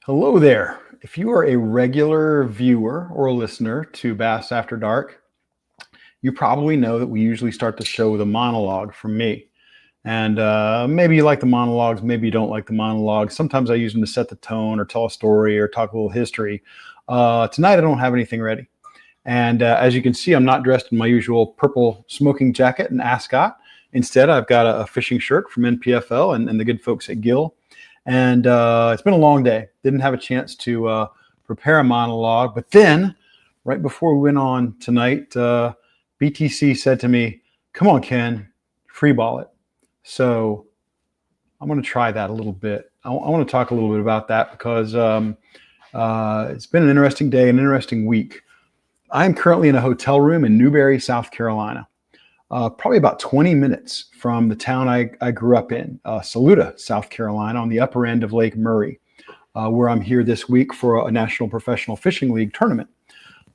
Hello there. If you are a regular viewer or listener to Bass After Dark, you probably know that we usually start the show with a monologue from me. And maybe you like the monologues, maybe you don't like the monologues. Sometimes I use them to set the tone or tell a story or talk a little history. Tonight I don't have anything ready. And as you can see, I'm not dressed in my usual purple smoking jacket and ascot. Instead, I've got a fishing shirt from NPFL and the good folks at Gill. And it's been a long day. Didn't have a chance to prepare a monologue. But then, right before we went on tonight, BTC said to me, "Come on, Ken, free ball it." So I'm going to try that a little bit. I want to talk a little bit about that because it's been an interesting day, an interesting week. I'm currently in a hotel room in Newberry, South Carolina, probably about 20 minutes from the town I grew up in, Saluda, South Carolina, on the upper end of Lake Murray, where I'm here this week for a National Professional Fishing League tournament.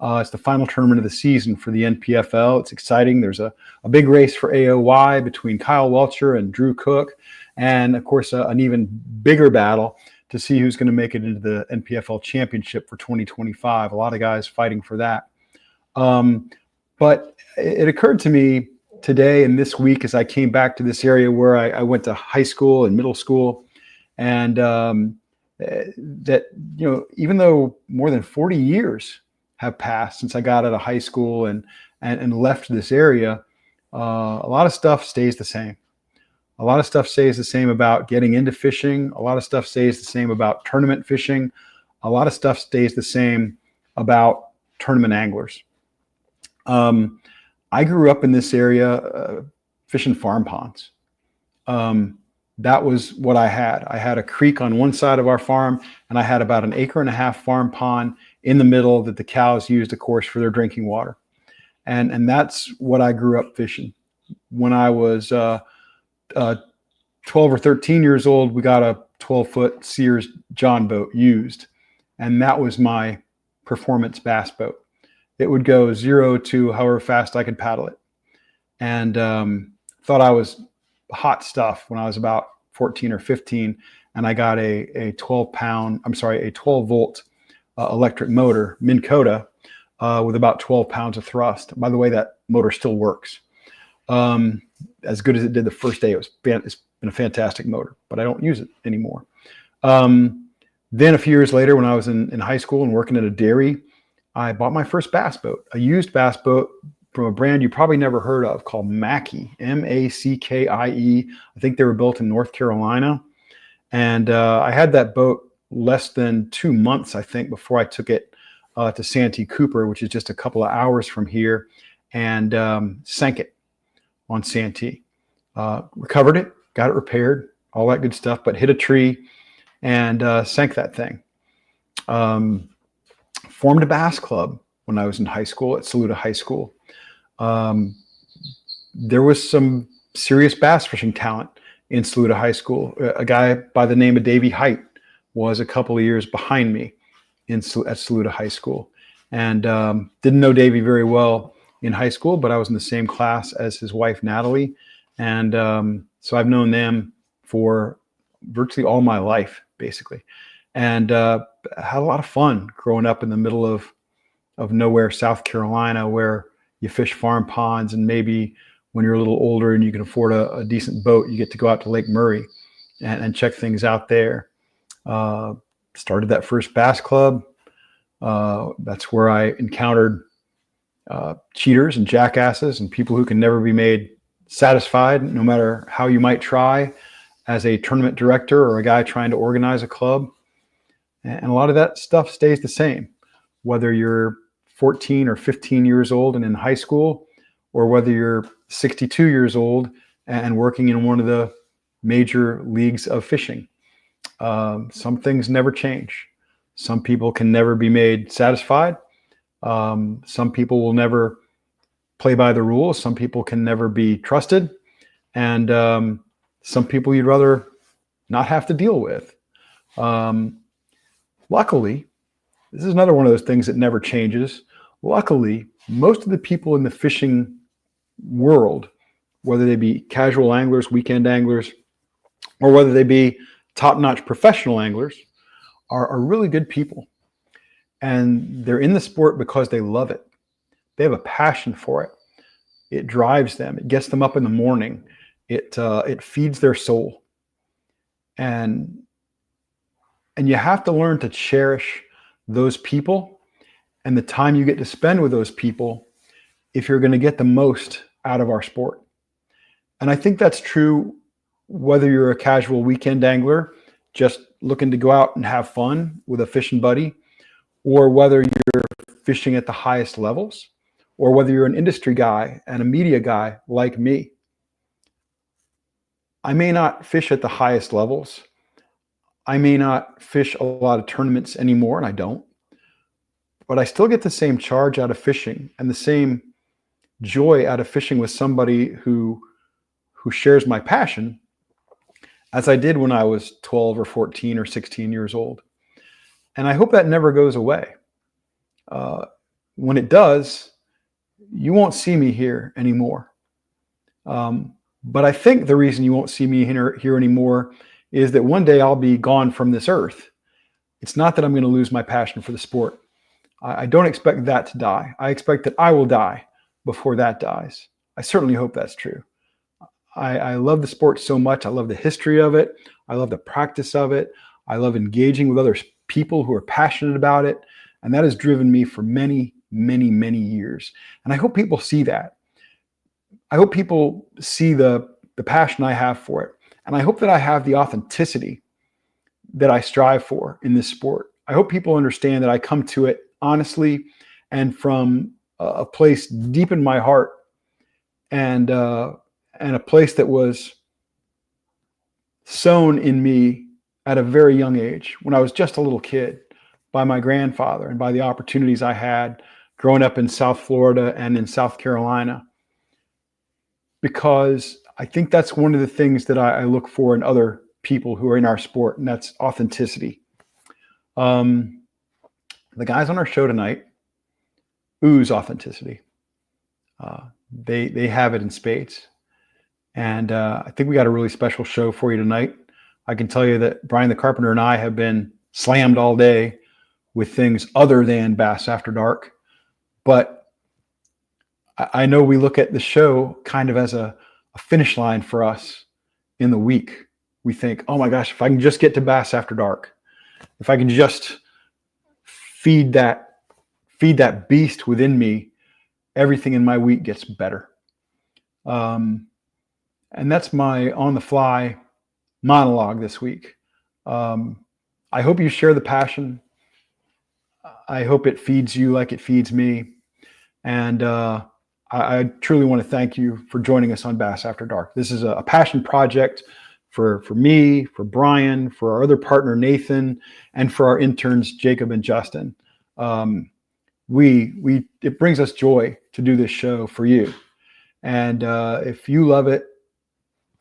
It's the final tournament of the season for the NPFL. It's exciting. There's a big race for AOY between Kyle Welcher and Drew Cook, and of course an even bigger battle to see who's going to make it into the NPFL championship for 2025. A lot of guys fighting for that. But it occurred to me today and this week as I came back to this area where I went to high school and middle school, and that, you know, even though more than 40 years have passed since I got out of high school and left this area, a lot of stuff stays the same. A lot of stuff stays the same about getting into fishing. A lot of stuff stays the same about tournament fishing. A lot of stuff stays the same about tournament anglers. I grew up in this area fishing farm ponds. That was what I had. I had a creek on one side of our farm, and I had about an 1.5 acre farm pond in the middle that the cows used, of course, for their drinking water. And that's what I grew up fishing. When I was 12 or 13 years old, we got a 12-foot Sears John boat used, and that was my performance bass boat. It would go 0 to however fast I could paddle it. And thought I was hot stuff when I was about 14 or 15. And I got a 12 volt electric motor, Minn Kota, with about 12 pounds of thrust. By the way, that motor still works. As good as it did the first day. It's been a fantastic motor, but I don't use it anymore. Then a few years later, when I was in high school and working at a dairy, I bought my first bass boat, a used bass boat from a brand you probably never heard of called Mackie, Mackie. I think they were built in North Carolina. And I had that boat less than 2 months, I think, before I took it to Santee Cooper, which is just a couple of hours from here, and sank it on Santee. Recovered it, got it repaired, all that good stuff, but hit a tree and sank that thing. Formed a bass club when I was in high school at Saluda High School. There was some serious bass fishing talent in Saluda High School. A guy by the name of Davey Height was a couple of years behind me at Saluda High School. And didn't know Davey very well in high school, but I was in the same class as his wife, Natalie. And so I've known them for virtually all my life, basically. And had a lot of fun growing up in the middle of nowhere, South Carolina, where you fish farm ponds, and maybe when you're a little older and you can afford a decent boat, you get to go out to Lake Murray and check things out there. Started that first bass club. That's where I encountered cheaters and jackasses and people who can never be made satisfied, no matter how you might try as a tournament director or a guy trying to organize a club. And a lot of that stuff stays the same, whether you're 14 or 15 years old and in high school, or whether you're 62 years old and working in one of the major leagues of fishing. Some things never change. Some people can never be made satisfied. Some people will never play by the rules. Some people can never be trusted. And some people you'd rather not have to deal with. Luckily, this is another one of those things that never changes. Luckily, most of the people in the fishing world, whether they be casual anglers, weekend anglers, or whether they be top-notch professional anglers, are really good people. And they're in the sport because they love it. They have a passion for it. It drives them. It gets them up in the morning. It feeds their soul. And you have to learn to cherish those people and the time you get to spend with those people if you're going to get the most out of our sport. And I think that's true whether you're a casual weekend angler, just looking to go out and have fun with a fishing buddy, or whether you're fishing at the highest levels, or whether you're an industry guy and a media guy like me. I may not fish at the highest levels. I may not fish a lot of tournaments anymore, and I don't. But I still get the same charge out of fishing and the same joy out of fishing with somebody who shares my passion as I did when I was 12 or 14 or 16 years old. And I hope that never goes away. When it does, you won't see me here anymore. But I think the reason you won't see me here anymore is that one day I'll be gone from this earth. It's not that I'm going to lose my passion for the sport. I don't expect that to die. I expect that I will die before that dies. I certainly hope that's true. I love the sport so much. I love the history of it. I love the practice of it. I love engaging with other people who are passionate about it. And that has driven me for many, many, many years. And I hope people see that. I hope people see the passion I have for it. And I hope that I have the authenticity that I strive for in this sport. I hope people understand that I come to it honestly and from a place deep in my heart, and a place that was sown in me at a very young age, when I was just a little kid, by my grandfather and by the opportunities I had growing up in South Florida and in South Carolina. Because I think that's one of the things that I look for in other people who are in our sport, and that's authenticity. The guys on our show tonight ooze authenticity. They have it in spades. And I think we got a really special show for you tonight. I can tell you that Brian the Carpenter and I have been slammed all day with things other than Bass After Dark. But I know we look at the show kind of as a finish line for us in the week. We think, oh my gosh, if I can just get to Bass After Dark, if I can just feed that beast within me, everything in my week gets better. And that's my on-the-fly monologue this week. I hope you share the passion. I hope it feeds you like it feeds me. And I truly want to thank you for joining us on Bass After Dark. This is a passion project for me, for Brian, for our other partner, Nathan, and for our interns, Jacob and Justin. It brings us joy to do this show for you. And if you love it,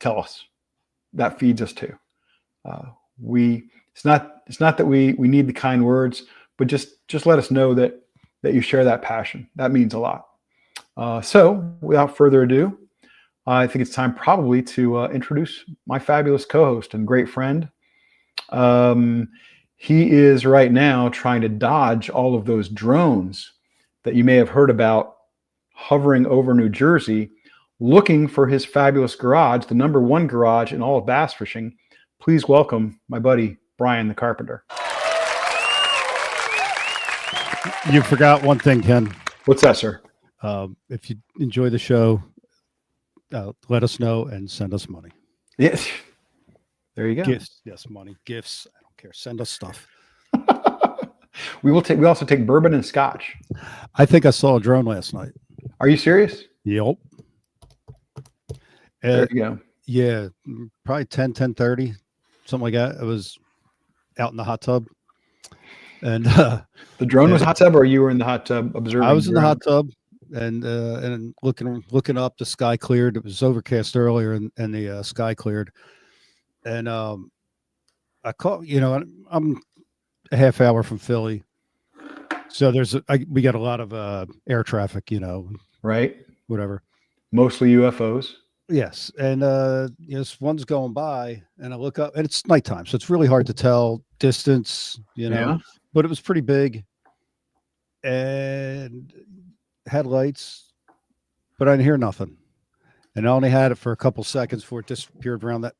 tell us. That feeds us too. It's not that we need the kind words, but just let us know that you share that passion. That means a lot. So without further ado, I think it's time probably to introduce my fabulous co-host and great friend. He is right now trying to dodge all of those drones that you may have heard about hovering over New Jersey, looking for his fabulous garage, the #1 garage in all of bass fishing. Please welcome my buddy, Brian the Carpenter. You forgot one thing, Ken. What's that, sir? If you enjoy the show, let us know and send us money. Yes. There you go. Gifts. Yes, money. Gifts. I don't care. Send us stuff. We also take bourbon and scotch. I think I saw a drone last night. Are you serious? Yep. There you go. Yeah, probably 10:30, something like that. It was out in the hot tub. And the drone was hot tub, or you were in the hot tub observing? I was in the hot tub and looking up. The sky cleared. It was overcast earlier, and the sky cleared. And I caught. I'm a half hour from Philly, so we got a lot of air traffic. Right. Whatever. Mostly UFOs. Yes, and this one's going by, and I look up, and it's nighttime, so it's really hard to tell distance, you know, Yeah. but it was pretty big and had lights, but I didn't hear nothing. And I only had it for a couple seconds before it disappeared around that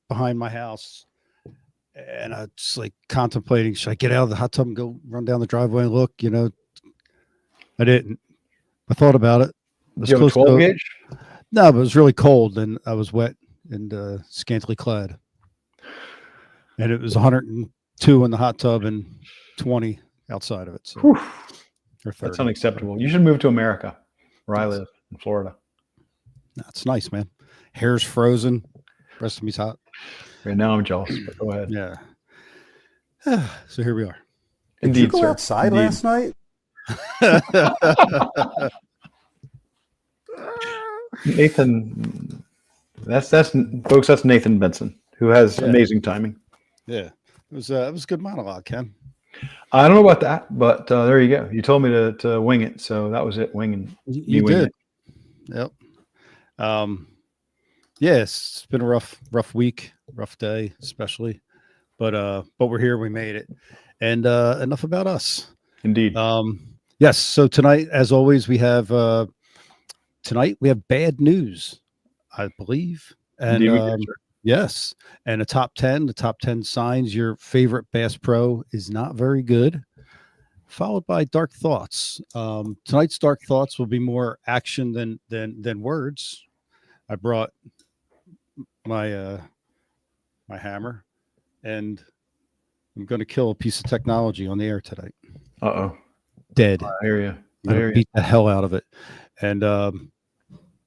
behind my house. And I was like contemplating, should I get out of the hot tub and go run down the driveway and look? You know, I didn't. I thought about it. Do you have a 12 gauge? No, but it was really cold and I was wet and scantily clad. And it was 102 in the hot tub and 20 outside of it. So, Whew. or 30. That's unacceptable. You should move to America, where I live in Florida. That's nice, man. Hair's frozen. Rest of me's hot. Right now I'm jealous, but go ahead. Yeah. So here we are. Indeed, Did you go sir. outside Indeed. last night? Nathan, that's folks. That's Nathan Benson, who has amazing timing. Yeah, it was a good monologue, Ken. I don't know about that, but there you go. You told me to wing it, so that was it. Winging. You did. Yep. Yes, it's been a rough week, rough day, especially, but we're here. We made it, and enough about us. Indeed. Yes. So tonight, as always, we have bad news, I believe, and Indeed, yes, and the top 10 signs your favorite Bass Pro is not very good, followed by dark thoughts. Tonight's dark thoughts will be more action than words. I brought my my hammer, and I'm going to kill a piece of technology on the air tonight. Uh-oh. Dead. I hear you. I hear you. Beat the hell out of it. And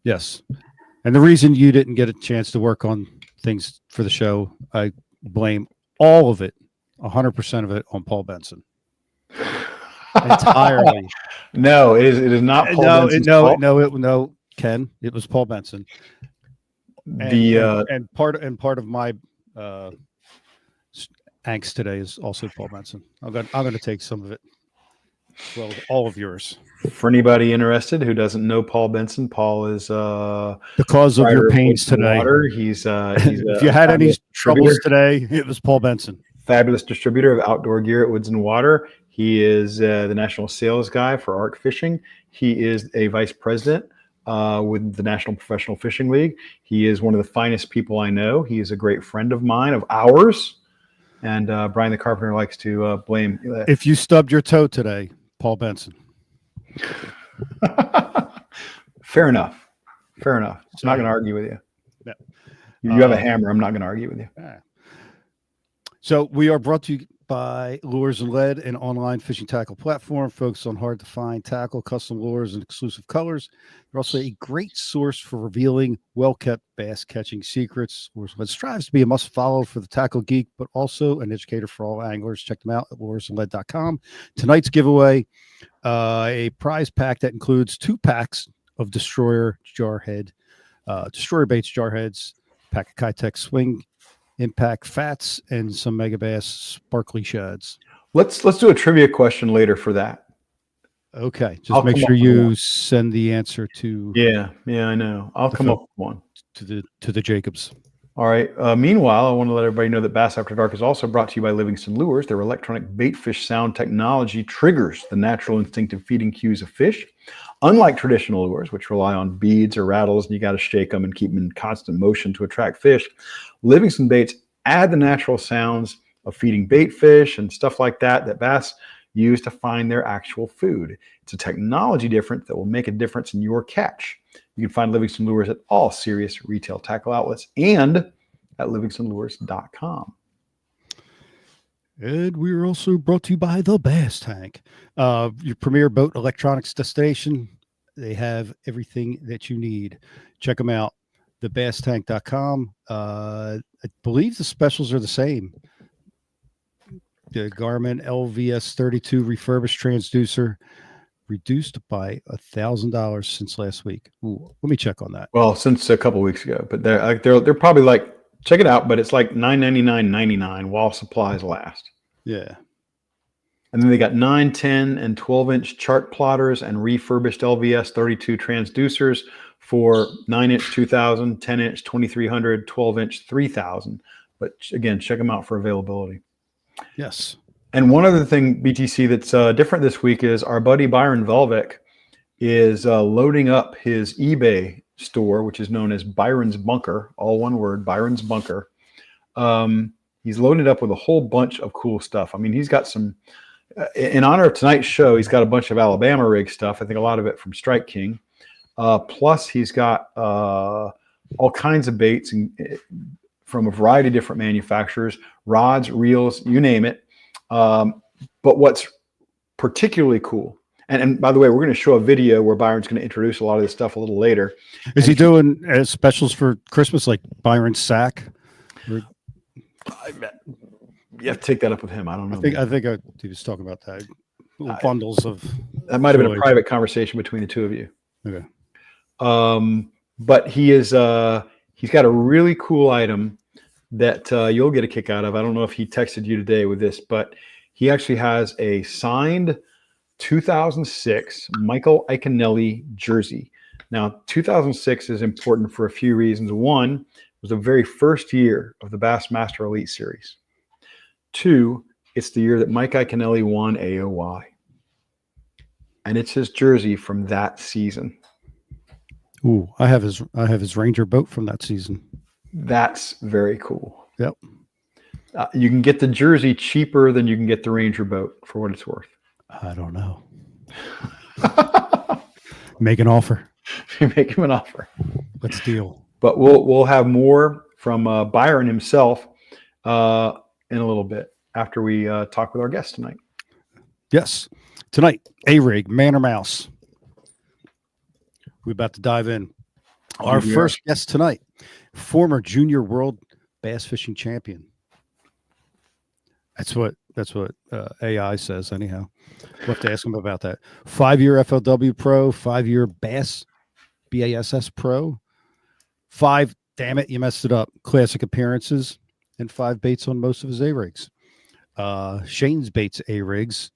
yes. And the reason you didn't get a chance to work on things for the show, I blame all of it, 100% of it, on Paul Benson. Entirely. No, it is not Paul Benson's fault. No, Ken, it was Paul Benson. And part of my angst today is also Paul Benson. I'm going to take some of it. Well, all of yours. For anybody interested who doesn't know Paul Benson, Paul is the cause of your pains today. Water. He's if you had any troubles today, it was Paul Benson. Fabulous distributor of outdoor gear at Woods and Water. He is the national sales guy for Arc Fishing. He is a vice president with the National Professional Fishing League. He is one of the finest people I know. He is a great friend of mine, of ours. And Brian the Carpenter likes to blame. If you stubbed your toe today, Paul Benson. Fair enough. I'm not going to argue with you. Yeah. You have a hammer. I'm not going to argue with you. So we are brought to you by Lures and Lead, an online fishing tackle platform focused on hard to find tackle, custom lures, and exclusive colors. They're also a great source for revealing well-kept bass catching secrets. Lures and Lead strives to be a must-follow for the tackle geek, but also an educator for all anglers. Check them out at luresandlead.com. Tonight's giveaway, a prize pack that includes 2 packs of Destroyer baits jarheads, pack of Kitech swing impact fats, and some Mega Bass sparkly shads. Let's do a trivia question later for that. Okay, just make sure you send the answer to. Yeah, I know. I'll come up with one to the Jacobs. All right. Meanwhile, I want to let everybody know that Bass After Dark is also brought to you by Livingston Lures. Their electronic bait fish sound technology triggers the natural instinctive feeding cues of fish. Unlike traditional lures, which rely on beads or rattles, and you got to shake them and keep them in constant motion to attract fish, Livingston baits add the natural sounds of feeding bait fish and stuff like that bass use to find their actual food. It's a technology difference that will make a difference in your catch. You can find Livingston Lures at all serious retail tackle outlets and at livingstonlures.com. And we are also brought to you by the Bass Tank, your premier boat electronics destination. They have everything that you need. Check them out, thebasstank.com. I believe the specials are the same. The Garmin LVS 32 refurbished transducer reduced by $1,000 since last week. Ooh, let me check on that. Well, since a couple of weeks ago, but they're probably like, check it out, but it's like $999.99 while supplies last. Yeah. And then they got 9, 10, and 12-inch chart plotters and refurbished LVS 32 transducers for 9-inch $2,000, 10-inch $2,300, 12-inch $3,000. But again, check them out for availability. Yes. And one other thing, BTC, that's different this week is our buddy Byron Velvik is loading up his eBay store, which is known as Byron's Bunker, all one word, Byron's Bunker. He's loaded up with a whole bunch of cool stuff. I mean, he's got some, in honor of tonight's show, he's got a bunch of Alabama rig stuff. I think a lot of it from Strike King. Plus, he's got all kinds of baits from a variety of different manufacturers, rods, reels, you name it. But what's particularly cool, and by the way, we're going to show a video where Byron's going to introduce a lot of this stuff a little later. Is he doing specials for Christmas, like Byron's sack? I bet you have to take that up with him. I don't know. I think he was talking about that. Little bundles of. That might have been a private conversation between the two of you. Okay. But he's got a really cool item that you'll get a kick out of. I don't know if he texted you today with this, but he actually has a signed 2006 Michael Iaconelli jersey. Now, 2006 is important for a few reasons. One, it was the very first year of the Bassmaster Elite Series. Two, it's the year that Mike Iaconelli won AOY. And it's his jersey from that season. Ooh, I have his Ranger boat from that season. That's very cool. Yep. You can get the jersey cheaper than you can get the Ranger boat, for what it's worth. I don't know. Make an offer. Make him an offer. Let's deal. But we'll have more from Byron himself in a little bit after we talk with our guest tonight. Yes. Tonight, A-Rig, man or mouse. We're about to dive in. Our first guest tonight, former junior world bass fishing champion. That's what AI says anyhow. We'll have to ask him about that. 5-year FLW pro, 5-year bass BASS pro, 5, damn it, you messed it up, classic appearances, and 5 baits on most of his A-rigs. Shane's baits A-rigs.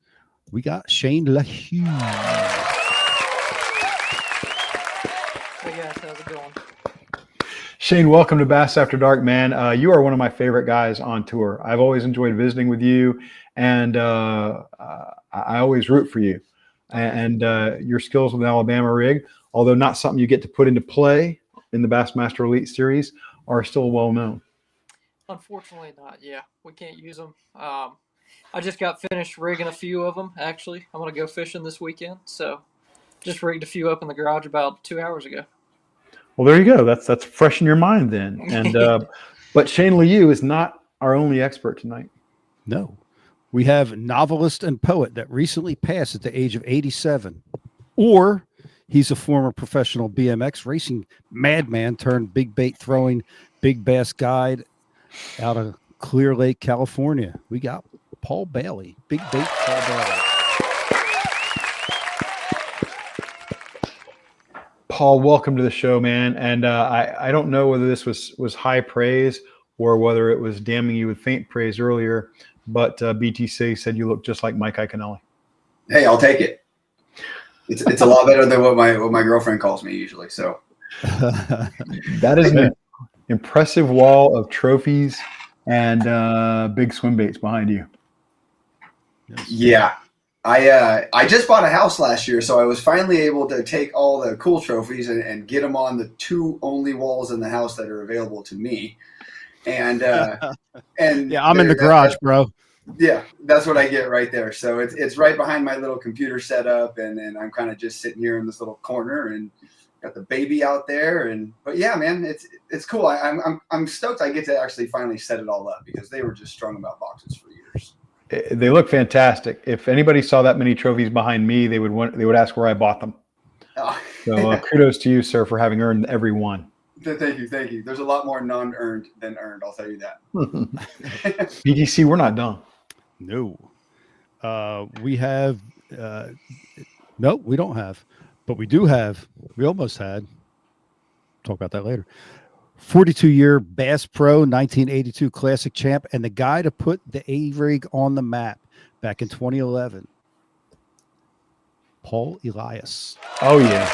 We got Shane Lehew. Hey guys, how's it going? Shane, welcome to Bass After Dark, man. You are one of my favorite guys on tour. I've always enjoyed visiting with you, and I always root for you. And your skills with the Alabama rig, although not something you get to put into play in the Bassmaster Elite Series, are still well known. Unfortunately not. Yeah, we can't use them. I just got finished rigging a few of them, actually. I'm going to go fishing this weekend, so just rigged a few up in the garage about 2 hours ago. Well, there you go. That's fresh in your mind then. And but Shane Lehew is not our only expert tonight. No. We have novelist and poet that recently passed at the age of 87. Or he's a former professional BMX racing madman turned big bait throwing big bass guide out of Clear Lake, California. We got Paul Bailey, big bait Paul Bailey. Paul, welcome to the show, man. And I don't know whether this was high praise or whether it was damning you with faint praise earlier, but BTC said you look just like Mike Iaconelli. Hey, I'll take it. It's a lot better than what my girlfriend calls me usually. So that is an impressive wall of trophies and big swim baits behind you. Yes. Yeah. I just bought a house last year, so I was finally able to take all the cool trophies and get them on the 2 only walls in the house that are available to me. And yeah, I'm in the garage, bro. Yeah, that's what I get right there. So it's right behind my little computer setup, and I'm kind of just sitting here in this little corner and got the baby out there. But yeah, man, it's cool. I'm stoked I get to actually finally set it all up because they were just strung about boxes for years. They look fantastic. If anybody saw that many trophies behind me, they would ask where I bought them. Oh. So kudos to you, sir, for having earned every one. Thank you. There's a lot more non-earned than earned. I'll tell you that. BTC, we're not done. No. We have no, we don't have, but we do have. We almost had. Talk about that later. 42-year Bass Pro, 1982 Classic Champ, and the guy to put the A-Rig on the map back in 2011. Paul Elias. Oh, yeah.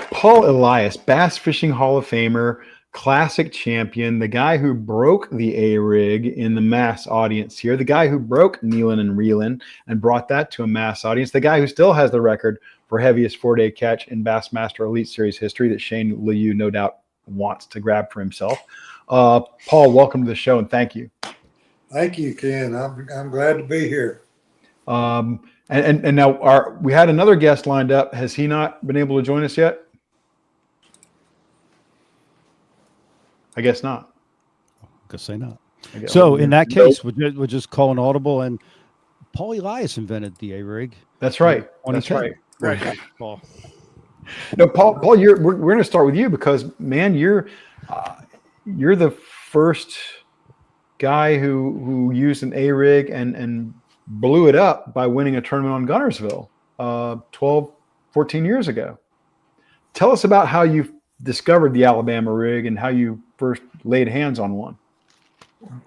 Paul Elias, Bass Fishing Hall of Famer, classic champion, the guy who broke the A-rig in the mass audience here, the guy who broke kneeling and reeling and brought that to a mass audience, the guy who still has the record for heaviest 4-day catch in Bassmaster Elite Series history that Shane Lehew no doubt wants to grab for himself. Paul, welcome to the show, and thank you. Thank you, Ken. I'm glad to be here. And now we had another guest lined up. Has he not been able to join us yet? I guess not. Guess say not. So in that case, we're just calling audible, and Paul Elias invented the A-rig. That's right. That's right. Right, Paul. No, Paul, we're going to start with you because, man, you're the first guy who used an A-rig and blew it up by winning a tournament on Gunnersville 12, 14 years ago. Tell us about how you discovered the Alabama rig and how you first laid hands on one.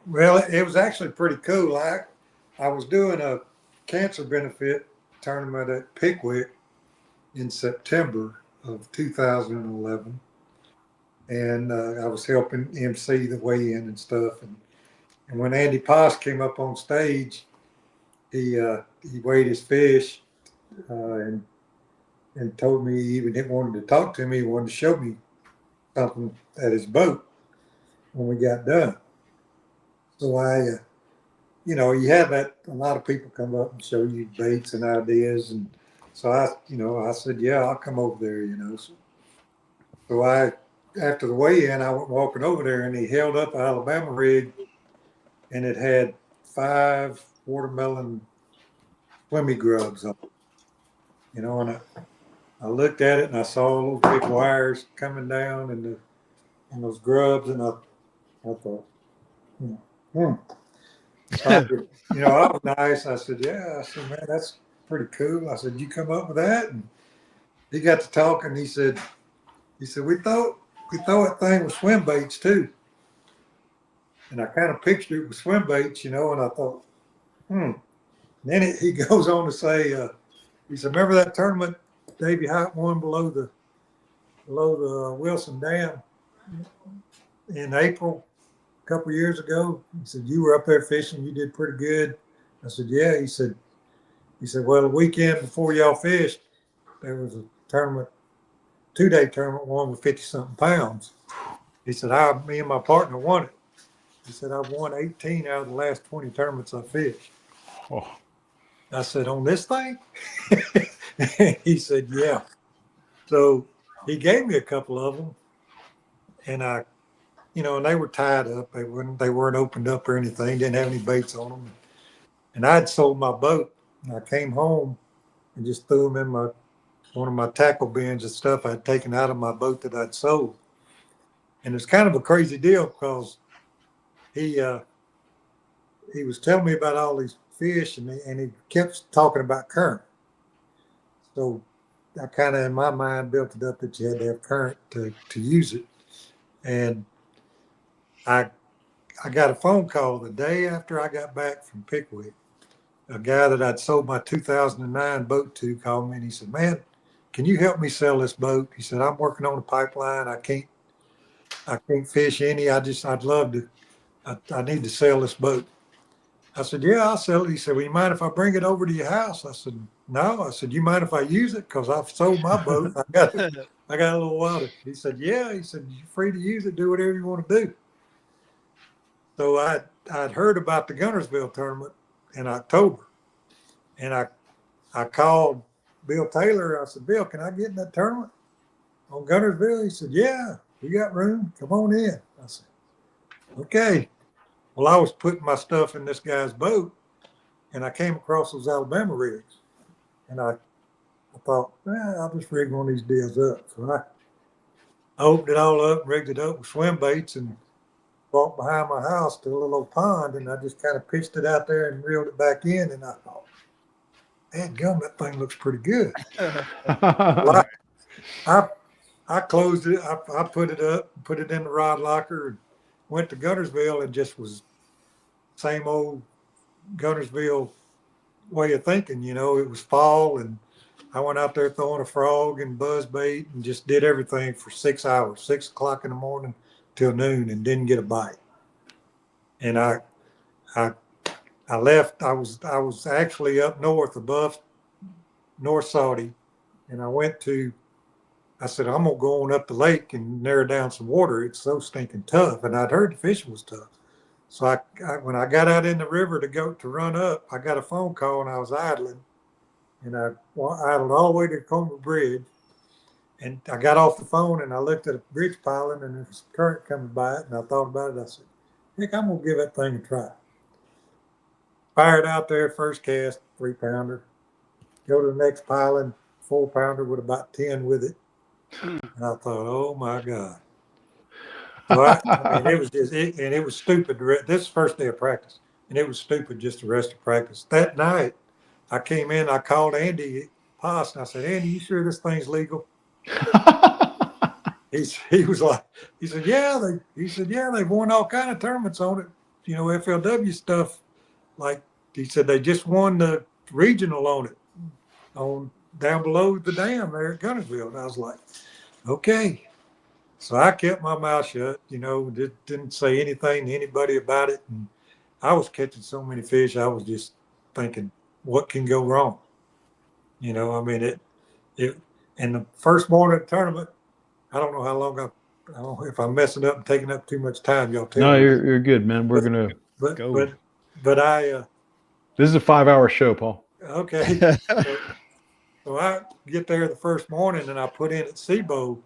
Well, it was actually pretty cool. I was doing a cancer benefit tournament at Pickwick in September of 2011. And I was helping MC the weigh-in and stuff. And when Andy Poss came up on stage, he weighed his fish and told me he even wanted to talk to me. He wanted to show me something at his boat when we got done. So you have that, a lot of people come up and show you baits and ideas. And so I said, yeah, I'll come over there, So after the weigh-in, I went walking over there and he held up an Alabama rig and it had 5 watermelon swimmy grubs on it, and I looked at it and I saw those big wires coming down and those grubs, and I thought, So I was nice. I said, yeah. I said, man, that's pretty cool. I said, you come up with that? And he got to talking. He said, we thought that thing was swim baits too. And I kind of pictured it with swim baits, and I thought, And then he goes on to say, he said, remember that tournament Davey Hite won below the Wilson Dam in April a couple years ago? He said, you were up there fishing, you did pretty good. I said, yeah. He said, well, the weekend before y'all fished, there was a tournament, 2-day tournament, won with 50-something pounds. He said, me and my partner won it. He said, I've won 18 out of the last 20 tournaments I fished. Oh. I said, on this thing? He said, yeah. So he gave me a couple of them, and and they were tied up. They weren't opened up or anything, didn't have any baits on them. And I'd sold my boat, and I came home and just threw them in one of my tackle bins and stuff I'd taken out of my boat that I'd sold. And it's kind of a crazy deal because he was telling me about all these fish, and he kept talking about current. So I kind of, in my mind, built it up that you had to have current to use it. And I got a phone call the day after I got back from Pickwick. A guy that I'd sold my 2009 boat to called me, and he said, man, can you help me sell this boat? He said, I'm working on a pipeline. I can't fish any. I'd love to. I need to sell this boat. I said, yeah, I'll sell it. He said, well, you mind if I bring it over to your house? I said, no. I said, you mind if I use it? Because I've sold my boat. I got a little water. He said, yeah. He said, you're free to use it. Do whatever you want to do. So I'd heard about the Gunnersville tournament in October. And I called Bill Taylor. I said, Bill, can I get in that tournament on Gunnersville? He said, yeah, we got room. Come on in. I said, okay. Well, I was putting my stuff in this guy's boat, and I came across those Alabama rigs. And I thought, I'll just rig one of these deals up. So I opened it all up, rigged it up with swim baits, and walked behind my house to a little old pond, and I just kind of pitched it out there and reeled it back in. And I thought, man, gum, that thing looks pretty good. Well, I closed it. I put it up, put it in the rod locker, and went to Gunnersville, and just was same old Gunnersville way of thinking. It was fall, and I went out there throwing a frog and buzz bait and just did everything for 6 hours, 6 o'clock in the morning till noon and didn't get a bite. And I left. I was actually up north above North Saudi, and I said, I'm gonna go on up the lake and narrow down some water. It's so stinking tough, and I'd heard the fishing was tough. So when I got out in the river to run up, I got a phone call and I was idling, and I idled all the way to the Comer Bridge, and I got off the phone and I looked at a bridge piling and there was current coming by it, and I thought about it. I said, heck, I'm gonna give that thing a try. Fired out there, first cast, 3-pounder. Go to the next piling, 4-pounder with about 10 with it. And I thought, oh my God. So I mean, it was just, and it was stupid. This is the first day of practice, and it was stupid just the rest of practice. That night, I came in, I called Andy Haas, and I said, Andy, you sure this thing's legal? He was like, he said, yeah, they've won all kind of tournaments on it. You know, FLW stuff. Like, he said, they just won the regional on it, on down below the dam there at Gunnersville. And I was like, okay. So I kept my mouth shut, you know, didn't say anything to anybody about it. And I was catching so many fish, I was just thinking, what can go wrong? You know, I mean, and the first morning of the tournament, I don't know how long I don't know if I'm messing up and taking up too much time, y'all tell me. No, you're good, man. We're gonna go. But I this is a 5-hour show, Paul. okay. So I get there the first morning and I put in at Seabow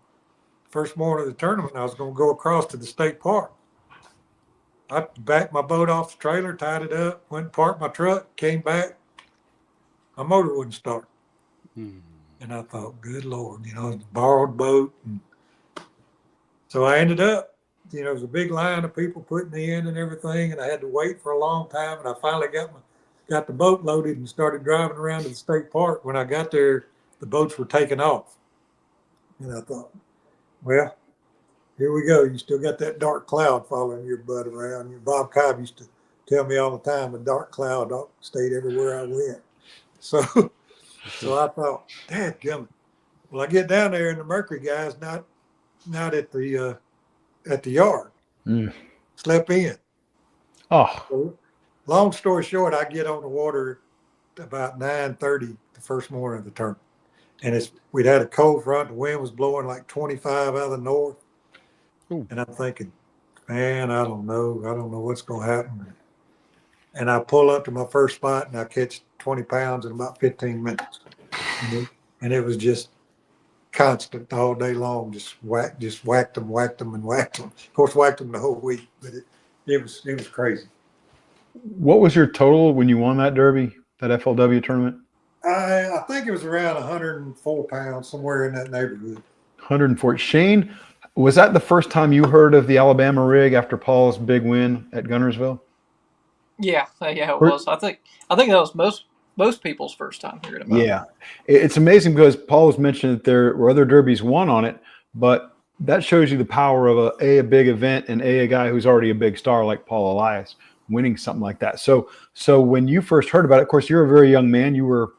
first morning of the tournament. I was going to go across to the state park. I backed my boat off the trailer, tied it up, went and parked my truck, came back. My motor wouldn't start. And I thought, good Lord, you know, it's a borrowed boat. And so I ended up, you know, there was a big line of people putting me in and everything, and I had to wait for a long time. And I finally got the boat loaded and started driving around to the state park. When I got there, the boats were taking off. And I thought, well, here we go. You still got that dark cloud following your butt around. Your Bob Cobb used to tell me all the time, a dark cloud stayed everywhere I went. So I thought, dadgummit. Well, I get down there and the Mercury guy's not at the yard. Slept in. Oh. So, long story short, I get on the water about 9:30 the first morning of the tournament. And we'd had a cold front. The wind was blowing like 25 out of the north. Ooh. And I'm thinking, man, I don't know what's going to happen. And I pull up to my first spot and I catch 20 pounds in about 15 minutes. And it was just constant all day long. Just whacked them. Of course, whacked them the whole week, but it was crazy. What was your total when you won that derby, that FLW tournament? I think it was around 104 pounds, somewhere in that neighborhood. 104. Shane, was that the first time you heard of the Alabama rig after Paul's big win at Gunnersville? Yeah, it was. I think that was most people's first time hearing about it. Yeah, it's amazing because Paul was mentioning that there were other derbies won on it, but that shows you the power of a big event and a guy who's already a big star like Paul Elias winning something like that. So when you first heard about it, of course, you're a very young man. You were,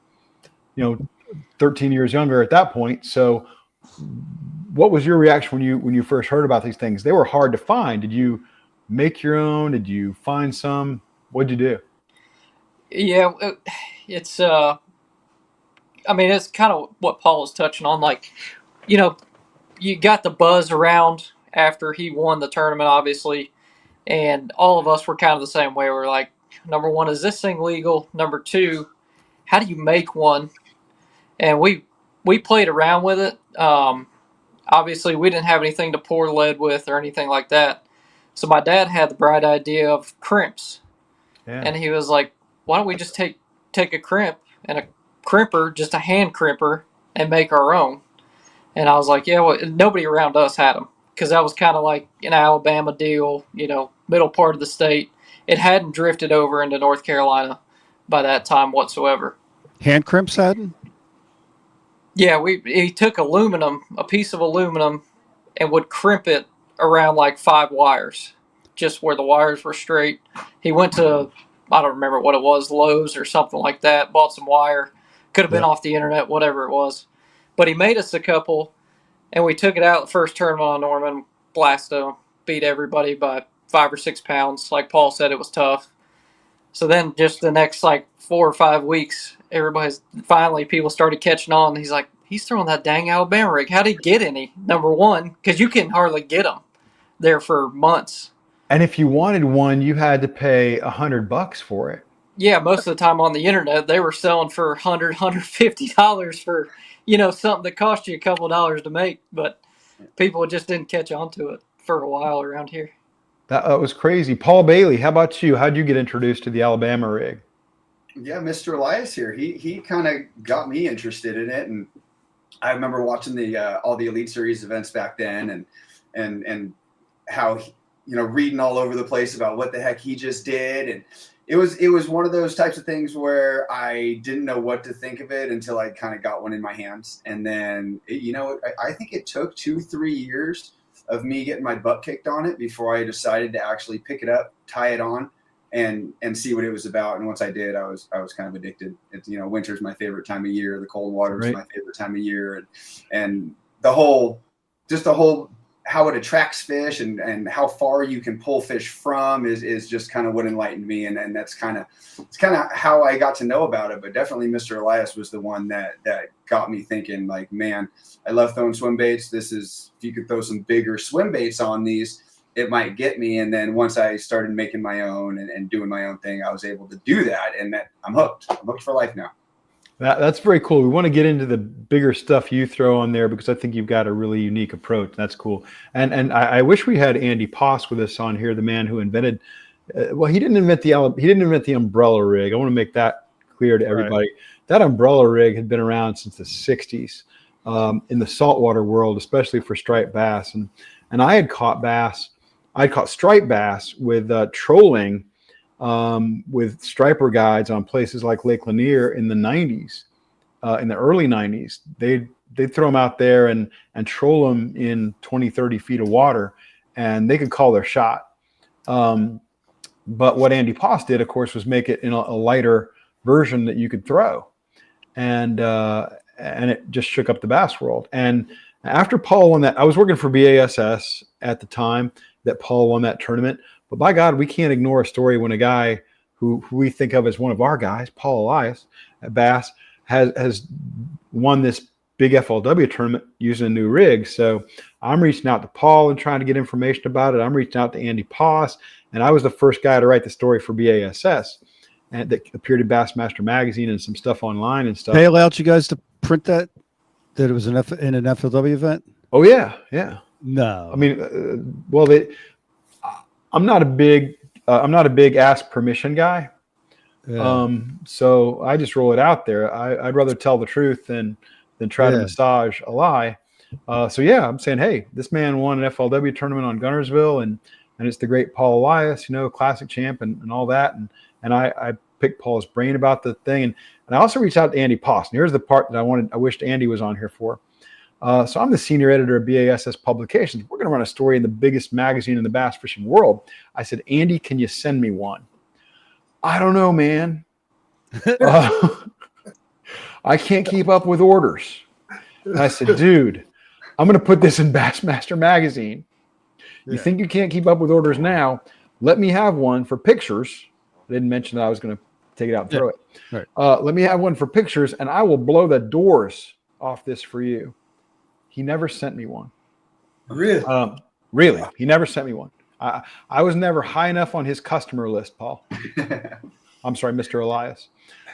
13 years younger at that point. So what was your reaction when you first heard about these things? They were hard to find. Did you make your own? Did you find some? What'd you do? Yeah, it's I mean, it's kind of what Paul was touching on. Like, you got the buzz around after he won the tournament, obviously, and all of us were kind of the same way. We're like, number one, is this thing legal? Number two, how do you make one? And we played around with it. Obviously, we didn't have anything to pour lead with or anything like that. So my dad had the bright idea of crimps. Yeah. And he was like, why don't we just take a crimp and a crimper, just a hand crimper, and make our own? And I was like, yeah, well, nobody around us had them because that was kind of like an Alabama deal, middle part of the state. It hadn't drifted over into North Carolina by that time whatsoever. Hand crimps hadn't? Yeah, he took a piece of aluminum, and would crimp it around like 5 wires, just where the wires were straight. He went to, I don't remember what it was, Lowe's or something like that, bought some wire. Could have been off the internet, whatever it was. But he made us a couple, and we took it out the first tournament on Norman, blasted them. beat everybody by 5 or 6 pounds. Like Paul said, it was tough. So then just the next like 4 or 5 weeks, people started catching on. He's like, he's throwing that dang Alabama rig. How'd he get any? Number one, because you can hardly get them there for months. And if you wanted one, you had to pay $100 for it. Yeah, most of the time on the internet, they were selling for $150 for, something that cost you a couple of dollars to make. But people just didn't catch on to it for a while around here. That was crazy. Paul Bailey, how about you? How'd you get introduced to the Alabama rig? Yeah, Mr. Elias here. He kind of got me interested in it, and I remember watching the all the Elite Series events back then, and how reading all over the place about what the heck he just did, and it was one of those types of things where I didn't know what to think of it until I kind of got one in my hands, and then I think it took 2-3 years of me getting my butt kicked on it before I decided to actually pick it up, tie it on, and see what it was about. And once I did, I was kind of addicted. It's, winter's my favorite time of year. The cold water is my favorite time of year, and the whole how it attracts fish and how far you can pull fish from is just kind of what enlightened me. And it's kind of how I got to know about it. But definitely Mr. Elias was the one that got me thinking, like, man, I love throwing swim baits. If you could throw some bigger swim baits on these, it might get me. And then once I started making my own and doing my own thing, I was able to do that. And that I'm hooked for life now. That's very cool. We want to get into the bigger stuff you throw on there because I think you've got a really unique approach. That's cool. And I wish we had Andy Poss with us on here, the man who invented. He didn't invent the umbrella rig. I want to make that clear to everybody. Right. That umbrella rig had been around since the '60s in the saltwater world, especially for striped bass. And I had caught bass. I caught striped bass with trolling. With striper guides on places like Lake Lanier in the 90s, in the early 90s. They'd throw them out there and troll them in 20, 30 feet of water, and they could call their shot. But what Andy Poss did, of course, was make it in a lighter version that you could throw. And it just shook up the bass world. And after Paul won that, I was working for BASS at the time that Paul won that tournament. But by God, we can't ignore a story when a guy who we think of as one of our guys, Paul Elias at Bass, has won this big FLW tournament using a new rig. So I'm reaching out to Paul and trying to get information about it. I'm reaching out to Andy Poss, and I was the first guy to write the story for BASS, and that appeared in Bassmaster Magazine and some stuff online and stuff. They allowed you guys to print that it was in an FLW event? Oh yeah, yeah. No, I mean, I'm not a big ask permission guy. Yeah. So I just roll it out there. I'd rather tell the truth than try to massage a lie. So yeah, I'm saying, hey, this man won an FLW tournament on Gunnersville, and it's the great Paul Elias, classic champ and all that. And I picked Paul's brain about the thing. And I also reached out to Andy Poss. And here's the part that I wished Andy was on here for. So I'm the senior editor of BASS Publications. We're going to run a story in the biggest magazine in the bass fishing world. I said, Andy, can you send me one? I don't know, man. I can't keep up with orders. And I said, dude, I'm going to put this in Bassmaster Magazine. You think you can't keep up with orders now? Let me have one for pictures. I didn't mention that I was going to take it out and throw it. Right. Let me have one for pictures, and I will blow the doors off this for you. He never sent me one. Really? Really. He never sent me one. I was never high enough on his customer list, Paul. I'm sorry, Mr. Elias.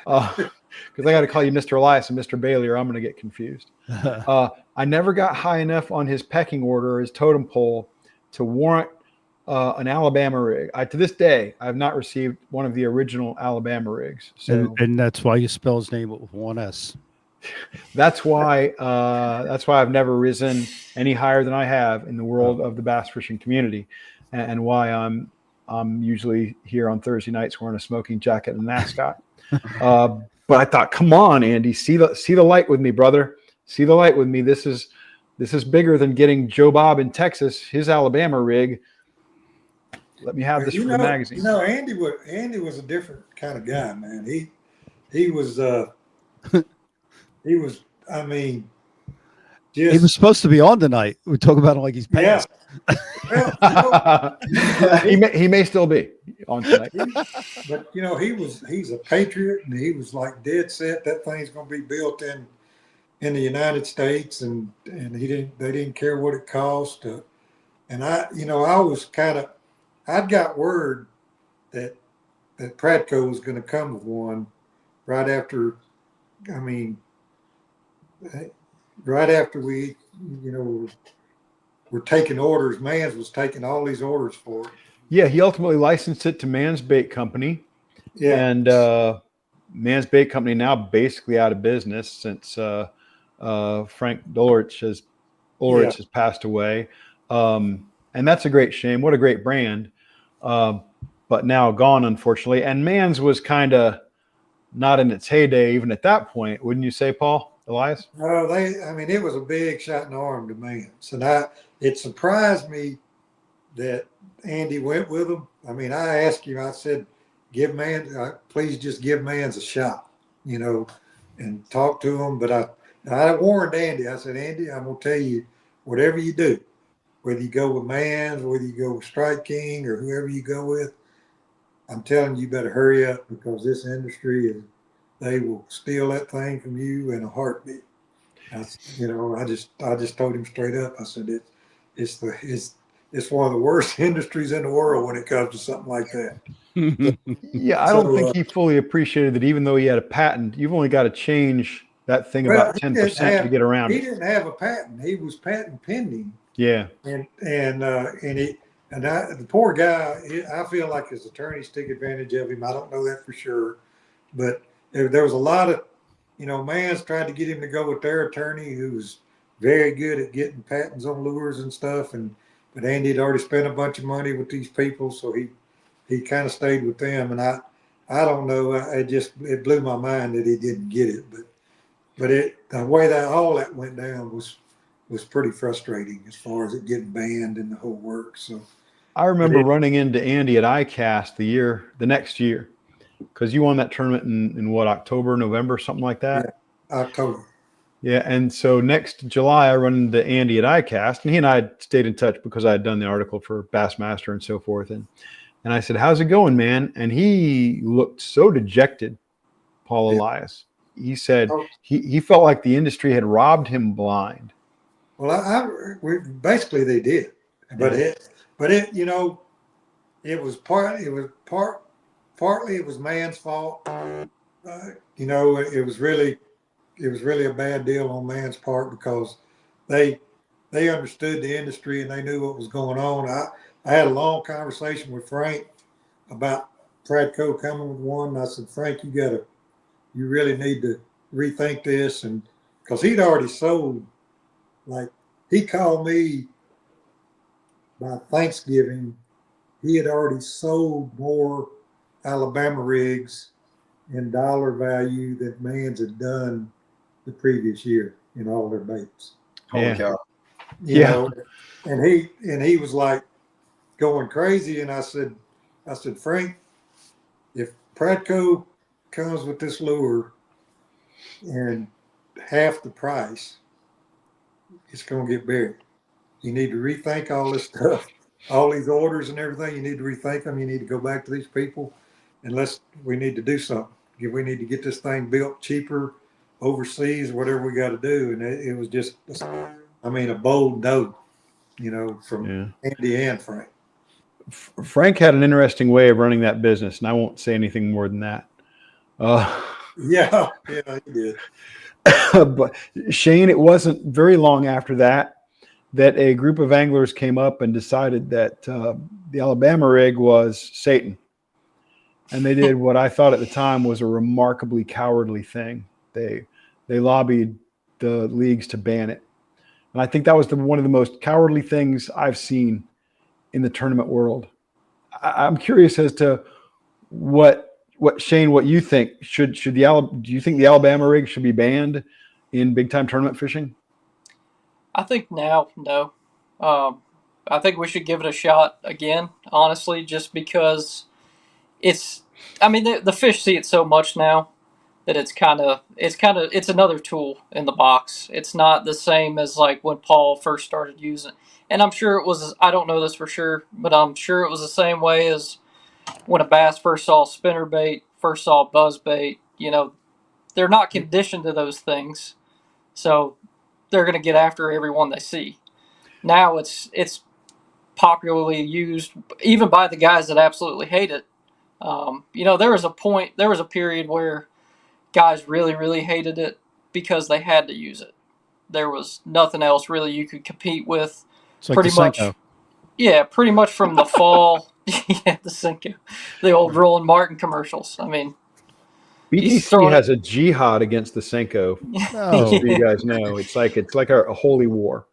Because I got to call you Mr. Elias and Mr. Bailey, or I'm going to get confused. I never got high enough on his pecking order or his totem pole to warrant an Alabama rig. To this day, I have not received one of the original Alabama rigs. So, and that's why you spell his name with one S. That's why I've never risen any higher than I have in the world of the bass fishing community, and why I'm usually here on Thursday nights wearing a smoking jacket and an ascot. But I thought, come on, Andy, see the light with me, brother. See the light with me. This is bigger than getting Joe Bob in Texas his Alabama rig. Let me have this for the magazine. Andy was a different kind of guy, man. He was. I mean, he was supposed to be on tonight. We talk about him like he's passed. Well, he may still be on tonight. but he's a patriot, and he was like dead set that thing's going to be built in the United States, and they didn't care what it cost. And I was I'd got word that Pratco was going to come with one right after. I mean, right after we, were taking orders. Mans was taking all these orders for it. Yeah, he ultimately licensed it to Man's Bait Company. Yeah. And Man's Bait Company now basically out of business since Frank Ulrich has passed away. And that's a great shame. What a great brand. But now gone, unfortunately. And Man's was kind of not in its heyday even at that point, wouldn't you say, Paul Elias? No, it was a big shot in the arm to Man's. And it surprised me that Andy went with him. I mean, I asked him, I said, please just give Man's a shot, and talk to him. But I warned Andy. I said, Andy, I'm going to tell you, whatever you do, whether you go with Man's, whether you go with Strike King or whoever you go with, I'm telling you, better hurry up, because this industry they will steal that thing from you in a heartbeat. I just told him straight up. I said, it's one of the worst industries in the world when it comes to something like that. Yeah, I don't think he fully appreciated that even though he had a patent, you've only got to change that thing about 10% to get around it. He didn't have a patent. He was patent pending. Yeah. And the poor guy, I feel like his attorneys took advantage of him. I don't know that for sure. But there was a lot of, Mans tried to get him to go with their attorney, who was very good at getting patents on lures and stuff. But Andy had already spent a bunch of money with these people, so he kind of stayed with them. And I don't know. It blew my mind that he didn't get it. But the way that all that went down was pretty frustrating as far as it getting banned and the whole works. So I remember running into Andy at ICAST the next year, because you won that tournament in what, October, November, something like that? Yeah, October. Yeah, and so next July I run into Andy at ICAST, and he and I had stayed in touch because I had done the article for Bassmaster and so forth. And I said, how's it going, man? And he looked so dejected, Paul Elias. He said he felt like the industry had robbed him blind. Well, basically they did, but it was partly it was Man's fault. It was really a bad deal on Man's part, because they understood the industry and they knew what was going on. I had a long conversation with Frank about Pratco coming with one. And I said, Frank, you really need to rethink this, and because he'd already sold. Like, he called me by Thanksgiving. He had already sold more Alabama rigs in dollar value than Man's had done the previous year in all their baits. Holy cow. And he was like going crazy. And I said, Frank, if Pratco comes with this lure and half the price, it's going to get buried. You need to rethink all this stuff, all these orders and everything. You need to rethink them. You need to go back to these people, and we need to do something. We need to get this thing built cheaper overseas, whatever we got to do. And it was just, a bold no, from Andy and Frank. Frank had an interesting way of running that business, and I won't say anything more than that. Yeah, he did. But Shane, it wasn't very long after that a group of anglers came up and decided that the Alabama rig was Satan. And they did what I thought at the time was a remarkably cowardly thing. They lobbied the leagues to ban it. And I think that was one of the most cowardly things I've seen in the tournament world. I'm curious as to what Shane, what you think. Do you think the Alabama rig should be banned in big time tournament fishing? I think now, no. I think we should give it a shot again, honestly, just because the fish see it so much now that it's another tool in the box. It's not the same as like when Paul first started using it. And I'm sure it was, I don't know this for sure, but I'm sure it was the same way as when a bass first saw spinnerbait, first saw buzzbait. You know, they're not conditioned to those things, so they're going to get after everyone they see. Now it's popularly used even by the guys that absolutely hate it. You know, there was a period where guys really, really hated it because they had to use it. There was nothing else really you could compete with. It's like Pretty the much, Senko. yeah, pretty much from the fall. Yeah, the Sineius, the old Roland Martin commercials. I mean, he's BTC throwing has a jihad against the Senko. No. So you guys know, it's like a holy war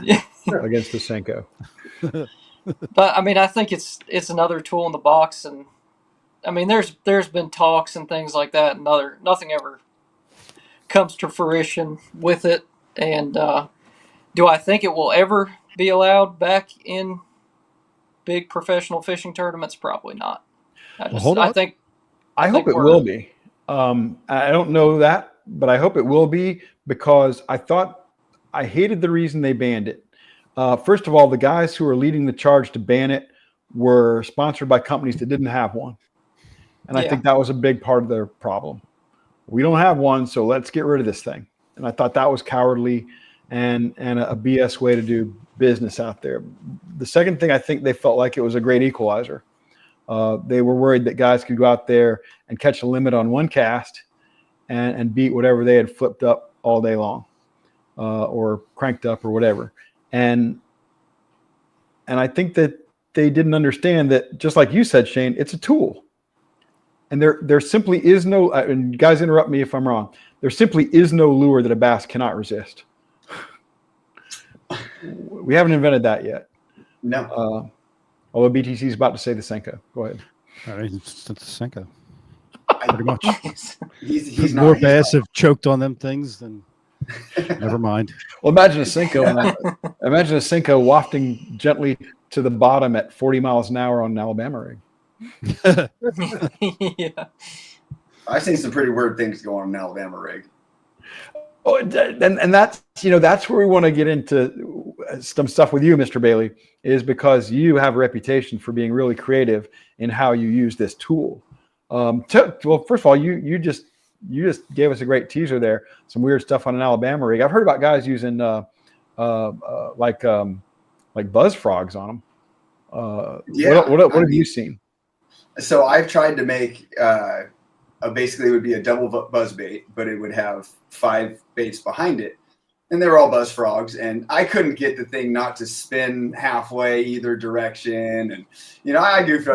Yeah. against the Senko. But I mean, I think it's another tool in the box, and I mean, there's been talks and things like that, and nothing ever comes to fruition with it. And do I think it will ever be allowed back in big professional fishing tournaments? Probably not. Hold on. I hope it will be. I don't know that, but I hope it will be, because I hated the reason they banned it. First of all, the guys who are leading the charge to ban it were sponsored by companies that didn't have one. And I think that was a big part of their problem. We don't have one, so let's get rid of this thing. And I thought that was cowardly and a BS way to do business out there. The second thing, I think they felt like it was a great equalizer. They were worried that guys could go out there and catch a limit on one cast and beat whatever they had flipped up all day long, or cranked up or whatever. And I think that they didn't understand that, just like you said, Shane, it's a tool. And there simply is no, and guys interrupt me if I'm wrong, there simply is no lure that a bass cannot resist. We haven't invented that yet. No. Although BTC is about to say the Senko. Go ahead. I mean, it's the Senko. Pretty much. He's More not, bass have choked on them things than. Never mind. Well, imagine a Senko wafting gently to the bottom at 40 miles an hour on an Alabama rig. Yeah. I've seen some pretty weird things go on an Alabama rig. Oh, and that's, that's where we want to get into some stuff with you, Mr. Bailey, is because you have a reputation for being really creative in how you use this tool. Well, first of all, you just gave us a great teaser there. Some weird stuff on an Alabama rig. I've heard about guys using like buzz frogs on them. What have you seen? So I've tried to make basically it would be a double buzz bait, but it would have 5 baits behind it, and they were all buzz frogs. And I couldn't get the thing not to spin halfway either direction. And I goofed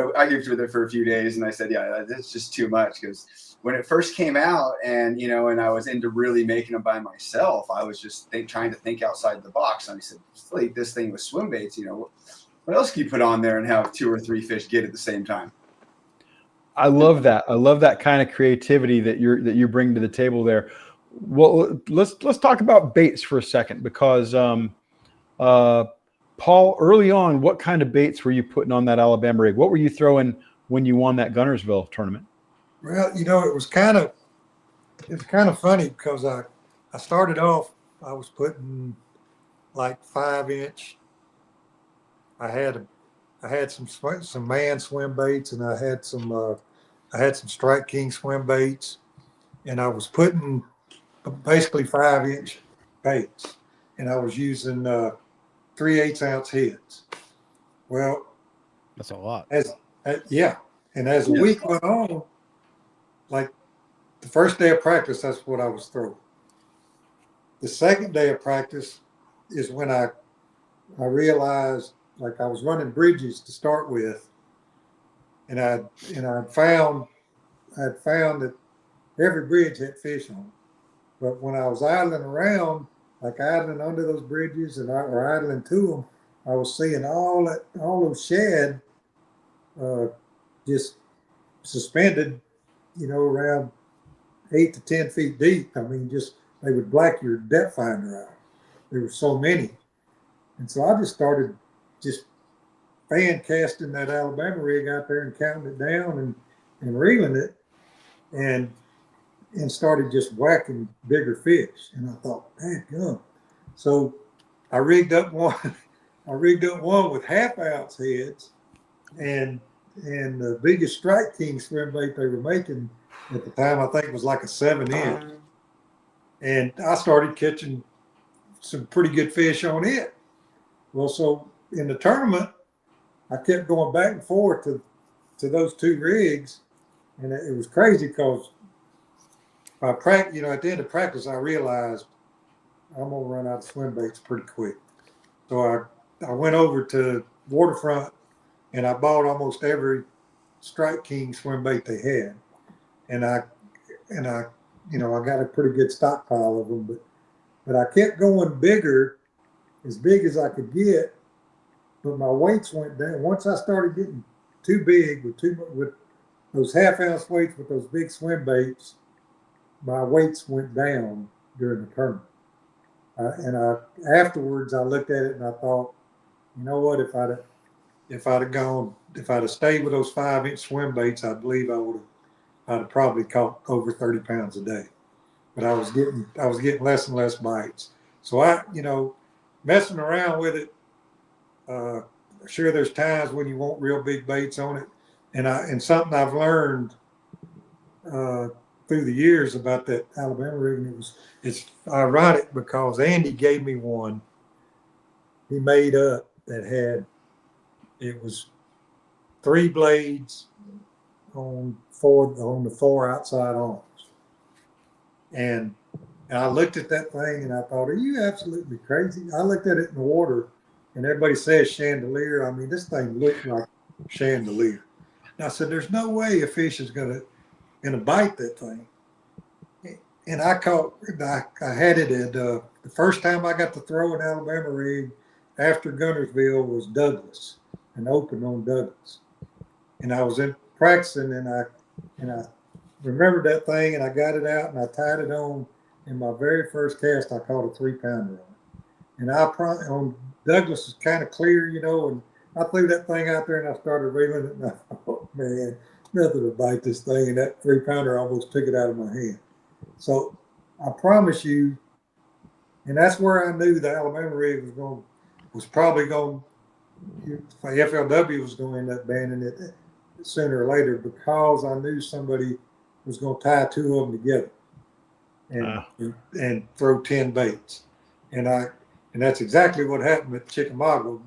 with it for a few days, and I said, yeah, that's just too much, because when it first came out, and and I was into really making them by myself, I was just trying to think outside the box. And I said, like this thing with swim baits, what else can you put on there and have 2 or 3 fish get at the same time? I love that. I love that kind of creativity that you bring to the table there. Well, let's talk about baits for a second, because Paul, early on, what kind of baits were you putting on that Alabama rig? What were you throwing when you won that Gunnersville tournament? Well, it was kind of funny, because I started off, I was putting like 5-inch. I had some man swim baits, and I had some Strike King swim baits, and I was putting basically 5-inch baits, and I was using 3/8-ounce heads. Well, That's a lot. Yeah, and as the week went on, like the first day of practice, that's what I was throwing. The second day of practice is when I realized, like, I was running bridges to start with, and I found that every bridge had fish on it. But when I was idling around, like idling under those bridges or idling to them, I was seeing all those shad just suspended, around 8 to 10 feet deep. I mean, they would black your depth finder out. There were so many. And so I just started fan casting that Alabama rig out there and counting it down and reeling it. And and started just whacking bigger fish. And I thought, man, gum. So I rigged up one. I rigged up one with 1/2 ounce heads, and the biggest Strike King swim bait they were making at the time, I think, was like a 7-inch. And I started catching some pretty good fish on it. Well, so in the tournament, I kept going back and forth to those two rigs, and it was crazy because by practice, at the end of practice, I realized I'm gonna run out of swim baits pretty quick. So I went over to Waterfront and I bought almost every Strike King swim bait they had, and I got a pretty good stockpile of them, but I kept going bigger, as big as I could get, but my weights went down. Once I started getting too big with those 1/2 ounce weights with those big swim baits, my weights went down during the tournament. Afterwards I looked at it and I thought, you know what, if I'd have stayed with those 5-inch swim baits, I believe I'd have probably caught over 30 pounds a day. But I was getting less and less bites. So messing around with it, sure, there's times when you want real big baits on it. And something I've learned through the years about that Alabama rig, it's ironic because Andy gave me one he made up that it was 3 blades on the 4 outside arms. And I looked at that thing and I thought, are you absolutely crazy? I looked at it in the water and everybody says chandelier. I mean, this thing looked like chandelier. And I said, there's no way a fish is gonna bite that thing. And I had it at the first time I got to throw an Alabama rig after Guntersville was Douglas, an open on Douglas. And I was in practicing and I remembered that thing and I got it out and I tied it on. In my very first cast, I caught a 3-pounder on it. And on Douglas is kind of clear, and I threw that thing out there and I started reeling it and I thought, man, nothing to bite this thing. And that 3-pounder almost took it out of my hand. So I promise you, and that's where I knew the Alabama rig was probably going, FLW was going to end up banning it sooner or later because I knew somebody was going to tie 2 of them together and throw 10 baits. And that's exactly what happened at Chickamauga,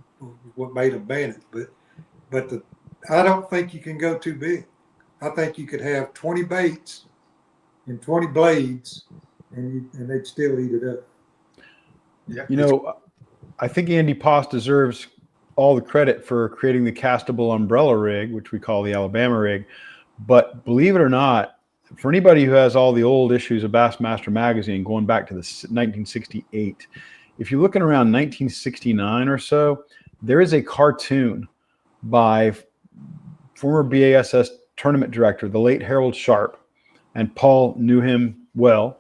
what made them ban it. But I don't think you can go too big. I think you could have 20 baits and 20 blades and they'd still eat it up. Yeah. I think Andy Poss deserves all the credit for creating the castable umbrella rig, which we call the Alabama rig. But believe it or not, for anybody who has all the old issues of Bassmaster magazine going back to 1968, if you're looking around 1969 or so, there is a cartoon by former BASS tournament director, the late Harold Sharp, and Paul knew him well.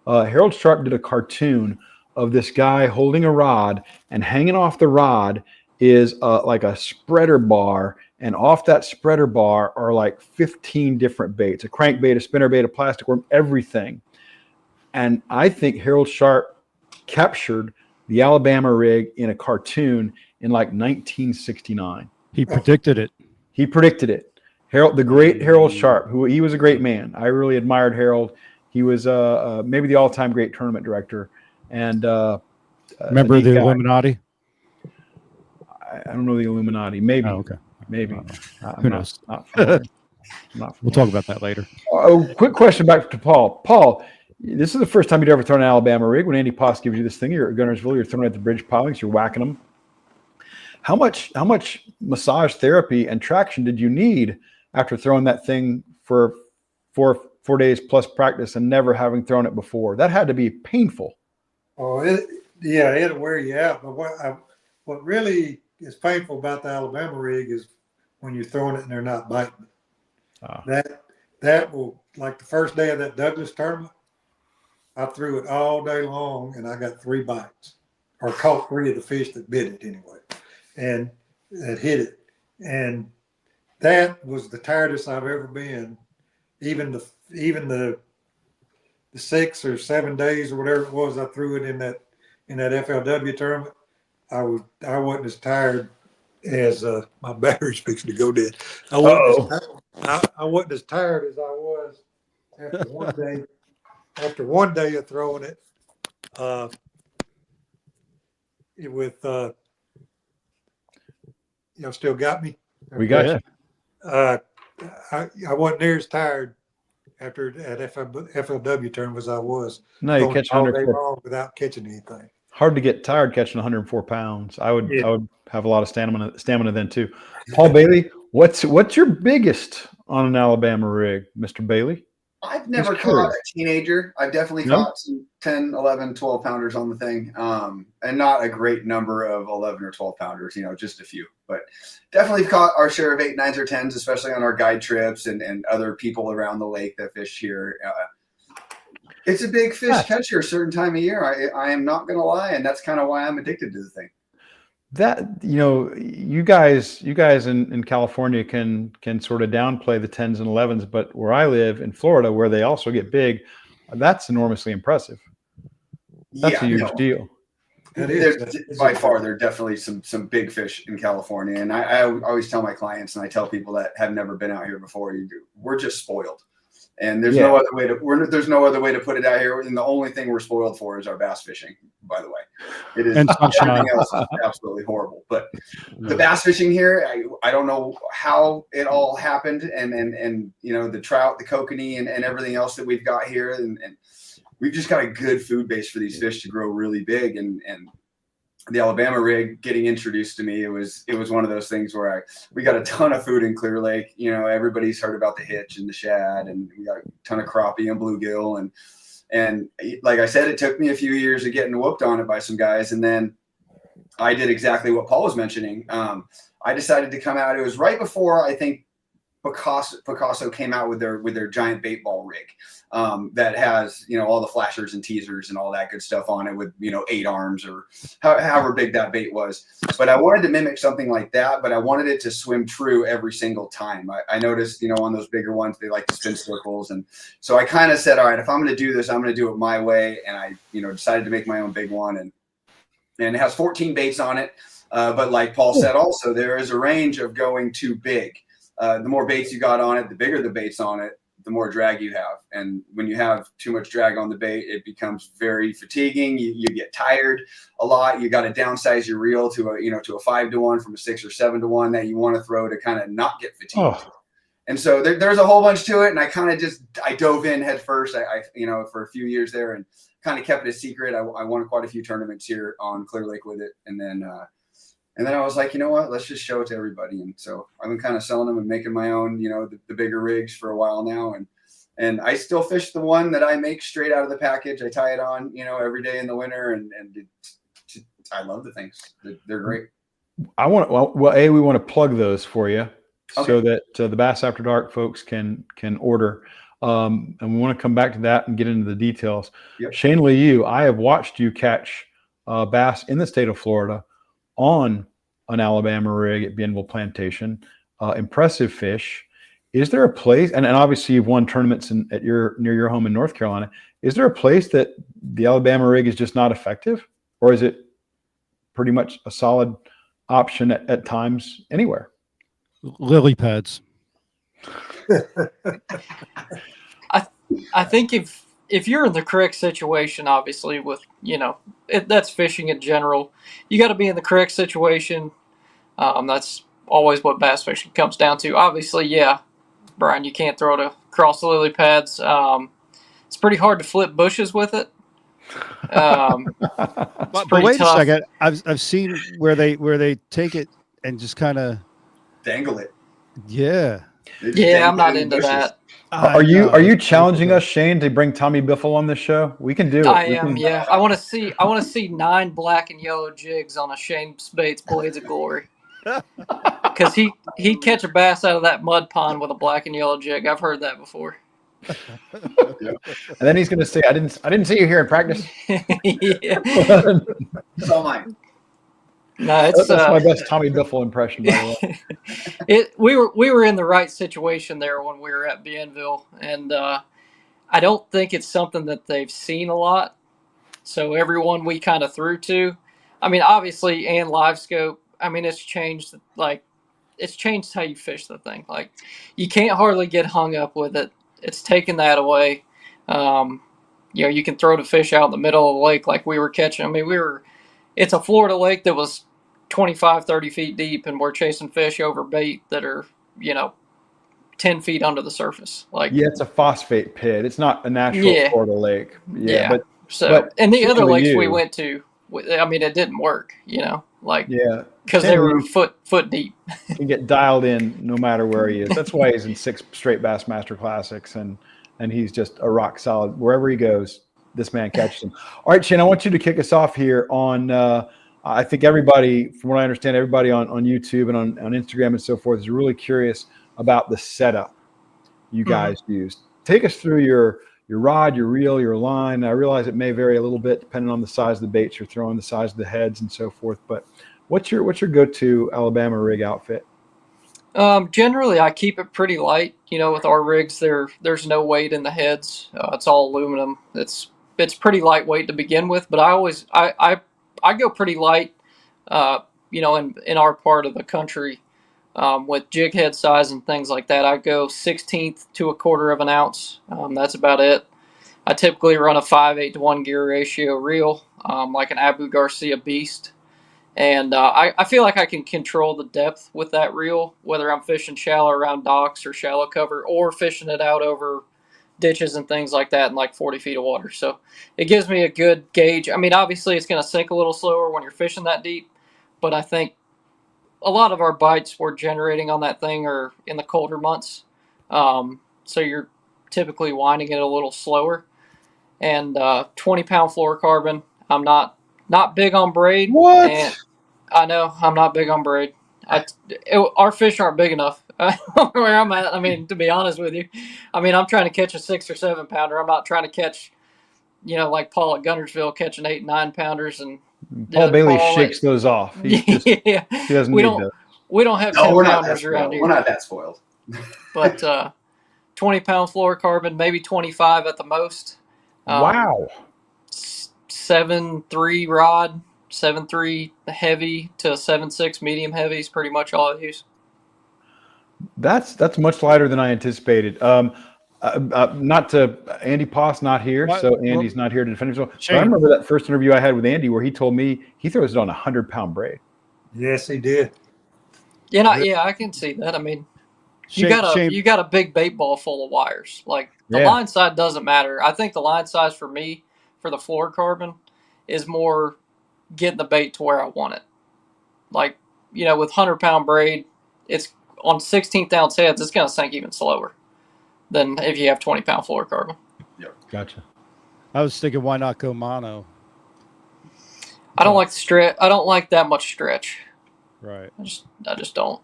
Harold Sharp did a cartoon of this guy holding a rod, and hanging off the rod is like a spreader bar, and off that spreader bar are like 15 different baits, a crankbait, a spinnerbait, a plastic worm, everything. And I think Harold Sharp captured the Alabama rig in a cartoon in like 1969. He predicted it. He predicted it. The great Harold Sharp, he was a great man. I really admired Harold. He was maybe the all-time great tournament director. And remember the Illuminati? I don't know the Illuminati. Maybe. Oh, okay. Maybe. Who knows? We'll talk about that later. Oh, quick question back to Paul. Paul, this is the first time you'd ever thrown an Alabama rig. When Andy Poss gives you this thing, you're at Guntersville, you're throwing it at the bridge pilings, you're whacking them. How much massage therapy and traction did you need after throwing that thing for four days plus practice and never having thrown it before? That had to be painful. Oh, it'll wear you out. But what really is painful about the Alabama rig is when you're throwing it and they're not biting. That will, like the first day of that Douglas tournament, I threw it all day long and I got 3 bites, or caught 3 of the fish that bit it anyway, and that hit it. And that was the tiredest I've ever been. Even the the 6 or 7 days or whatever it was I threw it in that FLW tournament, I wasn't as tired as my battery's fixing to go dead. I wasn't as tired as I was after one day. After one day of throwing it, with still got me. We got Yeah. you. I wasn't near as tired after at FLW tournament as I was. No, you going catch all day 104. long without catching anything. Hard to get tired catching 104 pounds. I would Yeah. have a lot of stamina then too. Paul Bailey, what's your biggest on an Alabama rig, Mr. Bailey? I've never Just caught curious. a teenager. I've definitely No? caught some 10, 11, 12 pounders on the thing. And not a great number of 11 or 12 pounders, just a few. But definitely caught our share of 8, 9s, or 10s, especially on our guide trips and other people around the lake that fish here. It's a big fish catcher a certain time of year. I am not going to lie, and that's kind of why I'm addicted to the thing. That you guys in California can sort of downplay the 10s and 11s, but where I live in Florida, where they also get big, that's enormously impressive. That's a huge deal. By far, there are definitely some big fish in California, and I always tell my clients, and I tell people that have never been out here before, we're just spoiled. And there's no other way to put it out here. And the only thing we're spoiled for is our bass fishing, by the way. It is everything else is absolutely horrible. But the bass fishing here, I don't know how it all happened. And the trout, the kokanee, and everything else that we've got here. And we've just got a good food base for these fish to grow really big. And the Alabama rig getting introduced to me, it was one of those things where we got a ton of food in Clear Lake. Everybody's heard about the hitch and the shad, and we got a ton of crappie and bluegill. And like I said, it took me a few years of getting whooped on it by some guys. And then I did exactly what Paul was mentioning. I decided to come out. It was right before, I think, Picasso came out with their giant bait ball rig that has all the flashers and teasers and all that good stuff on it with 8 arms or however big that bait was. But I wanted to mimic something like that, but I wanted it to swim true every single time. I noticed on those bigger ones they like to spin circles, and so I kind of said, all right, if I'm going to do this, I'm going to do it my way. And I decided to make my own big one, and it has 14 baits on it. But like Paul said, also there is a range of going too big. The more baits you got on it, the bigger the baits on it, the more drag you have. And when you have too much drag on the bait, it becomes very fatiguing. You get tired a lot. You got to downsize your reel to a 5-to-1 from a 6 or 7-to-1 that you want to throw to kind of not get fatigued. Oh. And so there's a whole bunch to it. And I kind of I dove in head first. I for a few years there and kind of kept it a secret. I won quite a few tournaments here on Clear Lake with it. And then I was like, you know what, let's just show it to everybody. And so I've been kind of selling them and making my own, the bigger rigs for a while now. And I still fish the one that I make straight out of the package. I tie it on, every day in the winter. And I love the things. They're great. We want to plug those for you so that the Bass After Dark folks can order. And we want to come back to that and get into the details. Yep. Shane Lehew, I have watched you catch bass in the state of Florida on an Alabama rig at Bienville Plantation. Impressive fish. Is there a place, and obviously you've won tournaments near your home in North Carolina, is there a place that the Alabama rig is just not effective? Or is it pretty much a solid option at times anywhere? Lily pads. I think if you're in the correct situation, obviously with, that's fishing in general, you got to be in the correct situation. That's always what bass fishing comes down to. Obviously, yeah, Brian, you can't throw it across the lily pads. It's pretty hard to flip bushes with it. But wait tough. A second. I've seen where they take it and just kind of dangle it. Yeah. Yeah, I'm not into that. Are you challenging us, Shane, to bring Tommy Biffle on this show? We can do it. I am. Yeah, I want to see 9 black and yellow jigs on a Shane Bates Blades of Glory. Because he'd catch a bass out of that mud pond with a black and yellow jig. I've heard that before. And then he's going to say, "I didn't see you here in practice." Yeah. It's all mine. No, that's my best Tommy Biffle impression, by the way. We were in the right situation there when we were at Bienville, and I don't think it's something that they've seen a lot. So everyone we kind of threw to, I mean, obviously, and LiveScope, I mean, it's changed how you fish the thing. Like, you can't hardly get hung up with it. It's taken that away. You can throw the fish out in the middle of the lake like we were catching. I mean, it's a Florida lake that was 25, 30 feet deep, and we're chasing fish over bait that are, 10 feet under the surface. Like, Yeah, it's a phosphate pit. It's not a natural Yeah. Florida lake. Yeah. But so, and the other certainly lakes we you. went to, I mean, it didn't work, like, Yeah, because they were foot deep. can get dialed in no matter where he is. That's why he's in 6 straight Bassmaster Classics, and he's just a rock solid wherever he goes. This man catches him. All right, Shane, I want you to kick us off here on. I think everybody, from what I understand, everybody on YouTube and on Instagram and so forth is really curious about the setup you guys used. Take us through your rod, your reel, your line. I realize it may vary a little bit depending on the size of the baits you're throwing, the size of the heads, and so forth. But what's your go-to Alabama rig outfit? Generally, I keep it pretty light. With our rigs, there's no weight in the heads. It's all aluminum. It's pretty lightweight to begin with. But I go pretty light. In our part of the country, with jig head size and things like that, I go 1/16 to 1/4 of an ounce. That's about it. I typically run a 5/8 to 1 gear ratio reel, like an Abu Garcia Beast. And I feel like I can control the depth with that reel, whether I'm fishing shallow around docks or shallow cover, or fishing it out over ditches and things like that in like 40 feet of water. So it gives me a good gauge. I mean, obviously it's going to sink a little slower when you're fishing that deep, but I think a lot of our bites we're generating on that thing are in the colder months. So you're typically winding it a little slower. And 20-pound fluorocarbon. I'm not big on braid. What? And I know I'm not big on braid. Our fish aren't big enough where I'm at. I mean, to be honest with you, I mean, I'm trying to catch a 6 or 7 pounder. I'm not trying to catch, like Paul at Guntersville catching 8 and 9 pounders. And Paul Bailey shakes those off. He doesn't need those. We don't have 10 pounders around here. We're not that spoiled. But 20-pound fluorocarbon, maybe 25 at the most. Wow. 7.3 rod, 7.3 heavy to 7.6 medium heavy is pretty much all I use. That's much lighter than I anticipated. Not to Andy Poss, not here, so Andy's not here to defend himself. But I remember that first interview I had with Andy where he told me he throws it on 100-pound braid. Yes, he did. Yeah, I can see that. I mean, you got a big bait ball full of wires. Like the line side doesn't matter. I think the line size for me for the fluorocarbon is more getting the bait to where I want it. Like, with 100-pound braid, it's on 16th ounce heads, it's going to sink even slower than if you have 20-pound fluorocarbon. Yep. Gotcha. I was thinking, why not go mono? I don't like the stretch. I don't like that much stretch. Right. I just don't.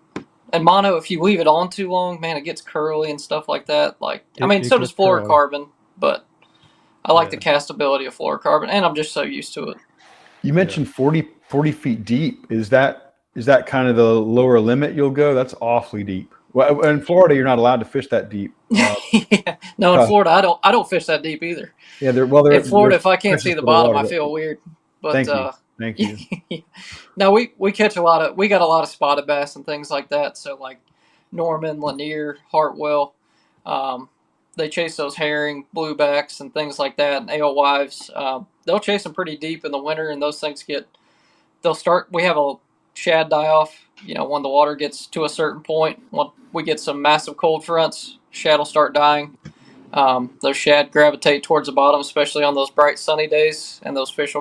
And mono, if you leave it on too long, man, it gets curly and stuff like that. Like, I mean, so does fluorocarbon, but I like the castability of fluorocarbon, and I'm just so used to it. You mentioned 40 feet deep. Is that kind of the lower limit you'll go? That's awfully deep. Well, in Florida, you're not allowed to fish that deep. No, in Florida, I don't fish that deep either. Yeah, in Florida, if I can't see the bottom, I feel weird. But thank you. No, we catch we got a lot of spotted bass and things like that. So like Norman, Lanier, Hartwell, they chase those herring, bluebacks, and things like that, and alewives. They'll chase them pretty deep in the winter, and those things we have a shad die off. When the water gets to a certain point, when we get some massive cold fronts, shad will start dying. Those shad gravitate towards the bottom, especially on those bright sunny days, and those fish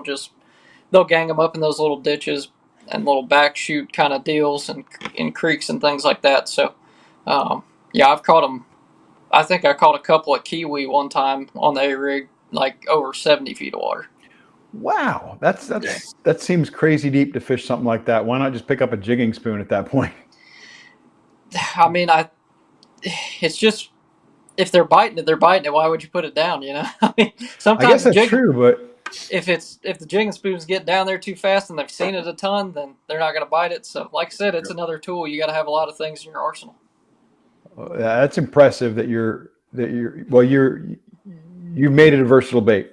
they'll gang them up in those little ditches and little back chute kind of deals and in creeks and things like that. So, I've caught them. I think I caught a couple of kiwi one time on the A-rig, like over 70 feet of water. Wow, that seems crazy deep to fish something like that. Why not just pick up a jigging spoon at that point? I mean, it's just if they're biting it, Why would you put it down? I mean, sometimes I guess that's true, but if the jigging spoons get down there too fast and they've seen it a ton, then they're not going to bite it. So, like I said, it's another tool. You got to have a lot of things in your arsenal. That's impressive that you're you've made it a versatile bait.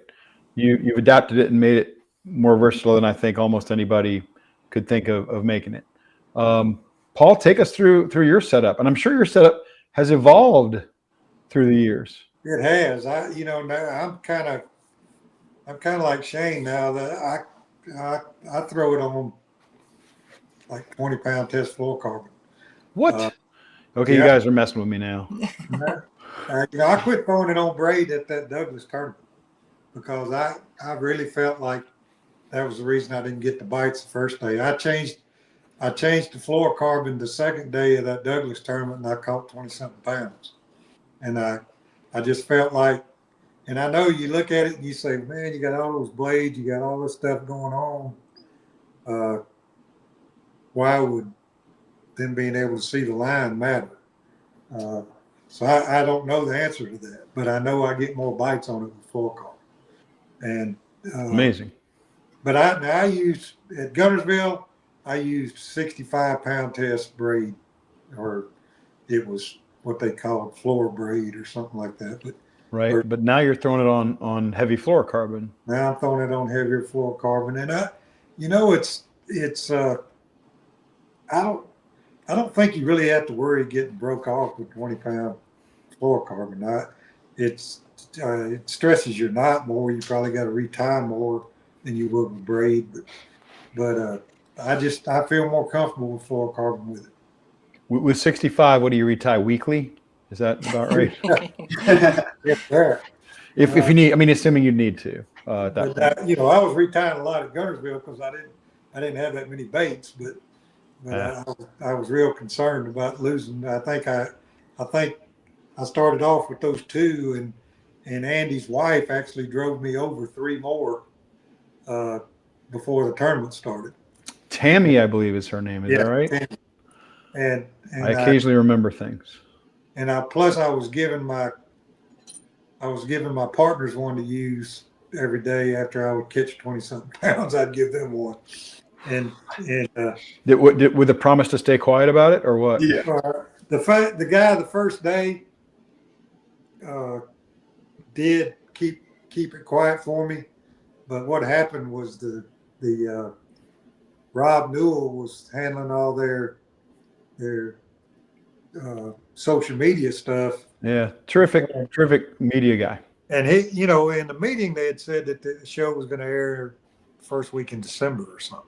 You've adapted it and made it more versatile than I think almost anybody could think of making it. Paul, take us through your setup, and I'm sure your setup has evolved through the years. It has. Now I'm kind of like Shane now that I throw it on like 20-pound test fluorocarbon. What? Okay, yeah. You guys are messing with me now. I quit throwing it on braid at that Douglas tournament because I really felt like that was the reason I didn't get the bites the first day. I changed the fluorocarbon the second day of that Douglas tournament, and I caught 20-something pounds. And I just felt like, and I know you look at it and you say, man, you got all those blades, you got all this stuff going on. Why would them being able to see the line matter? So I don't know the answer to that, but I know I get more bites on it with fluorocarbon. And Amazing. But I used at Guntersville, I used 65-pound test braid, or it was what they called floor braid or something like that. But now you're throwing it on heavy fluorocarbon. Now I'm throwing it on heavier fluorocarbon, and it's I don't think you really have to worry getting broke off with 20-pound fluorocarbon. It stresses your knot more. You probably got to retie more than you would with braid, but I feel more comfortable with fluorocarbon with it. With 65, what do you retie weekly? Is that about right? If you need, assuming you need to. I was retying a lot at Guntersville because I didn't have that many baits, but I was real concerned about losing. I think I started off with those two, and Andy's wife actually drove me over 3 more before the tournament started. Tammy, I believe is her name. Is that right? Tammy. And I occasionally remember things. And I was giving my partners one to use every day after I would catch 20-something pounds. I'd give them one. And with the promise to stay quiet about it, or what? Yeah. The guy the first day did keep it quiet for me, but what happened was the Rob Newell was handling all their social media stuff. Yeah, terrific media guy. And he, in the meeting they had said that the show was going to air first week in December or something.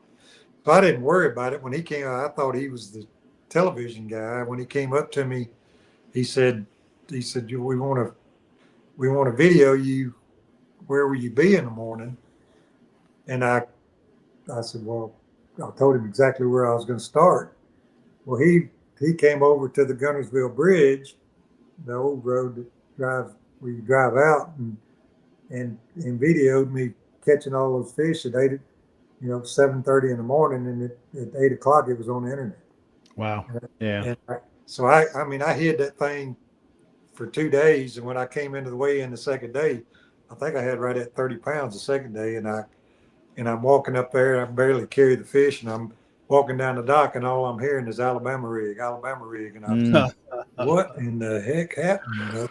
So I didn't worry about it. When he came out, I thought he was the television guy. When he came up to me, he said, we want to video you. Where will you be in the morning? And I said, well, I told him exactly where I was going to start. Well, he came over to the Guntersville Bridge, the old road where you drive out, and videoed me catching all those fish at 7:30 in the morning, and at 8 o'clock it was on the internet. Wow. Yeah. So I hid that thing for 2 days, and when I came into the weigh-in the second day, I think I had right at 30 pounds the second day, and I'm walking up there, and I barely carry the fish, and I'm walking down the dock, and all I'm hearing is Alabama rig, and I'm like, what in the heck happened?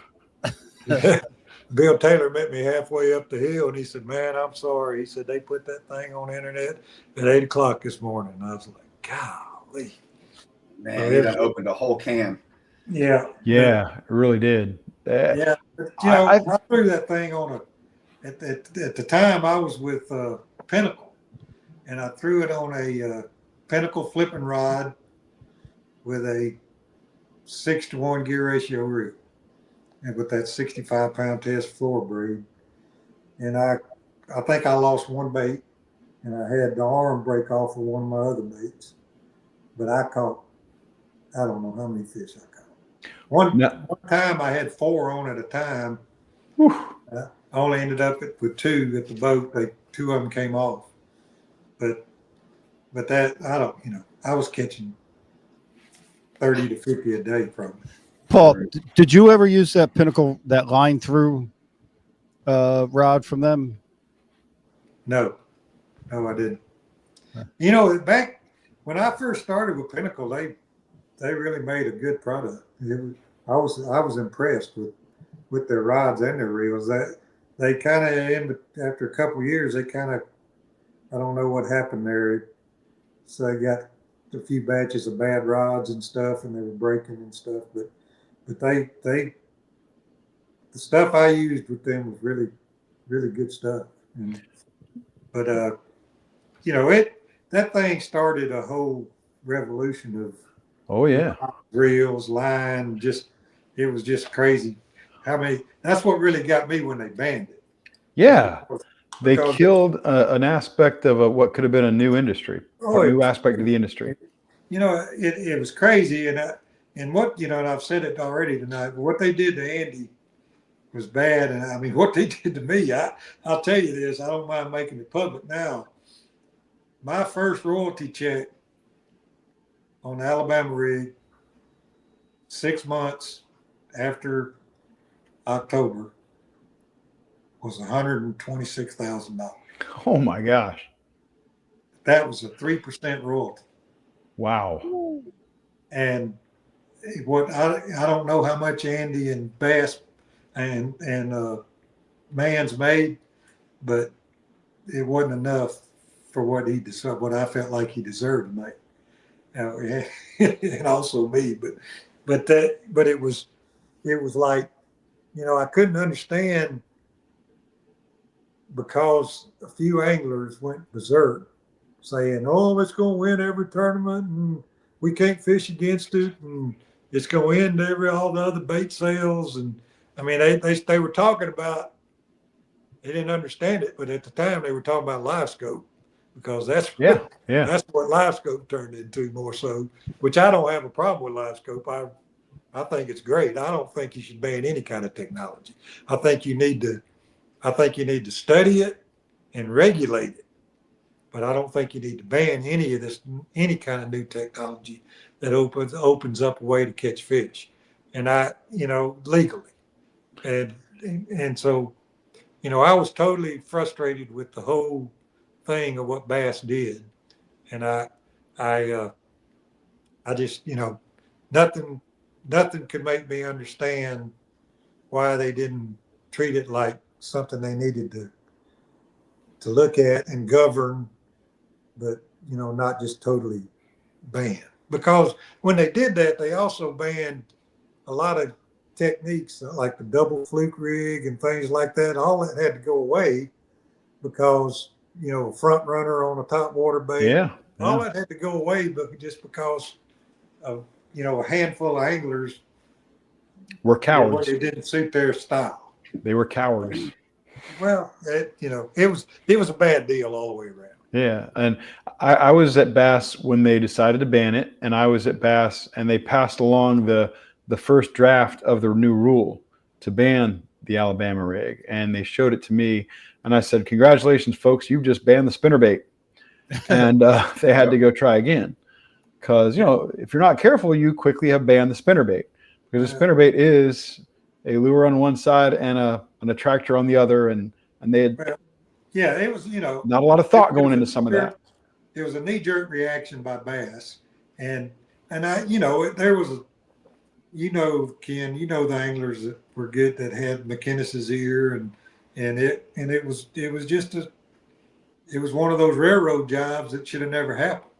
Bill Taylor met me halfway up the hill, and he said, man, I'm sorry. He said, they put that thing on the internet at 8 o'clock this morning. And I was like, golly. Man, that opened a whole can. Yeah. Yeah, it really did. Yeah. But, I threw that thing on at the time I was with Pinnacle, and I threw it on a Pinnacle flipping rod with a 6-to-1 gear ratio reel, and with that 65-pound test floor braid. And I think I lost one bait, and I had the arm break off of one of my other baits. But I caught, I don't know how many fish I caught. One time I had 4 on at a time. I only ended up with 2 at the boat. 2 of them came off. But that, I was catching 30 to 50 a day probably. Paul, did you ever use that Pinnacle, that line through rod from them? No, I didn't. Back when I first started with Pinnacle, they really made a good product. I was impressed with their rods and their reels. they kind of, after a couple of years, they kind of, I don't know what happened there. So they got a few batches of bad rods and stuff, and they were breaking and stuff. But the stuff I used with them was really, really good stuff. But that thing started a whole revolution of Oh yeah, reels, line. It was just crazy. That's what really got me when they banned it. yeah. They Because killed an aspect of what could have been a new industry, or a new aspect of the industry. It was crazy, and what and I've said it already tonight. But what they did to Andy was bad, and I mean what they did to me. I'll tell you this. I don't mind making it public now. My first royalty check on the Alabama rig, 6 months after October, was $126,000. Oh my gosh! That was a 3% royalty. Wow. And what I don't know how much Andy and Bass and Mans made, but it wasn't enough for what I felt like he deserved to make. And also me, but it was like, I couldn't understand, because a few anglers went berserk saying, "Oh, it's going to win every tournament, and we can't fish against it, and it's going to end all the other bait sales." And I mean, they were talking about, they didn't understand it, but at the time they were talking about LiveScope, because that's what LiveScope turned into more so. Which I don't have a problem with LiveScope. I think it's great. I don't think you should ban any kind of technology. I think you need to study it and regulate it. But I don't think you need to ban any kind of new technology that opens up a way to catch fish, and legally. And so, I was totally frustrated with the whole thing of what Bass did, and I just, nothing could make me understand why they didn't treat it like something they needed to look at and govern, but not just totally ban. Because when they did that, they also banned a lot of techniques like the double fluke rig and things like that. All that had to go away because front runner on a top water bait. All that had to go away, but just because of a handful of anglers were cowards. It didn't suit their style. They were cowards. Well, it was a bad deal all the way around. Yeah, and I was at Bass when they decided to ban it, and I was at Bass and they passed along the first draft of the new rule to ban the Alabama rig, and they showed it to me, and I said, "Congratulations, folks! You've just banned the spinnerbait," and they had to go try again, because if you're not careful, you quickly have banned the spinnerbait, because the spinnerbait is a lure on one side and an attractor on the other, and they had. Yeah, it was, not a lot of thought going into some of that. It was a knee-jerk reaction by Bass, and I, there was Ken, the anglers that were good that had McInnes's ear, and it was one of those railroad jobs that should have never happened.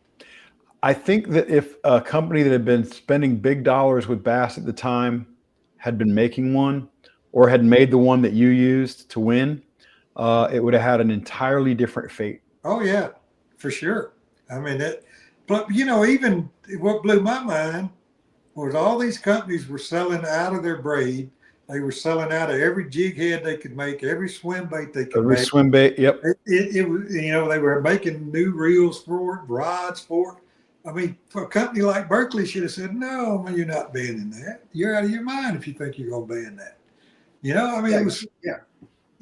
I think that if a company that had been spending big dollars with Bass at the time had been making one, or had made the one that you used to win, it would have had an entirely different fate. Oh yeah, for sure. I mean, but even what blew my mind was all these companies were selling out of their braid. They were selling out of every jig head they could make, every swim bait they could make. Every swim bait, yep. It was, they were making new reels for it, rods for it. I mean, for a company like Berkeley should have said, "No, you're not banning that. You're out of your mind if you think you're going to ban that."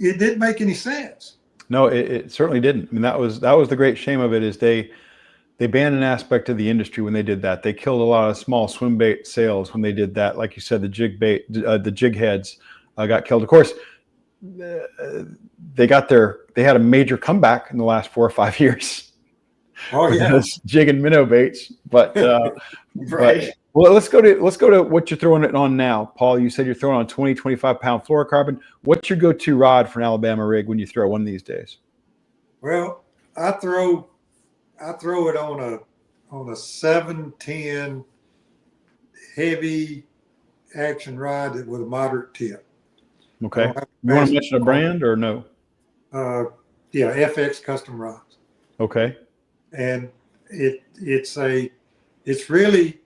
It didn't make any sense. No, it certainly didn't. I mean, that was the great shame of it, is they banned an aspect of the industry when they did that. They killed a lot of small swim bait sales when they did that. Like you said, the jig heads got killed. Of course, they had a major comeback in the last 4 or 5 years. Oh yeah, jig and minnow baits, but right. Well, let's go to what you're throwing it on now, Paul. You said you're throwing on 20, 25-pound fluorocarbon. What's your go-to rod for an Alabama rig when you throw one these days? Well, I throw it on a 710 heavy action rod with a moderate tip. Okay. You want to mention a brand or no? Yeah, FX Custom Rods. Okay. And it's really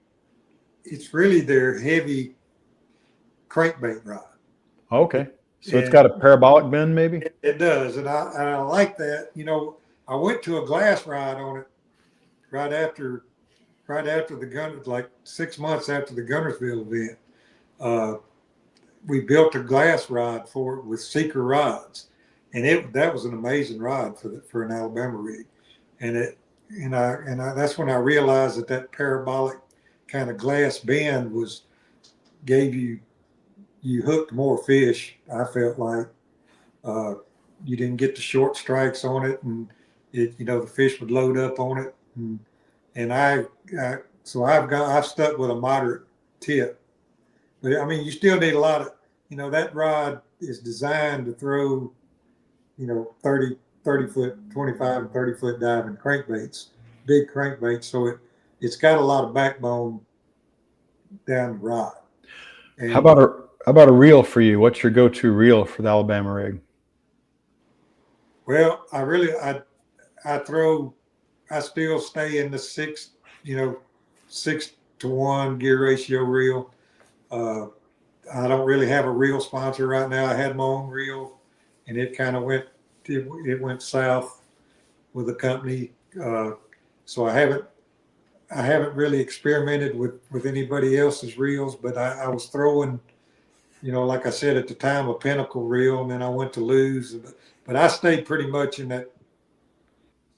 their heavy crankbait rod. Okay. So it's got a parabolic bend, maybe? It does, and I like that. You know, I went to a glass rod on it right after the gun, like 6 months after the Gunnersville event. We built a glass rod for it with Seeker rods, and that was an amazing rod for an Alabama rig. And that's when I realized that parabolic kind of glass bend gave you hooked more fish. I felt like you didn't get the short strikes on it, and the fish would load up on it. And I've stuck with a moderate tip. But I mean, you still need a lot of, that rod is designed to throw, 30 foot, 25 and 30 foot diving crankbaits, big crankbaits. So it's got a lot of backbone down the rod. And how about a reel for you? What's your go-to reel for the Alabama rig? Well, I still stay in the 6-to-1 gear ratio reel. I don't really have a reel sponsor right now. I had my own reel, and it kind of went south with the company. So I haven't really experimented with anybody else's reels, but I was throwing, like I said at the time, a Pinnacle reel, and then I went to lose. But I stayed pretty much in that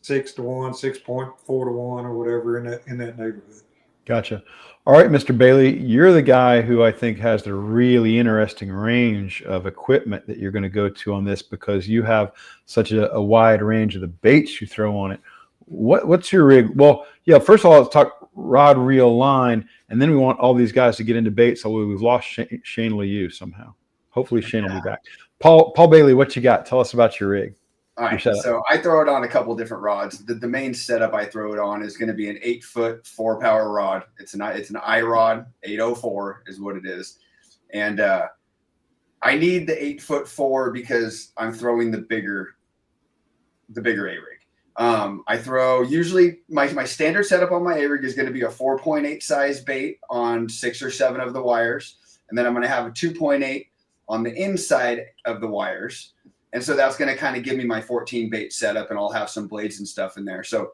6-to-1, 6.4-to-1, or whatever in that neighborhood. Gotcha. All right, Mr. Bailey, you're the guy who I think has the really interesting range of equipment that you're going to go to on this, because you have such a wide range of the baits you throw on it. What's your rig? Well, yeah, first of all, let's talk rod, reel, line, and then we want all these guys to get into baits. So we've lost Shane Lehew somehow. Hopefully Shane will be back. Paul Bailey, what you got? Tell us about your rig. All right, so I throw it on a couple different rods. The main setup I throw it on is going to be an 8-foot 4-power rod. It's an iRod 804 is what it is, and I need the 8-foot 4 because I'm throwing the bigger A rig. I throw usually my standard setup on my A rig is going to be a 4.8 size bait on 6 or 7 of the wires, and then I'm going to have a 2.8 on the inside of the wires. And so that's going to kind of give me my 14 bait setup, and I'll have some blades and stuff in there. So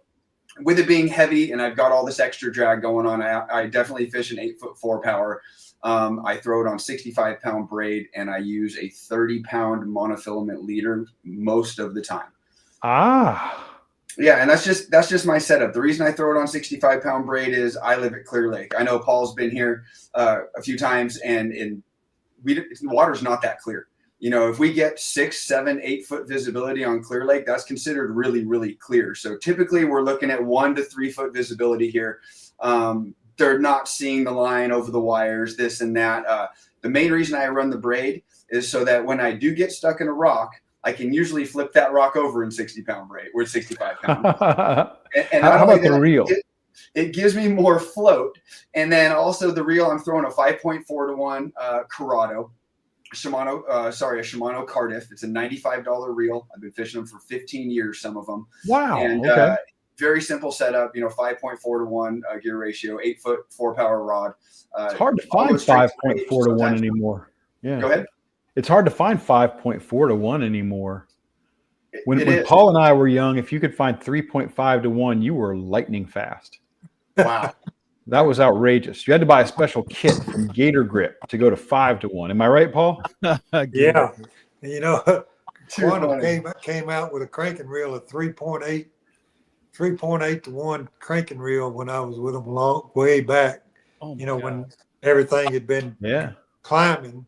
with it being heavy and I've got all this extra drag going on, I definitely fish an 8-foot 4-power. I throw it on 65-pound braid, and I use a 30-pound monofilament leader most of the time. Yeah, and that's just my setup. The reason I throw it on 65-pound braid is I live at Clear Lake. I know Paul's been here a few times, and the water's not that clear. If we get 6, 7, 8-foot visibility on Clear Lake, that's considered really, really clear. So typically we're looking at 1 to 3 foot visibility here. They're not seeing the line over the wires, this and that. The main reason I run the braid is so that when I do get stuck in a rock, I can usually flip that rock over in 60-pound braid or 65-pound. and how about the reel? It gives me more float. And then also the reel, I'm throwing a 5.4-to-1 Corrado. A Shimano Cardiff. It's a $95 reel. I've been fishing them for 15 years, some of them. Wow. And okay. Very simple setup, 5.4-to-1 gear ratio, 8-foot 4-power rod. It's hard to find 5.4-to-1 anymore. Yeah. Go ahead. It's hard to find 5.4-to-1 anymore. When Paul and I were young, if you could find 3.5-to-1, you were lightning fast. Wow. That was outrageous. You had to buy a special kit from Gator Grip to go to 5-to-1. Am I right, Paul? Yeah. Quantum came out with a cranking reel of 3.8-to-1 cranking reel when I was with them way back. Oh when everything had been climbing.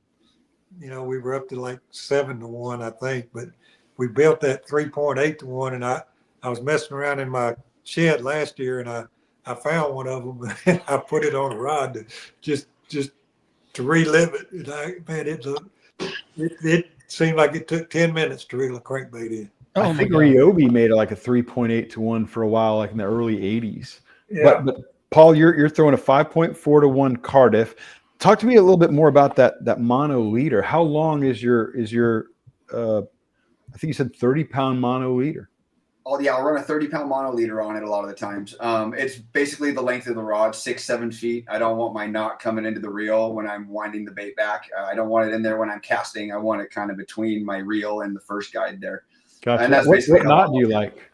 We were up to like 7-to-1, I think. But we built that 3.8-to-1, and I was messing around in my shed last year, and I I found one of them and I put it on a rod to just to relive it. And it seemed like it took 10 minutes to reel a crankbait in. I think Ryobi made it like a 3.8 to 1 for a while, like in the early 80s. Yeah. But Paul, you're throwing a 5.4 to 1 Cardiff. Talk to me a little bit more about that mono leader. How long is your I think you said 30-pound mono leader? Oh yeah, I'll run a 30-pound mono leader on it a lot of the times. It's basically the length of the rod, 6-7 feet. I don't want my knot coming into the reel when I'm winding the bait back. I don't want it in there when I'm casting. I want it kind of between my reel and the first guide there. Gotcha. And that's what basically knot do you like?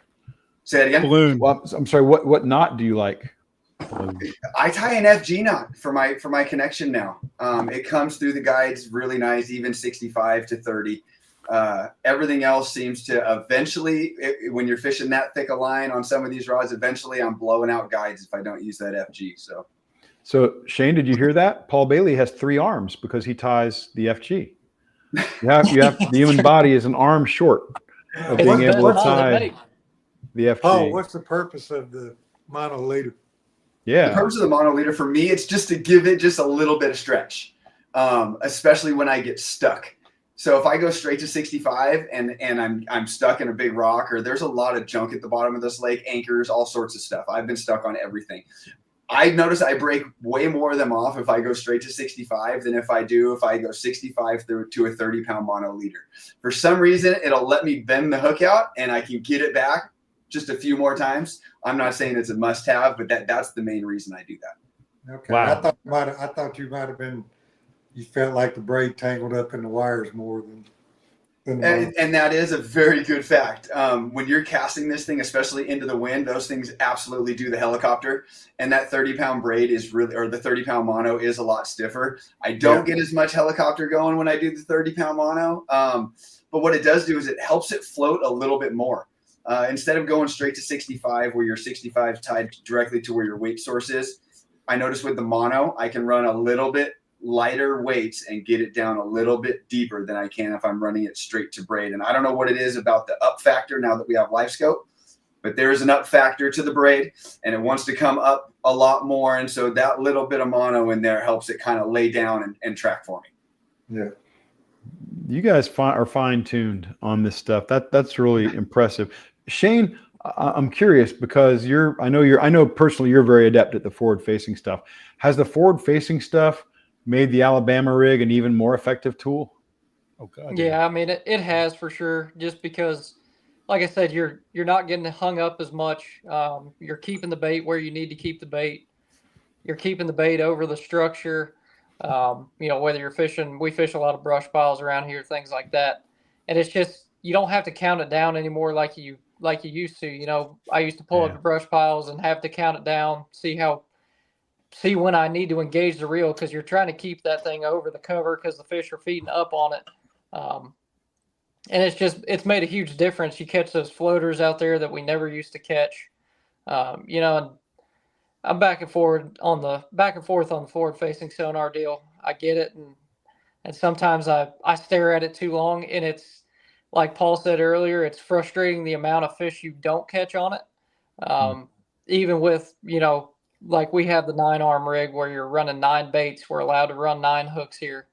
Say it again. Balloon. Well, I'm sorry. What knot do you like? I tie an FG knot for my connection now. It comes through the guides really nice, even 65 to 30. Everything else seems to eventually, when you're fishing that thick a line on some of these rods, eventually I'm blowing out guides if I don't use that FG. So Shane, did you hear that? Paul Bailey has 3 arms because he ties the FG. You have the human body is an arm short of being able to tie the FG. Oh, what's the purpose of the mono leader? Yeah. The purpose of the mono leader for me, it's just to give it just a little bit of stretch, especially when I get stuck. So if I go straight to 65 and I'm stuck in a big rock, or there's a lot of junk at the bottom of this lake, anchors, all sorts of stuff. I've been stuck on everything. I notice I break way more of them off if I go straight to 65 than if I go 65 through to a 30-pound mono leader. For some reason, it'll let me bend the hook out and I can get it back just a few more times. I'm not saying it's a must-have, but that's the main reason I do that. Okay. Wow. I thought you might have been. You felt like the braid tangled up in the wires more than and that is a very good fact. When you're casting this thing, especially into the wind, those things absolutely do the helicopter. And that 30-pound braid is really, or the 30-pound mono is a lot stiffer. I don't get as much helicopter going when I do the 30-pound mono. But what it does do is it helps it float a little bit more. Instead of going straight to 65, where your 65 is tied directly to where your weight source is, I notice with the mono, I can run a little bit lighter weights and get it down a little bit deeper than I can if I'm running it straight to braid. And I don't know what it is about the up factor now that we have LiveScope, but there is an up factor to the braid and it wants to come up a lot more. And so that little bit of mono in there helps it kind of lay down and track for me. Yeah. You guys are fine-tuned on this stuff. That's really impressive. Shane, I'm curious because I know personally you're very adept at the forward-facing stuff. Has the forward-facing stuff made the Alabama rig an even more effective tool? Oh God. Yeah, I mean it has for sure. Just because, like I said, you're not getting hung up as much. You're keeping the bait where you need to keep the bait. You're keeping the bait over the structure. Whether you're fishing, we fish a lot of brush piles around here, things like that, and it's just you don't have to count it down anymore like you used to. I used to pull up the brush piles and have to count it down, see when I need to engage the reel, because you're trying to keep that thing over the cover because the fish are feeding up on it. And it's made a huge difference. You catch those floaters out there that we never used to catch. And I'm back and forth on the forward facing sonar deal. I get it. And sometimes I stare at it too long, and it's like Paul said earlier, it's frustrating the amount of fish you don't catch on it. Even with, like we have the 9-arm rig where you're running 9 baits. We're allowed to run 9 hooks here.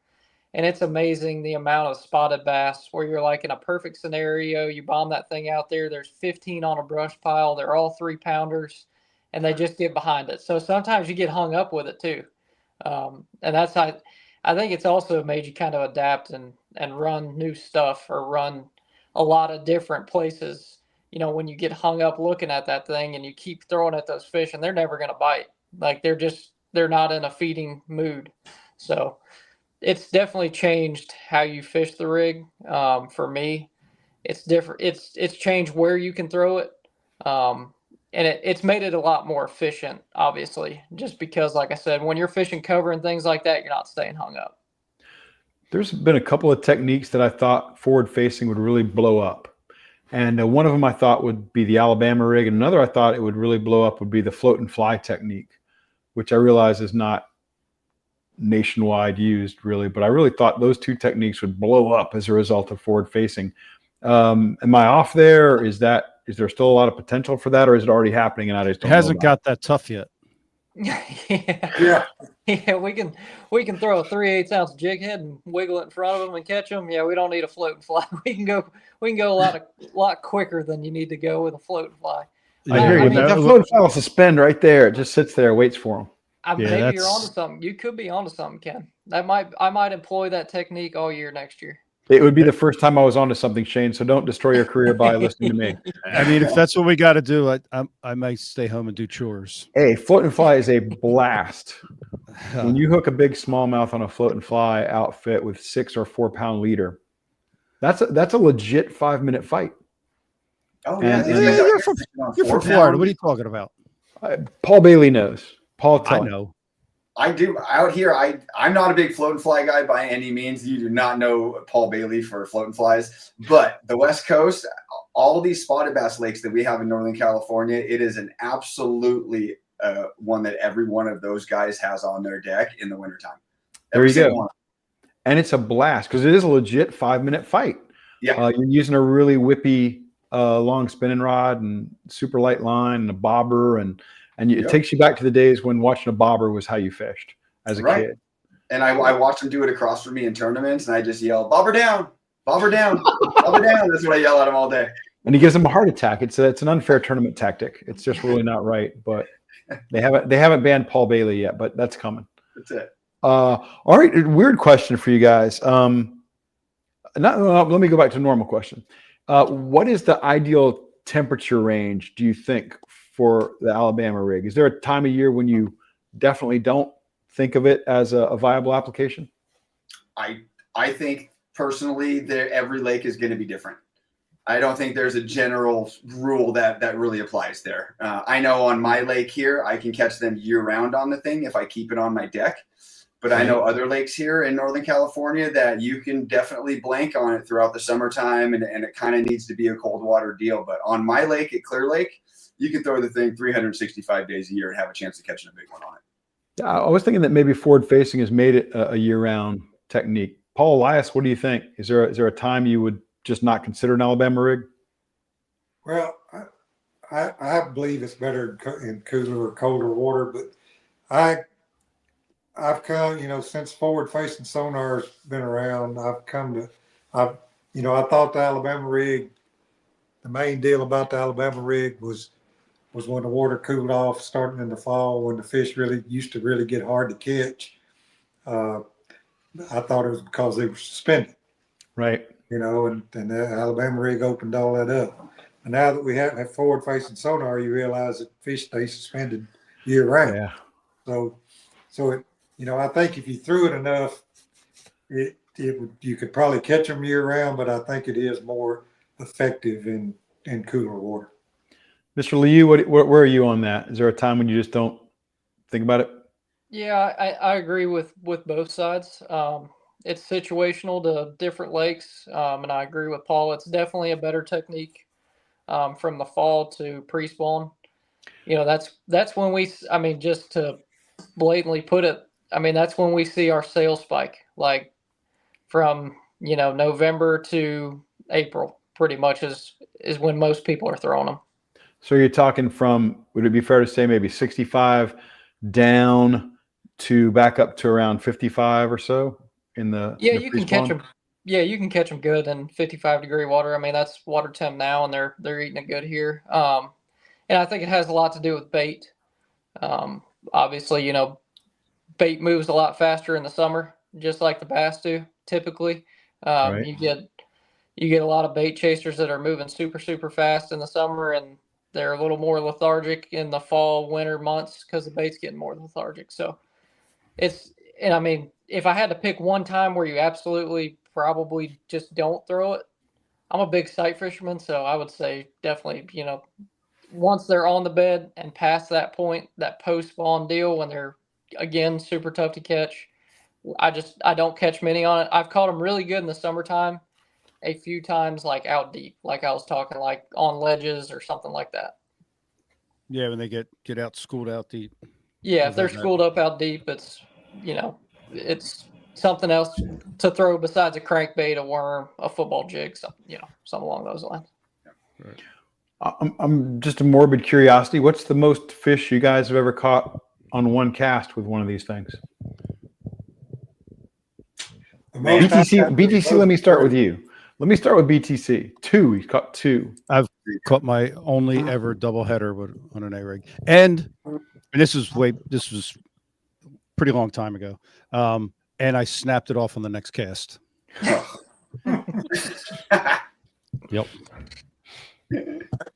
And it's amazing the amount of spotted bass where you're like in a perfect scenario. You bomb that thing out there. There's 15 on a brush pile. They're all 3-pounders and they just get behind it. So sometimes you get hung up with it too. And that's how I think it's also made you kind of adapt and run new stuff or run a lot of different places. When you get hung up looking at that thing and you keep throwing at those fish and they're never going to bite. Like they're not in a feeding mood. So it's definitely changed how you fish the rig. For me, it's different. It's changed where you can throw it. And it's made it a lot more efficient, obviously, just because, like I said, when you're fishing cover and things like that, you're not staying hung up. There's been a couple of techniques that I thought forward facing would really blow up. And one of them I thought would be the Alabama rig. And another I thought it would really blow up would be the float and fly technique, which I realize is not nationwide used really, but I really thought those 2 techniques would blow up as a result of forward facing. Am I off there? Or is that is there still a lot of potential for that, or is it already happening and I just It don't know hasn't about got that tough yet. Yeah, we can throw a 3/8 ounce jig head and wiggle it in front of them and catch them. Yeah, we don't need a float and fly. We can go a lot quicker than you need to go with a float and fly. it? I hear you. mean, That float file will suspend right there. It just sits there, waits for them. Maybe you're onto something. You could be onto something, Ken. I might employ that technique all year next year. It would be the first time I was onto something, Shane. So don't destroy your career by listening to me. I mean, if that's what we got to do, I might stay home and do chores. Hey, float and fly is a blast. When you hook a big smallmouth on a float and fly outfit with 6 or 4 pound leader, that's a legit 5-minute fight. Oh And- yeah, You're from Florida. What are you talking about? Paul Bailey knows. Paul, I tell him. know. I do out here. I'm not a big float and fly guy by any means. You do not know Paul Bailey for float and flies, but the West Coast, all of these spotted bass lakes that we have in Northern California, it is an absolutely one that every one of those guys has on their deck in the wintertime. There you go. And it's a blast because it is a legit 5-minute fight. Yeah. You're using a really whippy long spinning rod and super light line and a bobber and it takes you back to the days when watching a bobber was how you fished as a kid. And I watched him do it across from me in tournaments, and I just yell, "Bobber down, bobber down, bobber down." That's what I yell at him all day. And he gives them a heart attack. It's an unfair tournament tactic. It's just really not right. But they haven't banned Paul Bailey yet, but that's coming. That's it. All right, weird question for you guys. Let me go back to a normal question. What is the ideal temperature range, do you think, for the Alabama rig? Is there a time of year when you definitely don't think of it as a viable application? I think personally that every lake is going to be different. I don't think there's a general rule that really applies there. I know on my lake here, I can catch them year round on the thing if I keep it on my deck. But I know other lakes here in Northern California that you can definitely blank on it throughout the summertime, and it kind of needs to be a cold water deal. But on my lake at Clear Lake, you can throw the thing 365 days a year and have a chance of catching a big one on it. I was thinking that maybe forward facing has made it a year round technique. Paul Elias, what do you think? Is there a time you would just not consider an Alabama rig? Well, I believe it's better in cooler or colder water, but I've come, since forward facing sonar's been around, I thought the Alabama rig, the main deal about the Alabama rig was when the water cooled off starting in the fall, when the fish really used to really get hard to catch. I thought it was because they were suspended. Right. And the Alabama rig opened all that up. And now that we have forward facing sonar, you realize that fish stay suspended year round. Yeah. So it, I think if you threw it enough, you could probably catch them year round, but I think it is more effective in cooler water. Mr. Lehew, where are you on that? Is there a time when you just don't think about it? Yeah, I agree with both sides. It's situational to different lakes, and I agree with Paul. It's definitely a better technique from the fall to pre-spawn. That's when just to blatantly put it, that's when we see our sales spike, like from November to April, pretty much is when most people are throwing them. So you're talking from, would it be fair to say maybe 65 down to back up to around 55 or so in the you can catch them. Yeah, you can catch them good in 55-degree water. That's water temp now, and they're eating it good here. And I think it has a lot to do with bait. Obviously, bait moves a lot faster in the summer, just like the bass do typically. Right. You get a lot of bait chasers that are moving super, super fast in the summer, and they're a little more lethargic in the fall, winter months because the bait's getting more lethargic. So if I had to pick one time where you absolutely probably just don't throw it, I'm a big sight fisherman, so I would say definitely, once they're on the bed and past that point, that post-spawn deal when they're, again, super tough to catch, I don't catch many on it. I've caught them really good in the summertime, a few times like out deep, like I was talking, like on ledges or something like that. Yeah, when they get out schooled out deep. Yeah, if they're schooled up out deep, it's something else to throw besides a crankbait, a worm, a football jig, something along those lines. Right. I'm just a morbid curiosity. What's the most fish you guys have ever caught on one cast with one of these things? The most BTC. Let me start with you. Let me start with BTC. 2. He's caught 2. I've caught my only ever doubleheader on an A rig, and this was pretty long time ago. And I snapped it off on the next cast. Yep.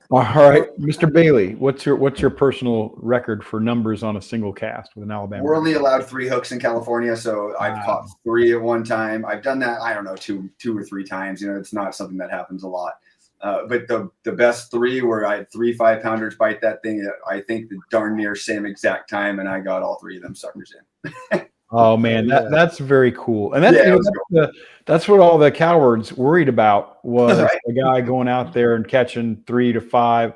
All right, Mr. Bailey, what's your personal record for numbers on a single cast with an Alabama? We're only allowed 3 hooks in California, so I've caught 3 at one time. I've done that, I don't know, two or 3 times. It's not something that happens a lot. But the best 3 where I had 3 5-pounders bite that thing, I think the darn near same exact time, and I got all 3 of them suckers in. Oh man, that's very cool, and that's what all the cowards worried about was a guy going out there and catching 3 to 5,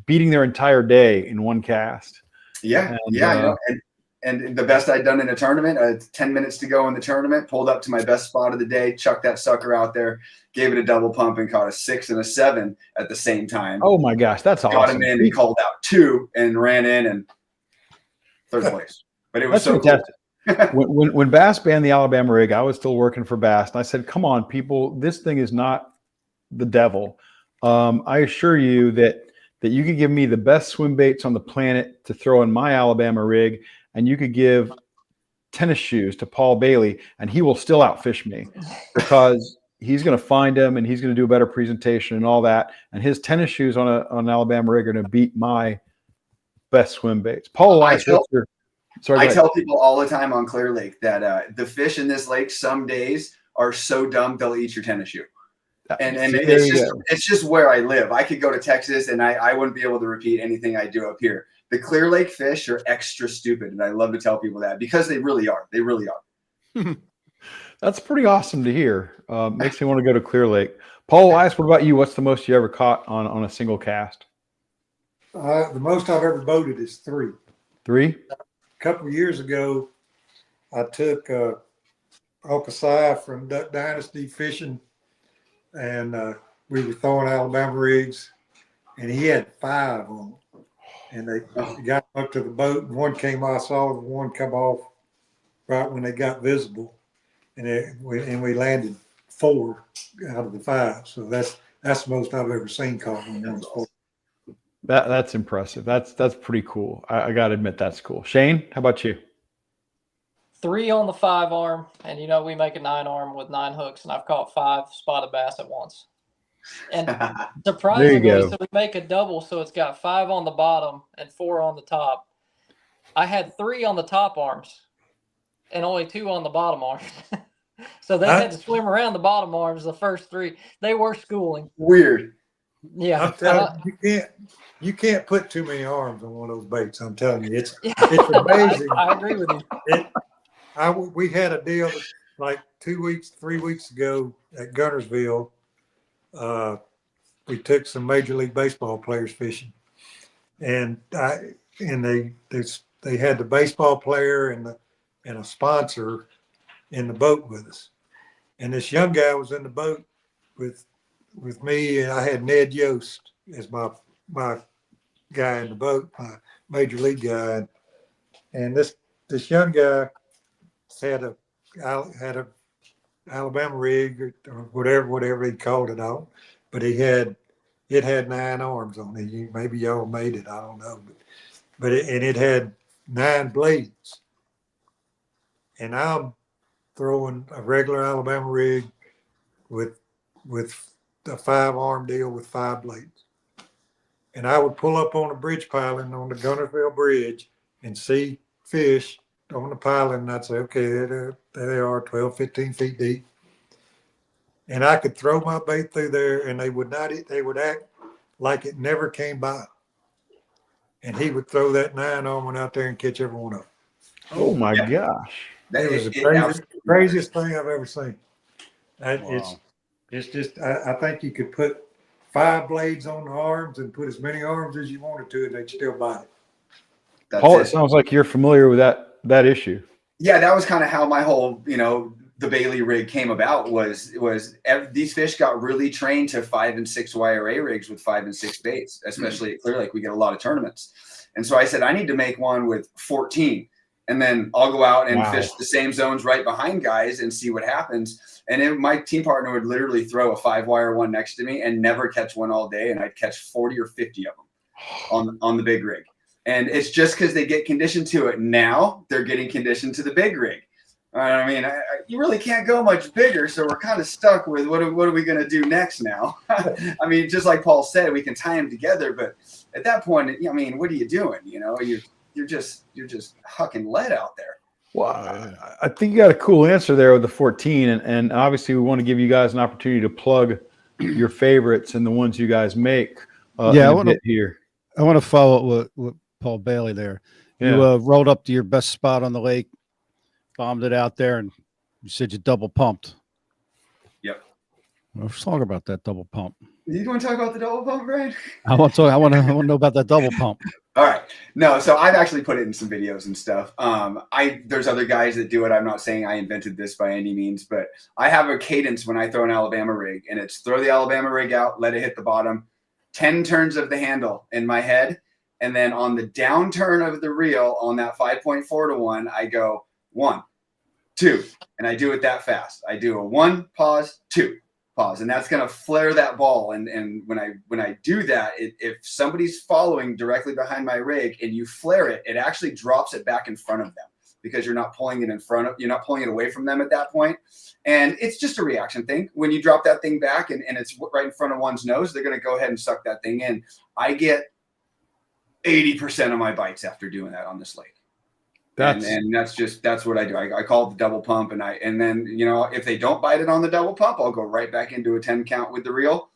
beating their entire day in one cast. Yeah, and the best I'd done in a tournament, 10 minutes to go in the tournament, pulled up to my best spot of the day, chucked that sucker out there, gave it a double pump, and caught a 6 and a 7 at the same time. Oh my gosh, that's awesome! Got him in and called out 2 and ran in and 3rd place. But it was so fantastic. Cool. when Bass banned the Alabama rig, I was still working for Bass, and I said, "Come on, people, this thing is not the devil. I assure you that you could give me the best swim baits on the planet to throw in my Alabama rig, and you could give tennis shoes to Paul Bailey, and he will still outfish me because he's going to find them and he's going to do a better presentation and all that. And his tennis shoes on an Alabama rig are going to beat my best swim baits." Paul Elias, I tell people all the time on Clear Lake that the fish in this lake some days are so dumb they'll eat your tennis shoe. And it's just where I live. I could go to Texas and I wouldn't be able to repeat anything I do up here. The Clear Lake fish are extra stupid, and I love to tell people that because they really are. They really are. That's pretty awesome to hear. Makes me want to go to Clear Lake. Paul Elias, what about you? What's the most you ever caught on a single cast? The most I've ever boated is 3. 3? A couple of years ago, I took Uncle Si from Duck Dynasty fishing, and we were throwing Alabama rigs, and he had 5 on them. And they got up to the boat, and one came off, saw the one come off right when they got visible, and we landed 4 out of the 5. So that's the most I've ever seen caught on one sport. That's impressive. That's pretty cool. I got to admit that's cool. Shane, how about you? 3 on the 5 arm, and we make a 9 arm with 9 hooks, and I've caught 5 spotted bass at once. And surprisingly, so we make a double, so it's got 5 on the bottom and 4 on the top. I had 3 on the top arms and only 2 on the bottom arms. So they had to swim around the bottom arms the first 3. They were schooling. Weird. Yeah. I'm telling you can't put too many arms on one of those baits. I'm telling you, it's amazing. I agree with you. We had a deal like 3 weeks ago at Guntersville. We took some Major League Baseball players fishing, and they had the baseball player and a sponsor in the boat with us. And this young guy was in the boat with me, and I had Ned Yost as my guy in the boat, my Major League guy, and this young guy had a Alabama rig or whatever he called it out, but it had 9 arms on it. Maybe y'all made it, I don't know, but it had 9 blades, and I'm throwing a regular Alabama rig with a 5-arm deal with 5 blades. And I would pull up on a bridge piling on the Guntersville Bridge and see fish on the piling, and I'd say, okay, there they are, 12, 15 feet deep. And I could throw my bait through there, and they would act like it never came by. And he would throw that 9-arm one out there and catch every one of them. Oh my gosh. It was the craziest thing I've ever seen. Wow. It's just, I think you could put 5 blades on the arms and put as many arms as you wanted to, and they'd still bite it. Paul, it sounds like you're familiar with that issue. Yeah, that was kind of how my whole, the Bailey rig came about was these fish got really trained to 5 and 6 YRA rigs with 5 and 6 baits, especially at Clear Lake. We get a lot of tournaments. And so I said, I need to make one with 14. And then I'll go out and fish the same zones right behind guys and see what happens. And my team partner would literally throw a 5-wire one next to me and never catch one all day. And I'd catch 40 or 50 of them on the big rig. And it's just because they get conditioned to it. Now they're getting conditioned to the big rig. I mean, you really can't go much bigger. So we're kind of stuck with what are we going to do next now? I mean, just like Paul said, we can tie them together. But at that point, I mean, what are you doing? You know, you're just hucking lead out there. Well, I think you got a cool answer there with the 14. And obviously we want to give you guys an opportunity to plug your favorites and the ones you guys make. I want to follow up with Paul Bailey there. Yeah. You rolled up to your best spot on the lake, bombed it out there, and you said you double pumped. Yep. Let's talk about that double pump. You want to talk about the double pump, Brian? I want to know about that double pump. All right. No, so I've actually put it in some videos and stuff. There's other guys that do it. I'm not saying I invented this by any means, but I have a cadence when I throw an Alabama rig, and it's throw the Alabama rig out, let it hit the bottom, 10 turns of the handle in my head. And then on the down turn of the reel on that 5.4 to 1, I go 1, 2, and I do it that fast. I do a 1, pause, 2, pause, and that's going to flare that ball. And when I do that, if somebody's following directly behind my rig and you flare it, it actually drops it back in front of them because you're not pulling it you're not pulling it away from them at that point. And it's just a reaction thing. When you drop that thing back and it's right in front of one's nose, they're going to go ahead and suck that thing in. I get 80% of my bites after doing that on this lake. That's what I do. I call it the double pump, and then you know, if they don't bite it on the double pump, I'll go right back into a 10 count with the reel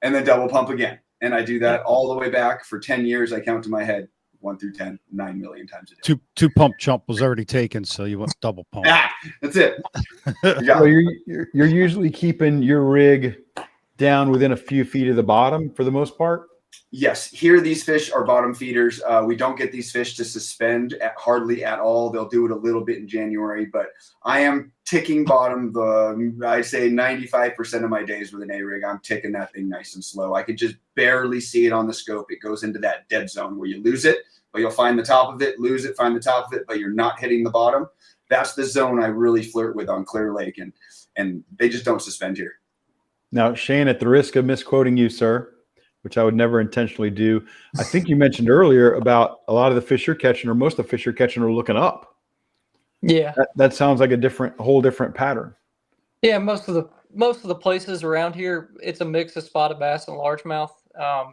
and then double pump again. And I do that all the way back for 10 years. I count to my head 1 through 10, 9 million times a day. Two pump chump was already taken, so you want double pump. That's it. So you're usually keeping your rig down within a few feet of the bottom for the most part? Yes. Here, these fish are bottom feeders. We don't get these fish to suspend hardly at all. They'll do it a little bit in January, but I am ticking bottom I'd say 95% of my days with an A-rig. I'm ticking that thing nice and slow. I could just barely see it on the scope. It goes into that dead zone where you lose it, but you'll find the top of it, lose it, find the top of it, but you're not hitting the bottom. That's the zone I really flirt with on Clear Lake, and they just don't suspend here. Now, Shane, at the risk of misquoting you, sir, which I would never intentionally do, I think you mentioned earlier about a lot of the fish you're catching, or most of the fish you're catching, are looking up. Yeah, that sounds like a whole different pattern. Yeah, most of the places around here, it's a mix of spotted bass and largemouth.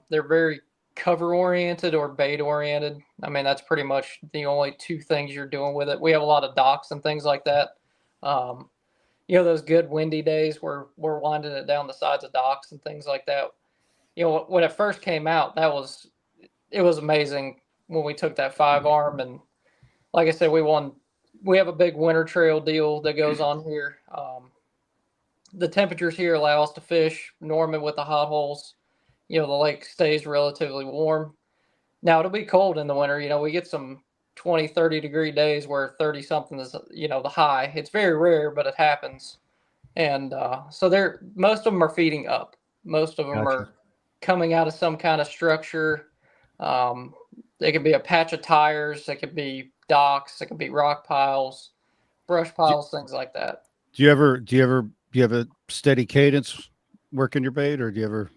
They're very cover oriented or bait oriented. I mean, that's pretty much the only two things you're doing with it. We have a lot of docks and things like that. You know, those good windy days where we're winding it down the sides of docks and things like that. You know, when it first came out, it was amazing when we took that 5-arm, and like I said, we have a big winter trail deal that goes on here. The temperatures here allow us to fish Norman with the hot holes. You know, the lake stays relatively warm. Now it'll be cold in the winter. You know, we get some 20, 30 degree days where 30 something is, you know, the high. It's very rare, but it happens. And so most of them are feeding up. Most of them are coming out of some kind of structure. They could be a patch of tires. They could be docks. They could be rock piles, brush piles, things like that. Do you have a steady cadence working your bait, or do you ever?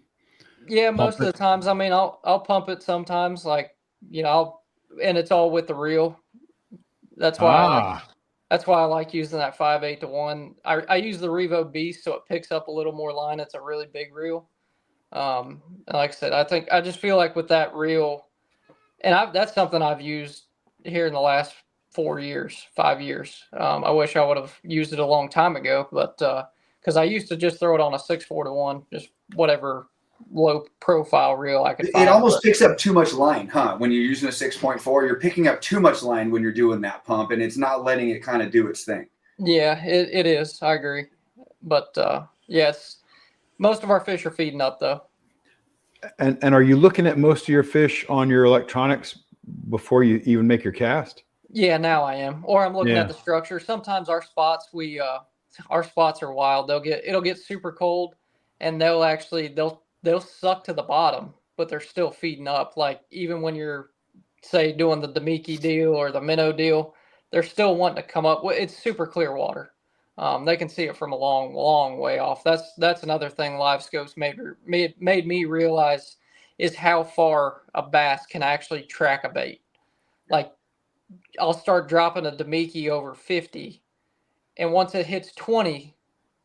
Yeah, most of the times. I mean, I'll pump it sometimes, like, you know, and it's all with the reel. That's why I like using that 5/8 to 1. I use the Revo Beast, so it picks up a little more line. It's a really big reel. And like I said, I just feel like with that reel, and that's something I've used here in the last 5 years. I wish I would have used it a long time ago, but because I used to just throw it on a 6/4 to 1, just whatever low profile reel I could find. It almost picks up too much line, huh? When you're using a 6.4, you're picking up too much line when you're doing that pump, and it's not letting it kind of do its thing. Yeah, it is. I agree. But yes, most of our fish are feeding up though. And are you looking at most of your fish on your electronics before you even make your cast? Yeah, now I am. Or I'm looking at the structure. Sometimes our spots, we our spots are wild. It'll get super cold, and they'll suck to the bottom, but they're still feeding up. Like even when you're say doing the Demiki deal or the minnow deal, they're still wanting to come up. It's super clear water. They can see it from a long, long way off. That's another thing LiveScope's made me realize is how far a bass can actually track a bait. Like I'll start dropping a Demiki over 50, and once it hits 20,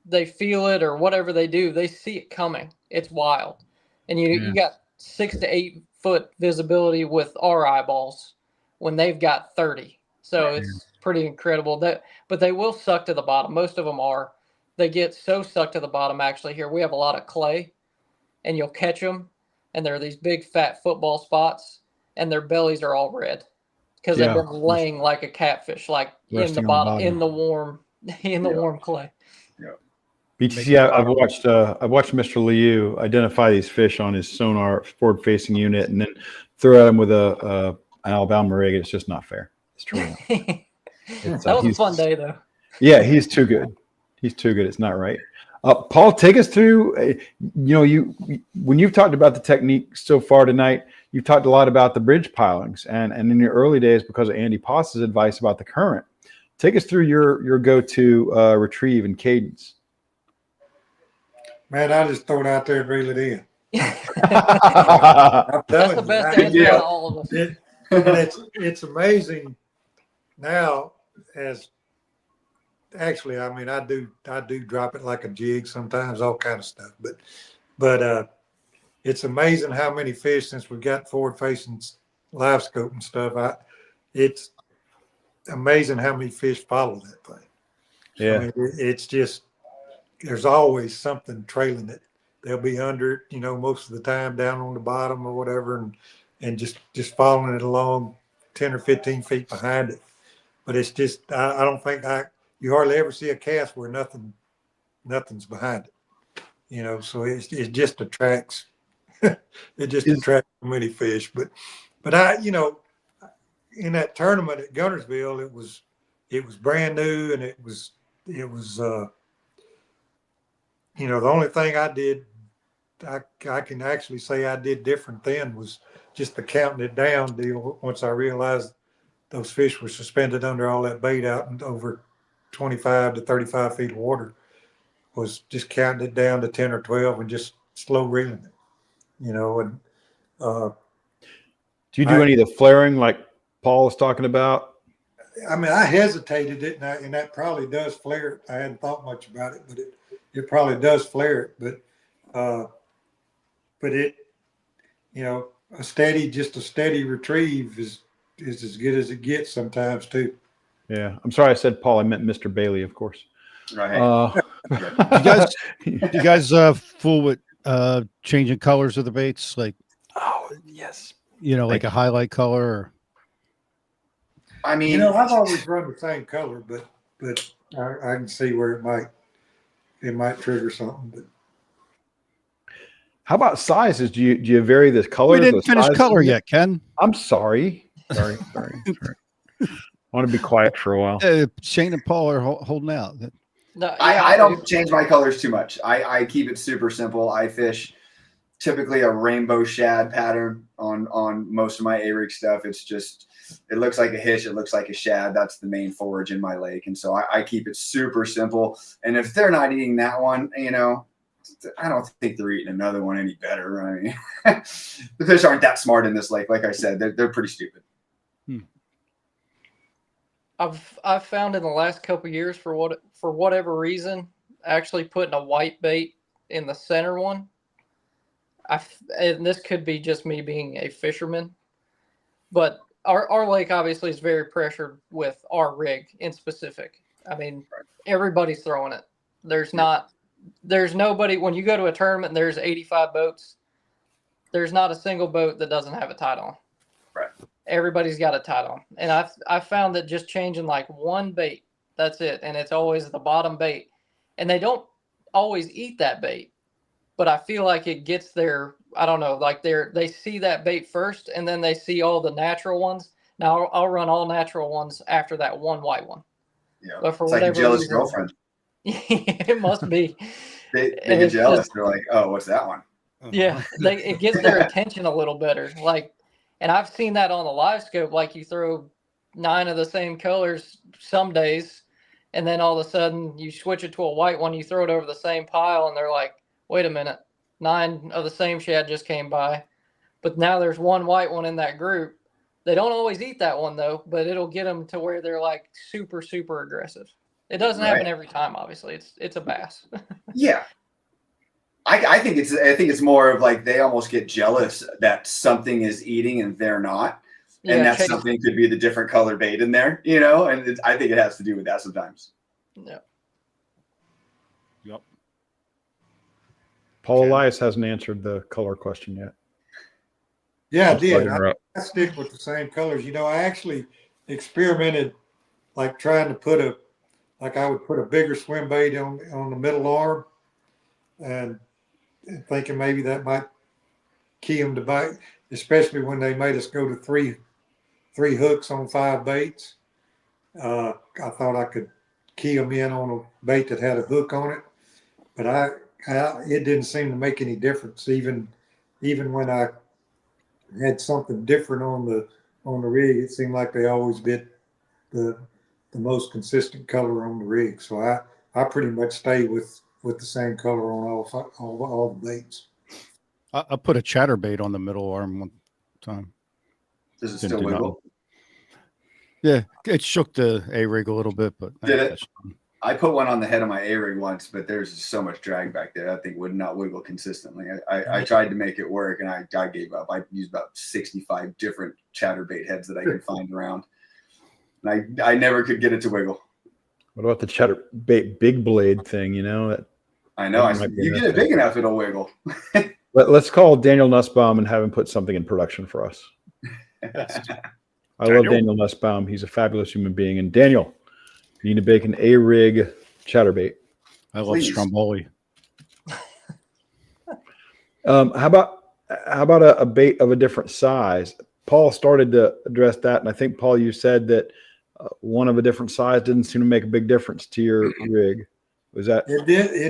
they feel it or whatever they do. They see it coming. It's wild, and you got 6 to 8 foot visibility with our eyeballs when they've got 30. So it's pretty incredible but they will suck to the bottom. Most of them are. They get so sucked to the bottom. Actually, here we have a lot of clay, and you'll catch them, and they're these big fat football spots, and their bellies are all red because they've been laying like a catfish, like in the bottom, in the warm clay. Yeah. BTC, I've watched Mr. Lehew identify these fish on his sonar forward-facing unit, and then throw at them with an Alabama rig. It's just not fair. It's true. That was a fun day, though. Yeah, he's too good. He's too good. It's not right. Paul, take us through. When you've talked about the technique so far tonight, you've talked a lot about the bridge pilings, and in your early days, because of Andy Poss's advice about the current. Take us through your go-to retrieve and cadence. Man, I just throw it out there and reel it in. That's the best answer out of all of us. It's amazing now. As actually, I mean, I do drop it like a jig sometimes, all kind of stuff. But it's amazing how many fish, since we've got forward-facing LiveScope and stuff. It's amazing how many fish follow that thing. Yeah, I mean, it's just there's always something trailing it. They'll be under it, most of the time, down on the bottom or whatever, and just following it along 10 or 15 feet behind it. But it's just I don't think you hardly ever see a cast where nothing's behind it. So it just attracts it just attracts so many fish. But I in that tournament at Guntersville, it was brand new, and it was the only thing I did I can actually say I did different then was just the counting it down deal. Once I realized those fish were suspended under all that bait out and over 25 to 35 feet of water, was just counting it down to 10 or 12 and just slow reeling it, and do you do any of the flaring like Paul was talking about? I mean, I hesitated it, and that probably does flare it. I hadn't thought much about it, but it probably does flare it. But it, a steady retrieve is as good as it gets sometimes too. Yeah, I'm sorry I said Paul. I meant Mr. Bailey, of course. Right. You guys fool with changing colors of the baits, like yes, like a highlight color? Or... I mean, I've always run the same color, but I can see where it might trigger something. But how about sizes? Do you vary the color? We didn't finish color yet, Ken. I'm sorry. Sorry. I want to be quiet for a while. Shane and Paul are holding out. No, I don't change my colors too much. I keep it super simple. I fish typically a rainbow shad pattern on most of my A-rig stuff. It's just, it looks like a hish, it looks like a shad. That's the main forage in my lake. And so I keep it super simple. And if they're not eating that one, I don't think they're eating another one any better. I mean, the fish aren't that smart in this lake. Like I said, they're pretty stupid. I've found in the last couple of years, for whatever reason, actually putting a white bait in the center one. And this could be just me being a fisherman, but our lake obviously is very pressured with our rig in specific. I mean, everybody's throwing it. There's nobody, when you go to a tournament and there's 85 boats, there's not a single boat that doesn't have a tide on. Right. Everybody's got a tide on. And I've found that just changing like one bait, that's it. And it's always the bottom bait. And they don't always eat that bait, but I feel like it gets there. I don't know, like they see that bait first, and then they see all the natural ones. Now I'll run all natural ones after that one white one. Yeah. But for it's like a whatever jealous reason, girlfriend. It must be. They And get it's jealous. just, They're like, oh, what's that one? yeah, it gets their attention a little better. Like, and I've seen that on the LiveScope. Like, you throw 9 of the same colors some days, and then all of a sudden you switch it to a white one. You throw it over the same pile, and they're like, "Wait a minute, 9 of the same shad just came by, but now there's one white one in that group." They don't always eat that one though, but it'll get them to where they're like super, super aggressive. It doesn't happen every time, obviously. It's a bass. Yeah. I think it's more of like they almost get jealous that something is eating and they're not, and Yeah, that chase. something could be the different color bait in there, you know. And I think it has to do with that sometimes. Yeah. Yep. Paul Elias hasn't answered the color question yet. Yeah, I Sorry to did. interrupt. I stick with the same colors. You know, I actually experimented, like trying to put I would put a bigger swim bait on the middle arm, and thinking maybe that might key them to bite, especially when they made us go to three hooks on 5 baits. I thought I could key them in on a bait that had a hook on it, but it didn't seem to make any difference. Even when I had something different on the rig, it seemed like they always bit the most consistent color on the rig. So I pretty much stay with the same color on all the baits. I put a chatterbait on the middle arm one time. Does it Didn't still do wiggle? nothing. Yeah, it shook the A rig a little bit, but Did it? I put one on the head of my A-rig once, but there's just so much drag back there. That thing would not wiggle consistently. I tried to make it work, and I gave up. I used about 65 different chatterbait heads that I could find around. And I never could get it to wiggle. What about the chatterbait big blade thing? You know that. I know. That might be You get it big enough, it'll wiggle. Let's call Daniel Nussbaum and have him put something in production for us. I love Daniel Nussbaum. He's a fabulous human being. And Daniel, you need to bake an A-rig chatterbait. I love Please. Stromboli. How about a bait of a different size? Paul started to address that, and I think, Paul, you said that one of a different size didn't seem to make a big difference to your rig. Was that? It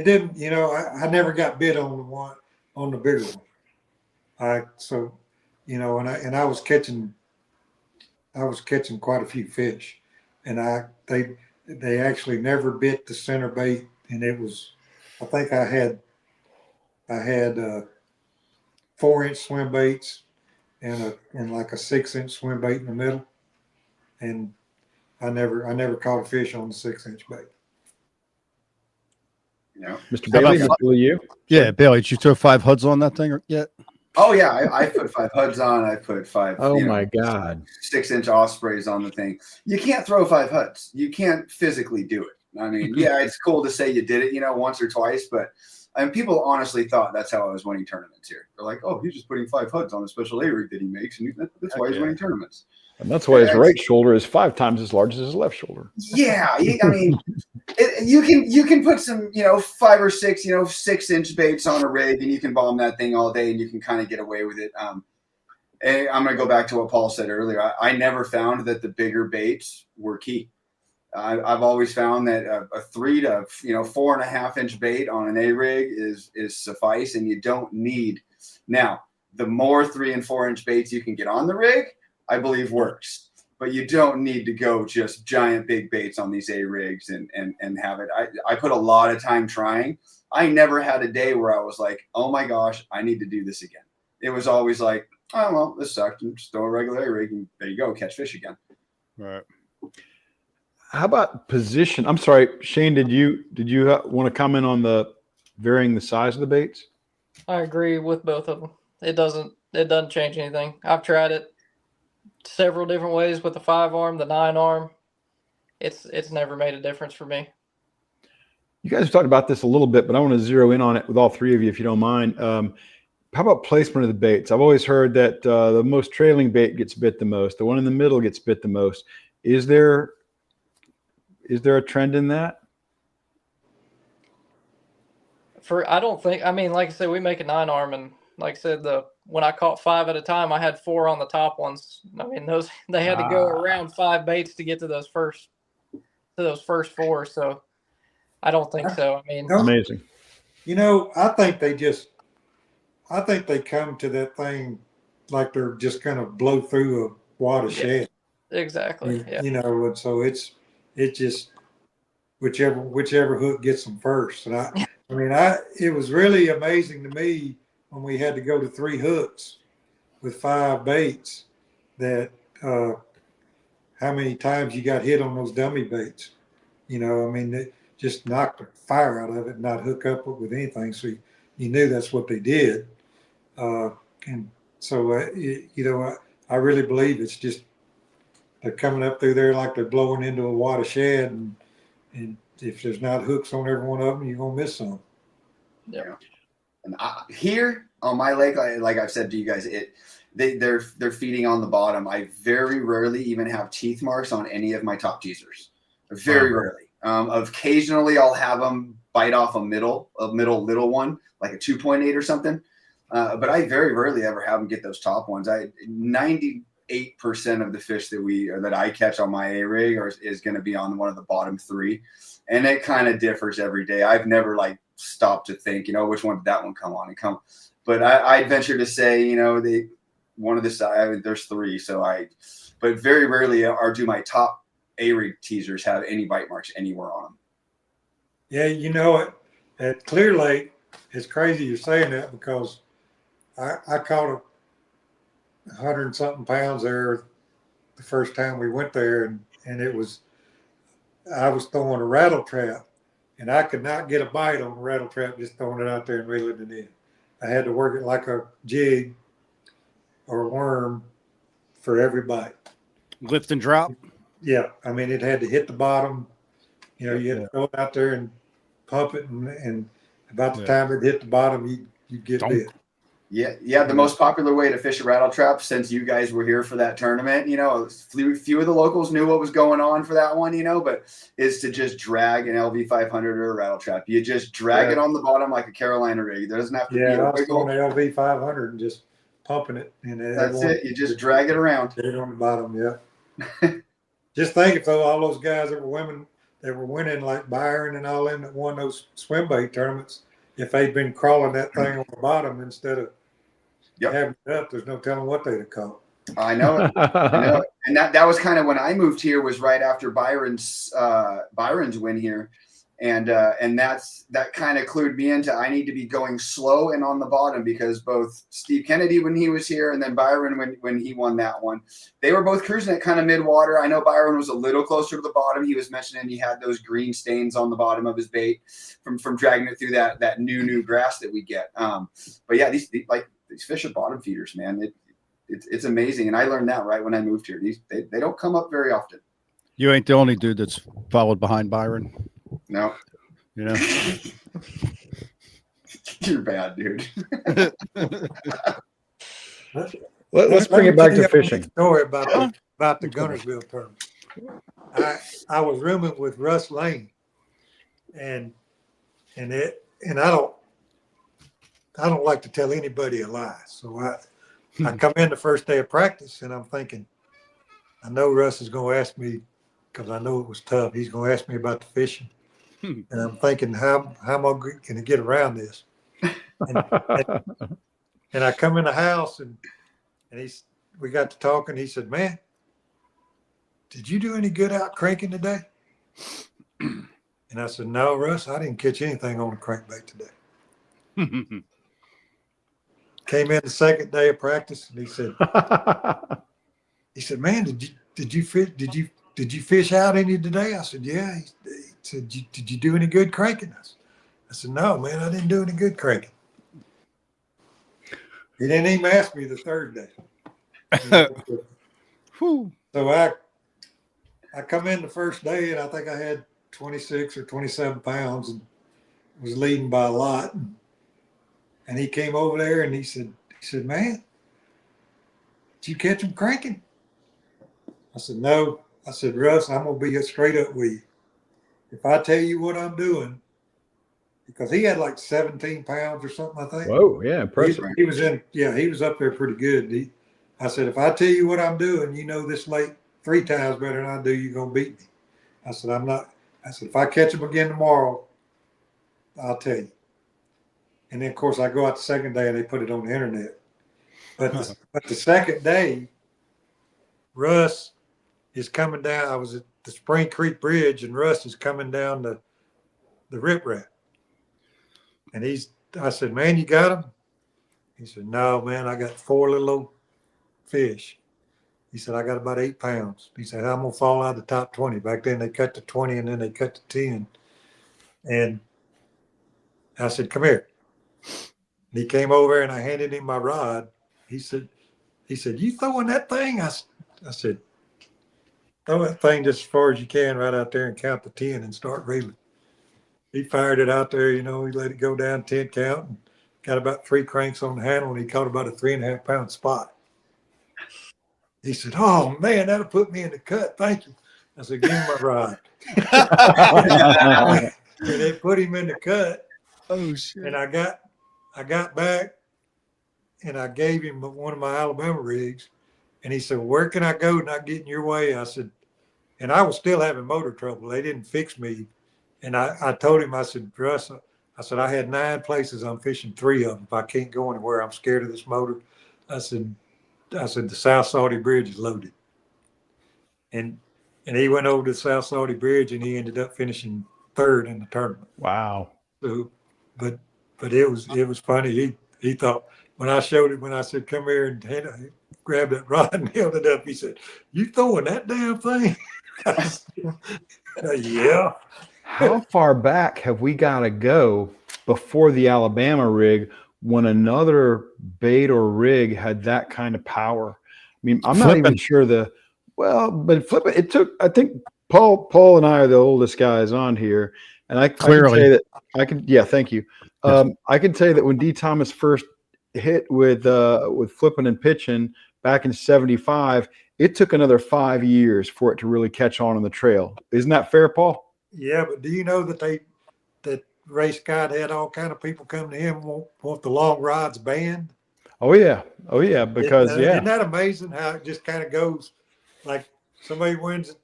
didn't. You know, I never got bit on the bigger one. So, you know, and I was catching quite a few fish, and they actually never bit the center bait, and it was, I think I had 4-inch swim baits and like a 6-inch swim bait in the middle, and I never caught a fish on the 6-inch bait. You know? Mr. How Bailey, about still you? Yeah, Bailey, did you throw 5 HUDs on that thing yet? Oh yeah, I put 5 HUDs on. I put 5. Oh my God! 6-inch ospreys on the thing. You can't throw 5 HUDs. You can't physically do it. I mean, yeah, it's cool to say you did it, you know, once or twice, but people honestly thought that's how I was winning tournaments here. They're like, oh, he's just putting 5 HUDs on a special A rig that he makes, and that's why he's winning tournaments. And that's why his right shoulder is 5 times as large as his left shoulder. Yeah, I mean, you can put some 5 or 6 6-inch baits on a rig, and you can bomb that thing all day, and you can kind of get away with it. And I'm going to go back to what Paul said earlier. I never found that the bigger baits were key. I've always found that a 3 to 4.5-inch bait on an A rig is suffice, and you don't need. Now, the more 3 and 4-inch baits you can get on the rig, I believe works, but you don't need to go just giant big baits on these A rigs and have it. I put a lot of time trying. I never had a day where I was like, oh my gosh, I need to do this again. It was always like, oh, well, this sucked, and just throw a regular A rig and there you go, catch fish again. Right. How about position? I'm sorry, Shane, did you want to comment on the varying the size of the baits? I agree with both of them. It doesn't change anything. I've tried it several different ways with the 5-arm, the 9-arm. It's never made a difference for me. You guys have talked about this a little bit, but I want to zero in on it with all 3 of you, if you don't mind. How about placement of the baits? I've always heard that the most trailing bait gets bit the most. The one in the middle gets bit the most. Is there a trend in that? I don't think. I mean, like I said, we make a 9-arm, and like I said, when I caught 5 at a time, I had 4 on the top ones. I mean, they had to go around 5 baits to get to those first 4. So I don't think so. I mean, Amazing. You know, I think they come to that thing like they're just going to blow through a watershed. exactly. Yeah. You know, and so it's just whichever hook gets them first. And it was really amazing to me when we had to go to 3 hooks with 5 baits that how many times you got hit on those dummy baits. You know, I mean, it just knocked the fire out of it and not hook up with anything. So you knew that's what they did. And so, I really believe it's just they're coming up through there like they're blowing into a watershed. And if there's not hooks on every one of them, you're going to miss some. Yeah. And here on my lake, like I've said to you guys, they're feeding on the bottom. I very rarely even have teeth marks on any of my top teasers. Very rarely. Occasionally, I'll have them bite off a middle little one, like a 2.8 or something. But I very rarely ever have them get those top ones. 98% of the fish that I catch on my A rig is going to be on one of the bottom 3, and it kind of differs every day. I've never stopped to think, which one did that one come on and come. But I'd venture to say, one of the side, there's 3. But very rarely do my top A-rig teasers have any bite marks anywhere on them. Yeah, at Clear Lake, it's crazy you're saying that because I caught 100 and something pounds there the first time we went there, and I was throwing a rattle trap, and I could not get a bite on the rattle trap just throwing it out there and reeling it in. I had to work it like a jig or a worm for every bite. Lift and drop. Yeah, I mean, it had to hit the bottom. You had to throw it out there and pump it, and about the time it hit the bottom, you get bit. Yeah. The most popular way to fish a rattle trap, since you guys were here for that tournament, few of the locals knew what was going on for that one, but is to just drag an LV 500 or a rattle trap. You just drag it on the bottom like a Carolina rig. There doesn't have to be a I was throwing an LV 500 and just pumping it, and that's it. You just drag it around. Hit it on the bottom, yeah. Just think if all those guys that were winning like Byron and all them that won those swim bait tournaments, if they'd been crawling that thing on the bottom instead of having it up, there's no telling what they'd have caught. I know it. And that was kind of when I moved here, was right after Byron's win here. And that kind of clued me into I need to be going slow and on the bottom, because both Steve Kennedy when he was here and then Byron when he won that one, they were both cruising at kind of mid-water. I know Byron was a little closer to the bottom. He was mentioning he had those green stains on the bottom of his bait from dragging it through that new grass that we get. But yeah, these fish are bottom feeders, man. It's amazing, and I learned that right when I moved here. They don't come up very often. You ain't the only dude that's followed behind Byron. No. You're bad, dude. Let's bring it back to fishing. Story about the Gunnersville tournament. I was rooming with Russ Lane, and I don't like to tell anybody a lie. So I come in the first day of practice, and I'm thinking, I know Russ is going to ask me, because I know it was tough. He's going to ask me about the fishing. And I'm thinking, how am I going to get around this? And I come in the house, and we got to talking. He said, "Man, did you do any good out cranking today?" And I said, "No, Russ, I didn't catch anything on a crankbait today." Came in the second day of practice, and he said, "Man, did you fish out any today?" I said, "Yeah." He said, "Did you do any good cranking?" I said, "No, man, I didn't do any good cranking." He didn't even ask me the third day. So I come in the first day, and I think I had 26 or 27 pounds and was leading by a lot. And he came over there, and he said, "Man, did you catch him cranking?" I said, "No." I said, "Russ, I'm going to be straight up with you. If I tell you what I'm doing," because he had like 17 pounds or something, I think. Whoa, yeah, impressive. He was up there pretty good. I said, "If I tell you what I'm doing, this lake 3 times better than I do, you're going to beat me." I said, "I'm not." I said, "If I catch him again tomorrow, I'll tell you. And then, of course, I go out the second day and they put it on the internet. But the second day, Russ is coming down. I was at the Spring Creek Bridge, and Russ is coming down the riprap. And I said, man, you got him? He said, no, man, I got 4 little old fish. He said, I got about 8 pounds. He said, I'm going to fall out of the top 20. Back then, they cut to 20, and then they cut to 10. And I said, come here. And he came over, and I handed him my rod. He said, you throwing that thing? I said, throw that thing just as far as you can right out there and count to 10 and start reeling. He fired it out there, he let it go down 10 count and got about 3 cranks on the handle, and he caught about a 3.5 pound spot. He said, oh man, that'll put me in the cut. Thank you. I said, give him my rod. And they put him in the cut. Oh shit. And I got back and I gave him one of my Alabama rigs, and he said, where can I go not get in your way? I said, and I was still having motor trouble. They didn't fix me. And I told him, I said, Russ, I had 9 places. I'm fishing 3 of them. If I can't go anywhere, I'm scared of this motor. I said, the South Saudi Bridge is loaded. And he went over to the South Saudi Bridge, and he ended up finishing 3rd in the tournament. Wow. So, but it was funny. He thought, when I showed it, when I said, come here and grab that rod and held it up, he said, you throwing that damn thing? I said, yeah. How far back have we got to go before the Alabama rig when another bait or rig had that kind of power? I mean, I'm not even sure but flip it. It took, I think Paul and I are the oldest guys on here. And I can say that yeah, thank you. I can tell you that when D. Thomas first hit with flipping and pitching back in 75, it took another 5 years for it to really catch on the trail. Isn't that fair, Paul? Yeah, but do you know that Ray Scott had all kind of people come to him want the long rods banned? Oh yeah, because isn't that amazing how it just kind of goes? Like somebody wins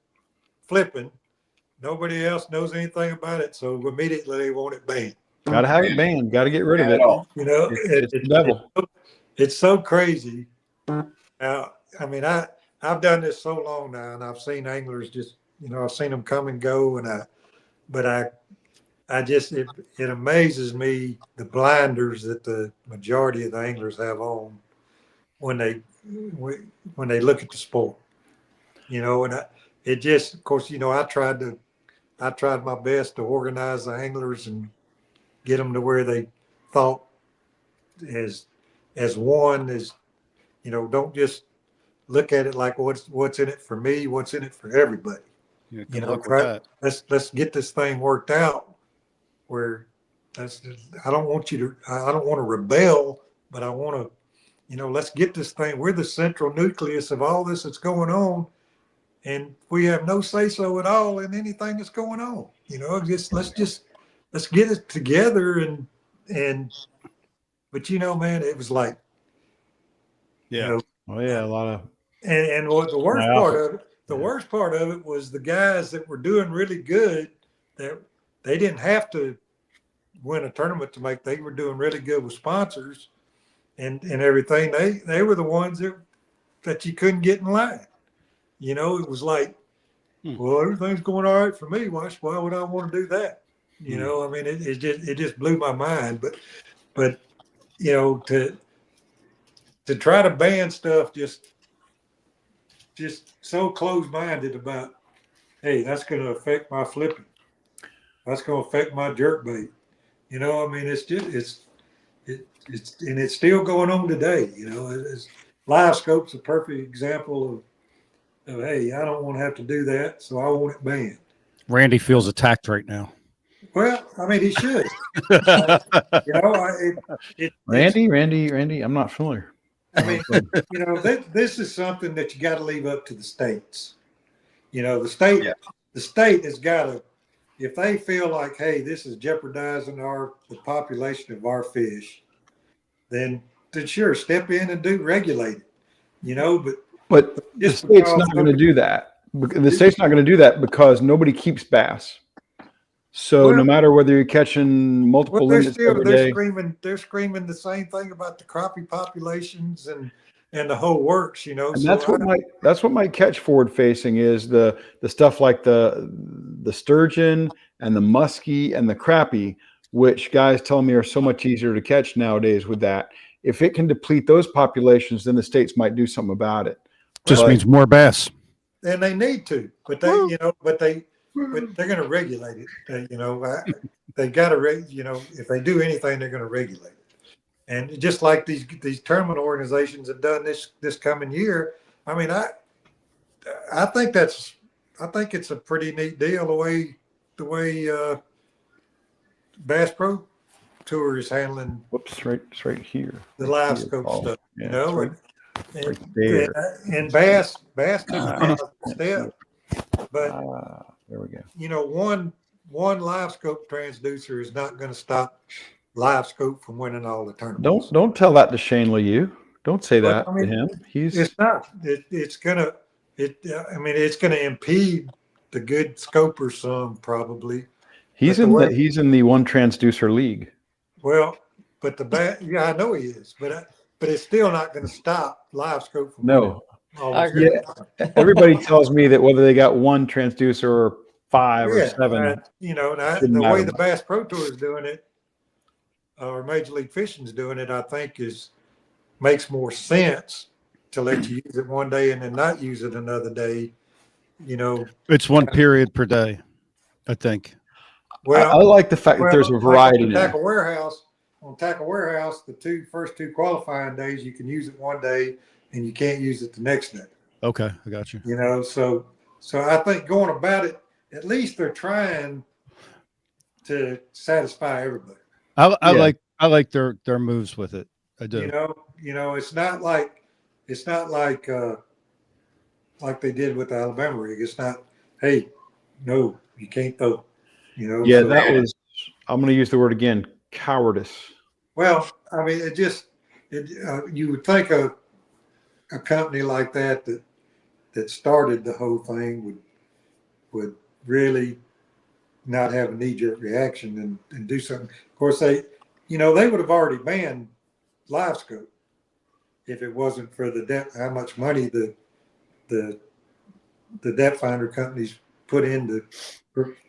flipping, nobody else knows anything about it, so immediately they want it banned. Got to have it banned. Got to get rid of it. It's the devil. It's so crazy. Now, I mean, I've done this so long now, and I've seen anglers just, I've seen them come and go, but I just, it amazes me the blinders that the majority of the anglers have on when they look at the sport, and it just, of course, I tried my best to organize the anglers and get them to where they thought as one is, don't just look at it like what's in it for me, what's in it for everybody. Yeah, let's get this thing worked out where I don't want to rebel, but I want to, let's get this thing. We're the central nucleus of all this that's going on, and we have no say so at all in anything that's going on. Let's get it together but man, it was like, yeah. Oh yeah, a lot of. And what the worst part of it was the guys that were doing really good, that they didn't have to win a tournament to make. They were doing really good with sponsors and everything. They were the ones that you couldn't get in line. It was like, well, everything's going all right for me. Why would I want to do that? I mean, it just blew my mind. But to try to ban stuff just so close-minded about, hey, that's going to affect my flipping. That's going to affect my jerkbait. I mean, it's still going on today. LiveScope's a perfect example of, hey, I don't want to have to do that, so I want it banned. Randy feels attacked right now. Well, I mean, he should. Randy, I'm not familiar. I mean, this is something that you got to leave up to the states. The state has got to, if they feel like, hey, this is jeopardizing the population of our fish, then sure, step in and regulate it. But the state's not going to do that. The state's not going to do that because nobody keeps bass. So no Well, matter whether you're catching multiple they're limits still every day, they're screaming the same thing about the crappie populations and the whole works, you know. and So that's what might catch forward facing is the stuff like the sturgeon and the muskie and the crappie, which guys tell me are so much easier to catch nowadays with that. If it can deplete those populations, then the states might do something about it. Just But means more bass. and they need to, but they, you know, but they're going to regulate it. They got to, you know, if they do anything, they're going to regulate it. And just like these tournament organizations have done this coming year, I mean, I think it's a pretty neat deal the way Bass Pro Tour is handling whoops, it's right here. the Right live here, scope Paul. stuff, Yeah, you know, it's and, right there. and Bass took a positive step, but There we go. you know, one live scope transducer is not going to stop live scope from winning all the tournaments. Don't tell that to Shane Lehew. Don't say But, that I mean, to him. It's not. It's gonna. I mean, it's gonna impede the good scopers some probably. He's in the one transducer league. Well, but the bad. Yeah, I know he is, but it's still not going to stop live scope from winning. No. I agree. Yeah, everybody tells me that whether they got one transducer or 5 or 7, you know, shouldn't the way matter the much. Bass Pro Tour is doing it, or Major League Fishing's doing it, I think makes more sense to let you use it one day and then not use it another day. You know, It's one period per day, I think. well, I like the fact that there's a variety like now. on Tackle Warehouse, the first two qualifying days you can use it one day and you can't use it the next day. Okay, I got you. You know, so I think going about it, at least they're trying to satisfy everybody. I like their moves with it. I do. You know, it's not like like they did with the Alabama rig. It's not, hey, no, you can't throw. You know, Yeah, so, that was, I'm going to use the word again, cowardice. well, I mean, you would think a company like that started the whole thing would really not have a knee-jerk reaction and do something. Of course, they would have already banned LiveScope if it wasn't for how much money the depth finder companies put into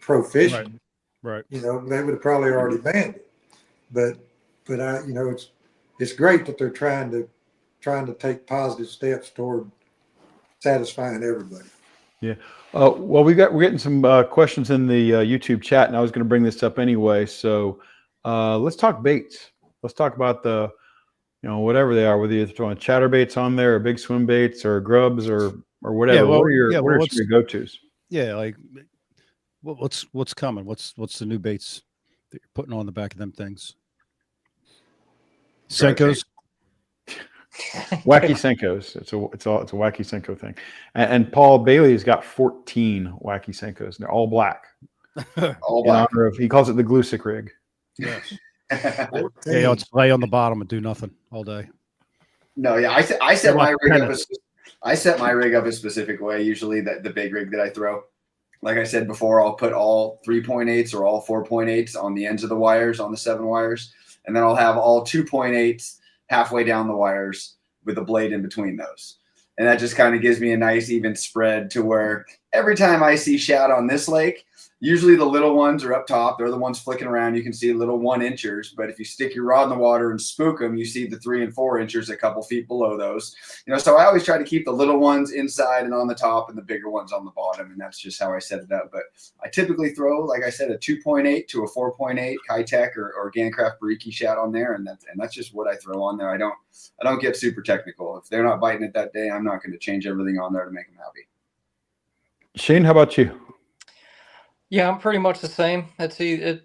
pro fishing. Right. You know, they would have probably already banned it. But it's great that they're trying to take positive steps toward satisfying everybody. Yeah. Well, we're getting some questions in the YouTube chat, and I was going to bring this up anyway. So let's talk baits. Let's talk about the, whatever they are, whether you're throwing chatterbaits on there, or big swim baits, or grubs, or whatever. Yeah, well, what are your go-tos? Yeah, like what's coming? What's the new baits that you're putting on the back of them things? Senkos. Wacky Senkos. It's a wacky Senko thing. And Paul Bailey's got 14 wacky Senkos. They're all black. All black. In honor of, he calls it the Glusick rig. Yes. Yeah, it's lay on the bottom and do nothing all day. No, yeah, I set my rig up. I set my rig up a specific way. Usually, the big rig that I throw, like I said before, I'll put all 3.8s or all 4.8s on the ends of the wires on the 7 wires, and then I'll have all 2.8s halfway down the wires with a blade in between those. And that just kind of gives me a nice even spread to where every time I see shad on this lake, usually the little ones are up top. They're the ones flicking around. You can see little 1-inchers, but if you stick your rod in the water and spook them, you see the 3 and 4 inchers a couple feet below those. So I always try to keep the little ones inside and on the top and the bigger ones on the bottom, and that's just how I set it up. But I typically throw, like I said, a 2.8 to a 4.8 Kitech or Gancraft Bariki shad on there, and that's just what I throw on there. I don't get super technical. If they're not biting it that day, I'm not going to change everything on there to make them happy. Shane, how about you? Yeah, I'm pretty much the same.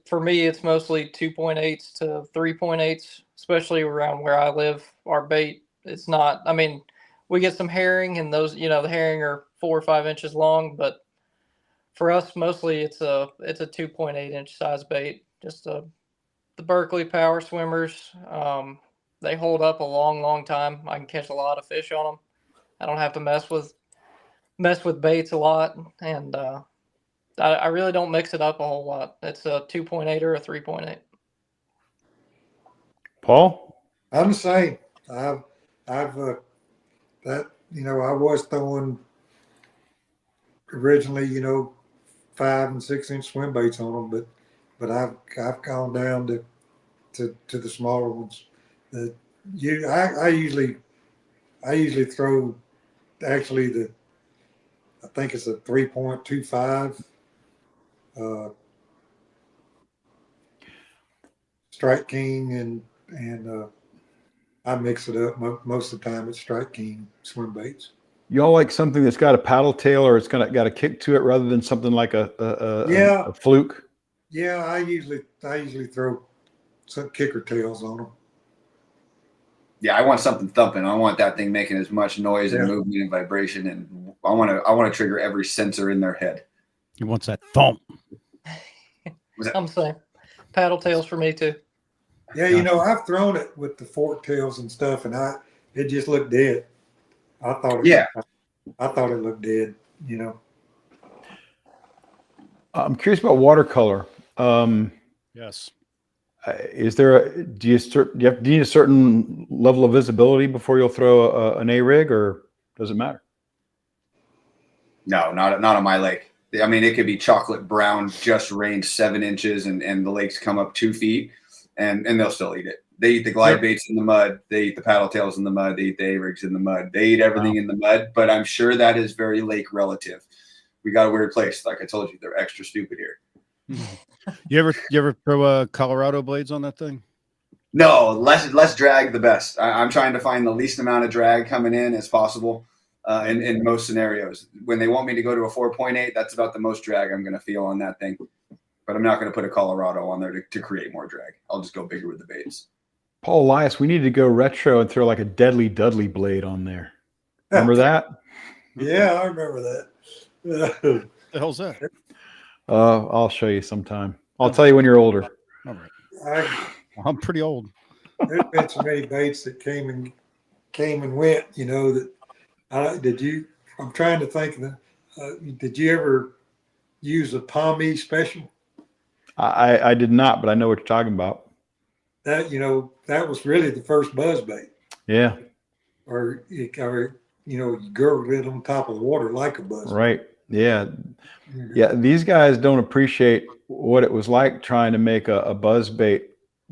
For me, it's mostly 2.8s to 3.8s, especially around where I live. Our bait, it's not, I mean, we get some herring, and those, the herring are 4 or 5 inches long, but for us, mostly it's a 2.8 inch size bait. Just the Berkeley Power Swimmers. They hold up a long, long time. I can catch a lot of fish on them. I don't have to mess with baits a lot, and I really don't mix it up a whole lot. It's a 2.8 or a 3.8. Paul? I'm the same. I've that I was throwing originally 5 and 6 inch swim baits on them, but I've gone down to the smaller ones. I usually throw actually I think it's a 3.25 Strike King and I mix it up most of the time. It's Strike King swim baits. Y'all like something that's got a paddle tail or it's got a kick to it rather than something like a fluke? Yeah, I usually throw some kicker tails on them. Yeah, I want something thumping. I want that thing making as much noise and movement and vibration, and I want to trigger every sensor in their head. He wants that thump. I'm saying paddle tails for me too. Yeah, I've thrown it with the fork tails and stuff, and it just looked dead. I thought it looked dead. I'm curious about watercolor. Yes. Is there do you need a certain level of visibility before you'll throw an A rig, or does it matter? No, not on my lake. I mean, it could be chocolate brown, just range 7 inches, and the lakes come up 2 feet, and they'll still eat it. They eat the glide baits in the mud. They eat the paddle tails in the mud. They eat the A rigs in the mud. They eat everything in the mud. But I'm sure that is very lake relative. We got a weird place. Like I told you, they're extra stupid here. You ever throw Colorado blades on that thing? No, less drag, the best. I'm trying to find the least amount of drag coming in as possible in most scenarios. When they want me to go to a 4.8, that's about the most drag I'm going to feel on that thing. But I'm not going to put a Colorado on there to create more drag. I'll just go bigger with the baits. Paul Elias, we need to go retro and throw like a Deadly Dudley blade on there. Remember that? Yeah, I remember that. The hell's that? I'll show you sometime. I'll tell you when you're older. All right. I'm pretty old. There's been so many baits that came and went. I'm trying to think of did you ever use a Tommy special? I did not, but I know what you're talking about. That that was really the first buzz bait. Yeah. Or you gurgled it on top of the water like a buzz bait. Right. Yeah. Yeah. These guys don't appreciate what it was like trying to make a buzz bait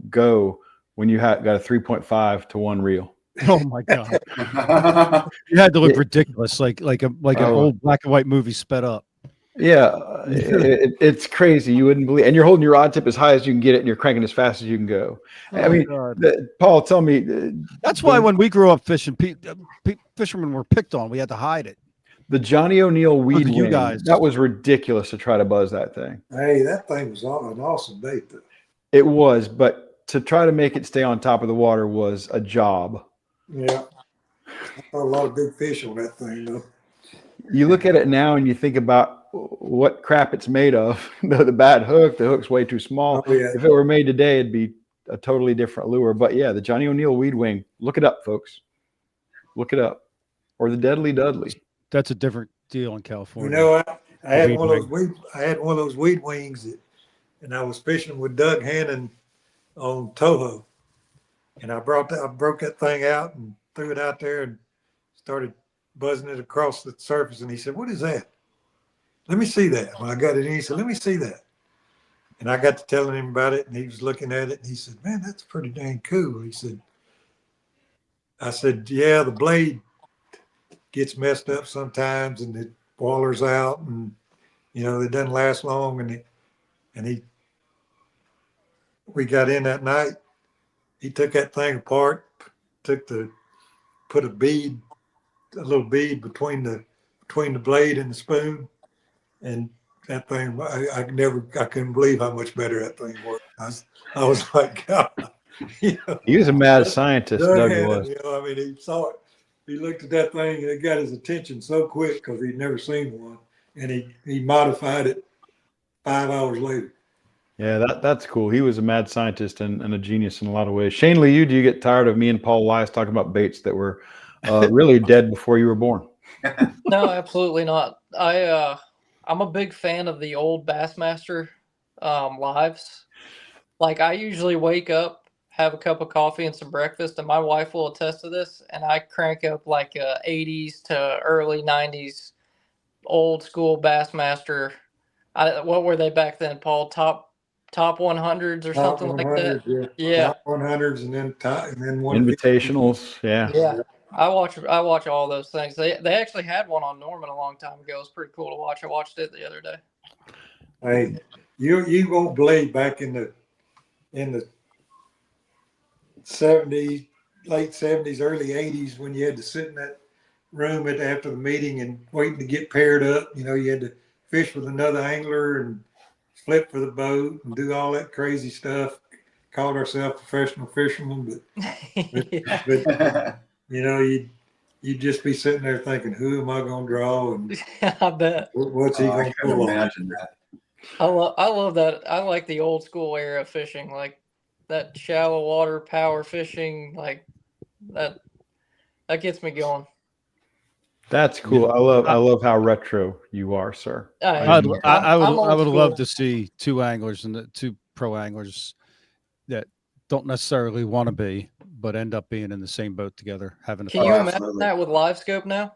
go when you got a 3.5 to 1 reel. Oh my God. You had to look ridiculous, like an old black and white movie sped up. Yeah, it's crazy. You wouldn't believe, and you're holding your rod tip as high as you can get it, and you're cranking as fast as you can go. I mean, Paul, tell me. That's why when we grew up fishing, fishermen were picked on. We had to hide it. The Johnny O'Neill weed you wing, guys. That was ridiculous to try to buzz that thing. Hey, that thing was an awesome bait, though. It was, but to try to make it stay on top of the water was a job. Yeah, I caught a lot of big fish on that thing, though. You look at it now and you think about what crap it's made of. The bad hook, the hook's way too small. Oh, yeah. If it were made today, it'd be a totally different lure. But yeah, the Johnny O'Neill weed wing. Look it up, folks. Look it up. Or the Deadly Dudley. That's a different deal in California. I had one of those weed wings and I was fishing with Doug Hannon on Toho. And I broke that thing out and threw it out there and started buzzing it across the surface. And he said, "What is that? Let me see that." When I got it in, he said, "Let me see that." And I got to telling him about it, and he was looking at it, and he said, "Man, that's pretty dang cool." I said, "Yeah, the blade gets messed up sometimes, and it wallers out, and it doesn't last long." We got in that night. He took that thing apart, put a little bead between the blade and the spoon, and that thing, I couldn't believe how much better that thing worked. I was like, God. He was a mad scientist, Doug was. He saw it. He looked at that thing and it got his attention so quick because he'd never seen one, and he modified it 5 hours later. Yeah, that's cool. He was a mad scientist and a genius in a lot of ways. Shane Lehew, do you get tired of me and Paul Elias talking about baits that were really dead before you were born? No, absolutely not. I I'm a big fan of the old Bassmaster lives. Like I usually wake up, have a cup of coffee and some breakfast, and my wife will attest to this. And I crank up like a 80s to early 90s old school Bassmaster. What were they back then, Paul? Top 100s or Top something like that. 100, yeah. Yeah, Top 100s and then 150. Invitationals. Yeah. yeah. I watch all those things. They actually had one on Norman a long time ago. It was pretty cool to watch. I watched it the other day. Hey, you won't believe back in the 70s, late 70s, early 80s, when you had to sit in that room after the meeting and waiting to get paired up. You know, you had to fish with another angler and flip for the boat and do all that crazy stuff. Called ourselves professional fishermen, but Yeah, you know, you'd just be sitting there thinking, who am I going to draw and I bet. what's he I going to couldn't pull off? imagine that. I love that. I like the old school era of fishing, like that shallow water power fishing, like that. That gets me going. That's cool. I love how retro you are, sir. I I I'm old would love school. to see two anglers and the two pro anglers that don't necessarily want to be, but end up being in the same boat together, having a Can fun. you imagine absolutely. that with LiveScope now?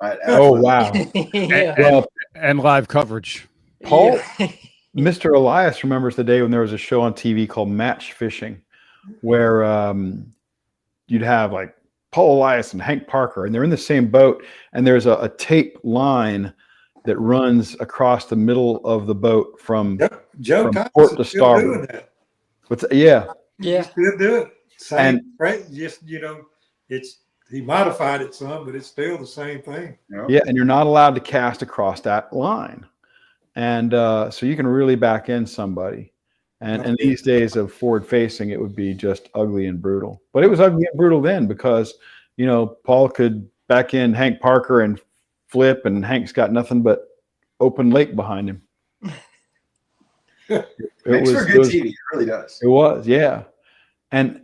Right, Oh absolutely. wow. Yeah. Well, and live coverage. Paul, Yeah. Mr. Elias remembers the day when there was a show on TV called Match Fishing, where you'd have like Paul Elias and Hank Parker, and they're in the same boat, and there's a tape line that runs across the middle of the boat from Joe from Thomas port to is still doing starboard. that. Yeah, You Yeah. still do it. Same, And- right? Just, you know, he modified it some, but it's still the same thing. Yep. yeah, and you're not allowed to cast across that line, and so you can really back in somebody. And these days of forward facing, it would be just ugly and brutal. But it was ugly and brutal then because, you know, Paul could back in Hank Parker and flip, and Hank's got nothing but open lake behind him. Makes for good TV. It really does. It was, yeah. And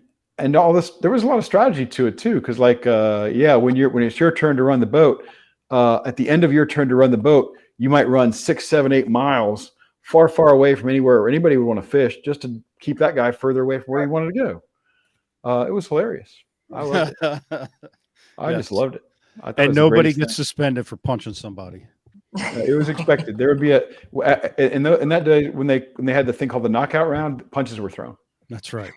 all this, there was a lot of strategy to it too. Cause like, when it's your turn to run the boat, at the end of your turn to run the boat, you might run 6, 7, 8 miles far, far away from anywhere where anybody would want to fish, just to keep that guy further away from where he wanted to go. It was hilarious. I loved it. I Yes. just loved it. I thought it And was the nobody greatest gets thing. suspended for punching somebody. It was expected. There would be in that day when they had the thing called the knockout round, punches were thrown. That's right.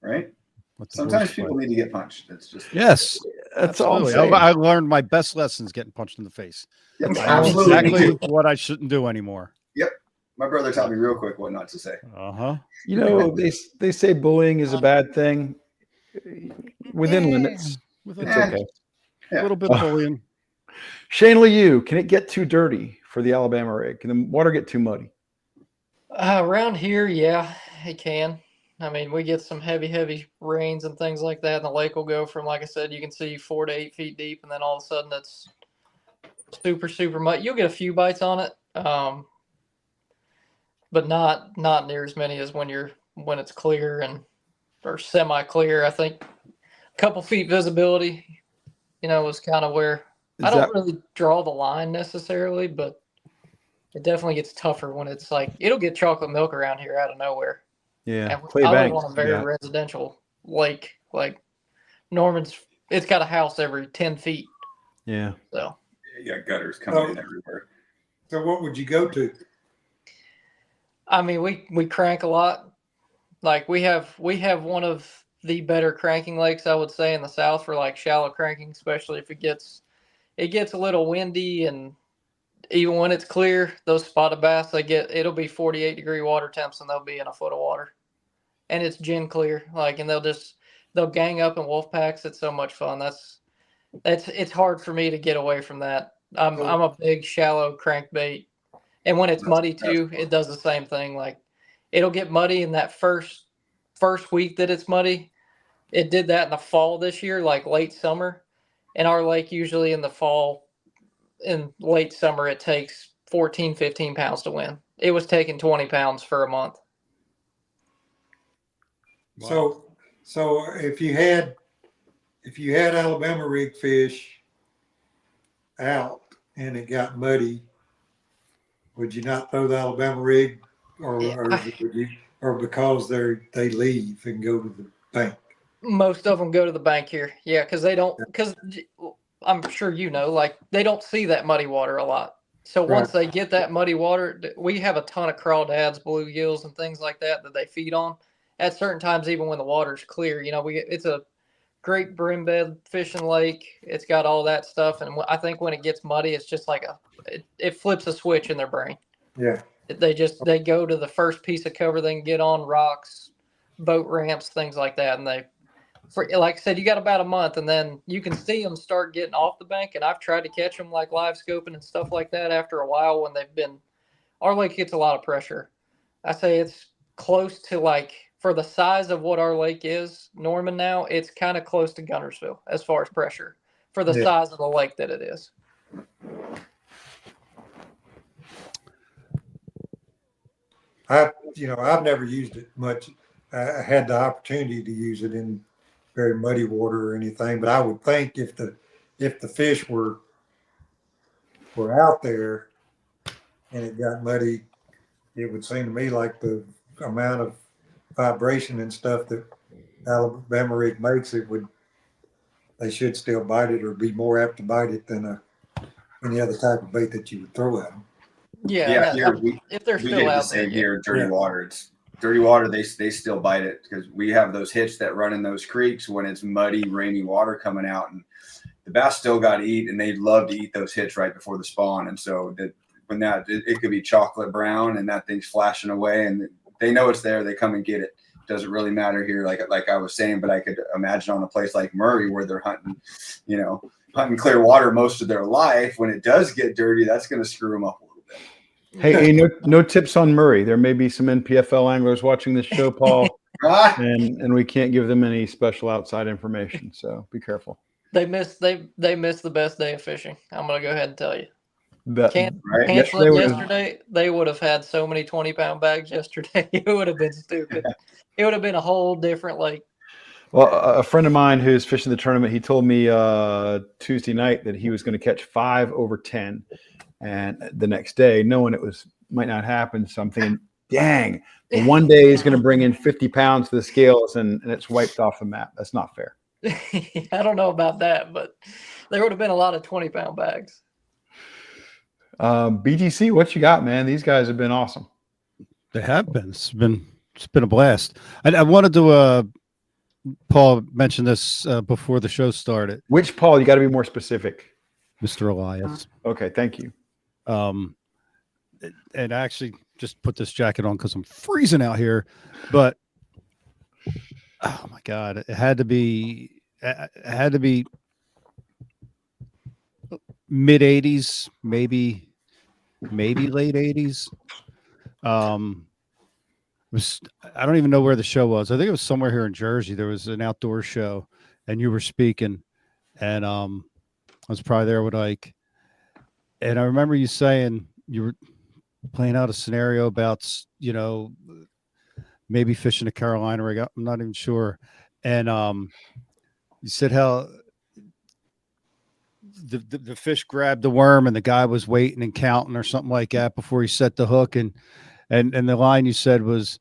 Right? Let the Sometimes boys people fight. need to get punched. It's just Yes, That's all I'm absolutely. saying. I learned my best lessons getting punched in the face. Yep, I know absolutely. Me exactly too. what I shouldn't do anymore. My brother taught me real quick what not to say. Uh-huh. You know, they say bullying is a bad thing within Yeah. limits. With It's Eh. okay. Yeah. a little bit bullying. Shane Lehew, can it get too dirty for the Alabama rig? Can the water get too muddy? Around here, yeah, it can. I mean, we get some heavy rains and things like that, and the lake will go from, like I said, you can see 4 to 8 feet deep, and then all of a sudden it's super muddy. You'll get a few bites on it, but not near as many as when it's clear or semi clear. I think a couple feet visibility, is kind of where I don't really draw the line necessarily, but it definitely gets tougher when it's like it'll get chocolate milk around here out of nowhere. Yeah, And Clay I live Banks. on a very residential lake. Like Norman's, it's got a house every 10 feet. Yeah. So You got gutters coming in everywhere. So what would you go to? I mean, we crank a lot. Like we have one of the better cranking lakes, I would say, in the South for like shallow cranking, especially if it gets a little windy, and even when it's clear, those spotted bass it'll be 48-degree water temps and they'll be in a foot of water, and it's gin clear. Like, and they'll gang up in wolf packs. It's so much fun. It's hard for me to get away from that. I'm a big shallow crankbait, and when it's muddy too, it does the same thing. Like it'll get muddy in that first week that it's muddy. It did that in the fall this year, like late summer. In our lake, usually in the fall, in late summer, it takes 14, 15 pounds to win. It was taking 20 pounds for a month. So if you had Alabama rig fish out and it got muddy, would you not throw the Alabama rig, or would you, or because they leave and go to the bank? Most of them go to the bank here. Yeah, because I'm sure like they don't see that muddy water a lot. So once they get that muddy water, we have a ton of crawdads, bluegills, and things like that they feed on. At certain times, even when the water's clear, it's a great brim bed fishing lake. It's got all that stuff, and I think when it gets muddy, it's just like it flips a switch in their brain. Yeah. They go to the first piece of cover they can get on, rocks, boat ramps, things like that, and like I said, you got about a month, and then you can see them start getting off the bank. And I've tried to catch them like live scoping and stuff like that after a while when our lake gets a lot of pressure. I say it's close to, like, for the size of what our lake is, Norman now, it's kind of close to Guntersville as far as pressure for the size of the lake that it is. I've never used it much. I had the opportunity to use it in very muddy water or anything, but I would think if the fish were out there and it got muddy, it would seem to me like the amount of vibration and stuff that Alabama rig makes, they should still bite it or be more apt to bite it than any other type of bait that you would throw at them. Yeah, if they're we still get out the same there, here. Dirty water. It's dirty water. They still bite it because we have those hits that run in those creeks when it's muddy, rainy water coming out, and the bass still got to eat, and they love to eat those hits right before the spawn. And so when it could be chocolate brown and that thing's flashing away, and they know it's there, they come and get it. Doesn't really matter here, like I was saying, but I could imagine on a place like Murray where they're hunting clear water most of their life. When it does get dirty, that's going to screw them up a little bit. Hey, no tips on Murray. There may be some NPFL anglers watching this show, Paul, and we can't give them any special outside information. So be careful. They missed the best day of fishing. I'm going to go ahead and tell you. Yesterday, yesterday, they would have had so many 20-pound bags yesterday. It would have been stupid. It would have been a whole different lake. Well, a friend of mine who's fishing the tournament, he told me Tuesday night that he was going to catch 5 over 10, and the next day, knowing it might not happen. So I'm thinking, dang, one day he's going to bring in 50 pounds to the scales, and it's wiped off the map. That's not fair. I don't know about that, but there would have been a lot of 20-pound bags. BTC, what you got, man? These guys have been awesome. They have been. It's been a blast. I wanted to Paul mentioned this before the show started. Which Paul? You got to be more specific. Mr. Elias. Okay, thank you. And I actually just put this jacket on because I'm freezing out here. But oh my God, it had to be mid 80s, maybe late 80s. I don't even know where the show was. I think it was somewhere here in Jersey. There was an outdoor show, and you were speaking, and I was probably there with Ike. And I remember you saying you were playing out a scenario about, maybe fishing a Carolina rig. I'm not even sure. And you said how the fish grabbed the worm and the guy was waiting and counting or something like that before he set the hook. And the line you said was,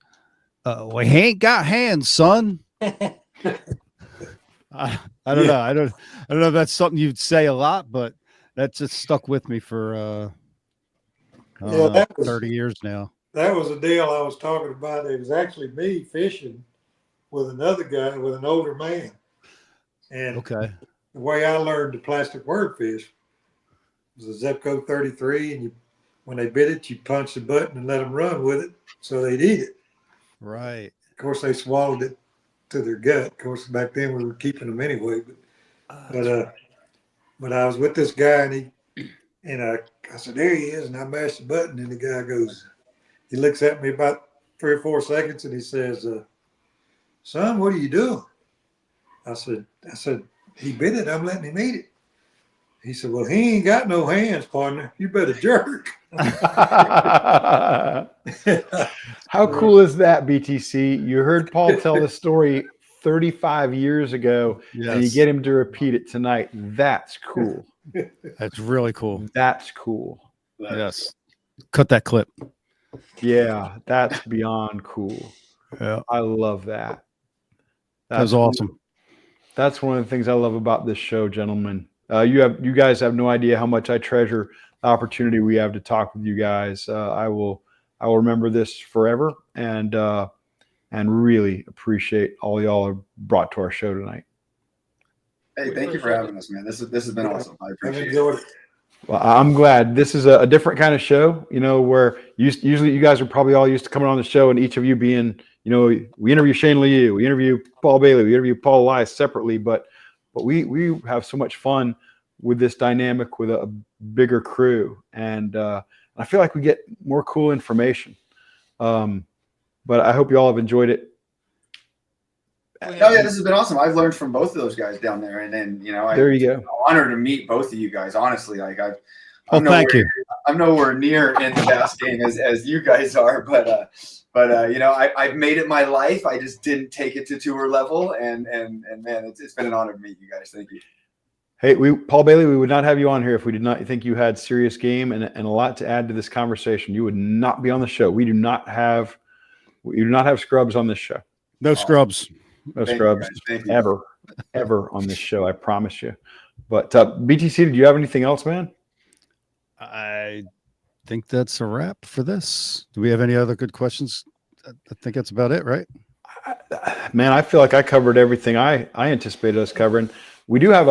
well, he ain't got hands, son. I don't know. I don't know if that's something you'd say a lot, but that's just stuck with me for 30 years now. That was a deal I was talking about. It was actually me fishing with another guy, with an older man. And the way I learned the plastic word fish was a Zepco 33, and when they bit it, you punch the button and let them run with it so they'd eat it. Right. Of course, they swallowed it to their gut. Of course, back then we were keeping them anyway. But I was with this guy, and I said, there he is, and I mashed the button, and the guy goes, he looks at me about 3 or 4 seconds, and he says, son, what are you doing? I said, he bit it. I'm letting him eat it. He said, well, he ain't got no hands, partner. You better jerk. How cool is that, BTC? You heard Paul tell the story 35 years ago, and you get him to repeat it tonight. That's cool. That's really cool. That's cool. Yes. cut that clip. Yeah, that's beyond cool. Yeah, I love that. that was awesome. That's one of the things I love about this show, gentlemen. You guys have no idea how much I treasure the opportunity we have to talk with you guys. I will remember this forever, and really appreciate all y'all have brought to our show tonight. Hey, thank you for having us, man. This has been awesome. I appreciate it. Well, I'm glad. This is a different kind of show, where usually you guys are probably all used to coming on the show and each of you being, we interview Shane Lehew, we interview Paul Bailey, we interview Paul Elias separately, but we have so much fun with this dynamic with a bigger crew, and I feel like we get more cool information. But I hope you all have enjoyed it. Oh yeah, this has been awesome. I've learned from both of those guys down there, and then there you go. Honored to meet both of you guys. Honestly, like thank you. I'm nowhere near in the bass game as you guys are, but I've made it my life. I just didn't take it to tour level, and man, it's been an honor to meet you guys. Thank you. Hey, Paul Bailey, we would not have you on here if we did not think you had serious game and a lot to add to this conversation. You would not be on the show. We do not have scrubs on this show. No scrubs. No scrubs ever on this show. I promise you. But BTC, did you have anything else, man? I think that's a wrap for this. Do we have any other good questions? I think that's about it, right? Man, I feel like I covered everything I anticipated us covering. We do have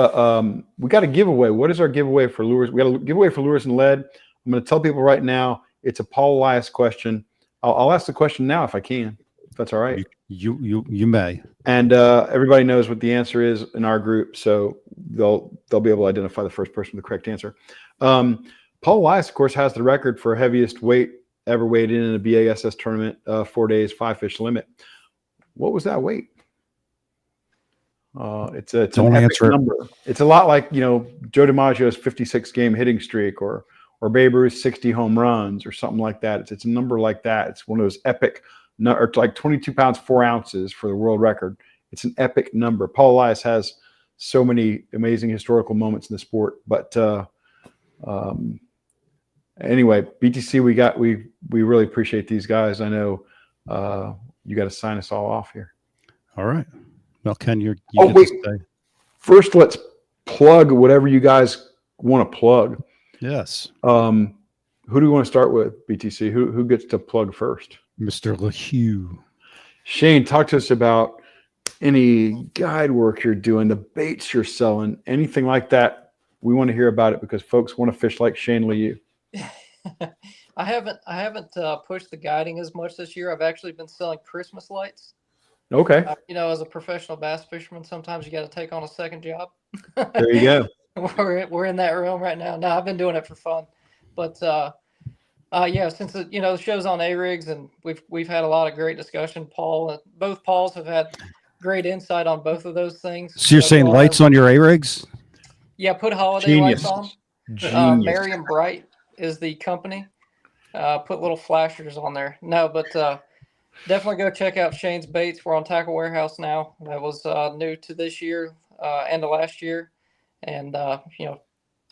we got a giveaway. What is our giveaway for lures? We got a giveaway for lures and lead. I'm going to tell people right now. It's a Paul Elias question. I'll ask the question now if I can. If that's all right. You may. And everybody knows what the answer is in our group, so they'll be able to identify the first person with the correct answer. Paul Elias, of course, has the record for heaviest weight ever weighed in a BASS tournament, 4 days, 5 fish limit. What was that weight? It's an epic number. It's a lot like Joe DiMaggio's 56 game hitting streak, or Babe Ruth's 60 home runs, or something like that. It's a number like that. It's one of those epic. Or like 22 pounds 4 ounces for the world record. It's an epic number. Paul Elias has so many amazing historical moments in the sport. But anyway, BTC, we really appreciate these guys. I know you got to sign us all off here. All right. Well, Ken, you wait. First, let's plug whatever you guys want to plug. Yes. Who do we want to start with, BTC? Who gets to plug first? Mr. Lehew. Shane, talk to us about any guide work you're doing, the baits you're selling, anything like that. We want to hear about it because folks want to fish like Shane Lehew. I haven't pushed the guiding as much this year. I've actually been selling Christmas lights. Okay. As a professional bass fisherman, sometimes you got to take on a second job. There you go. We're in that realm right now. No, I've been doing it for fun, but since the show's on A-Rigs and we've had a lot of great discussion. Both Pauls have had great insight on both of those things. So you're saying lights on your A-Rigs? Yeah, put holiday Genius. lights on. Merriam Bright is the company. Put little flashers on there. No, but definitely go check out Shane's Baits. We're on Tackle Warehouse now. That was new to this year and to last year, and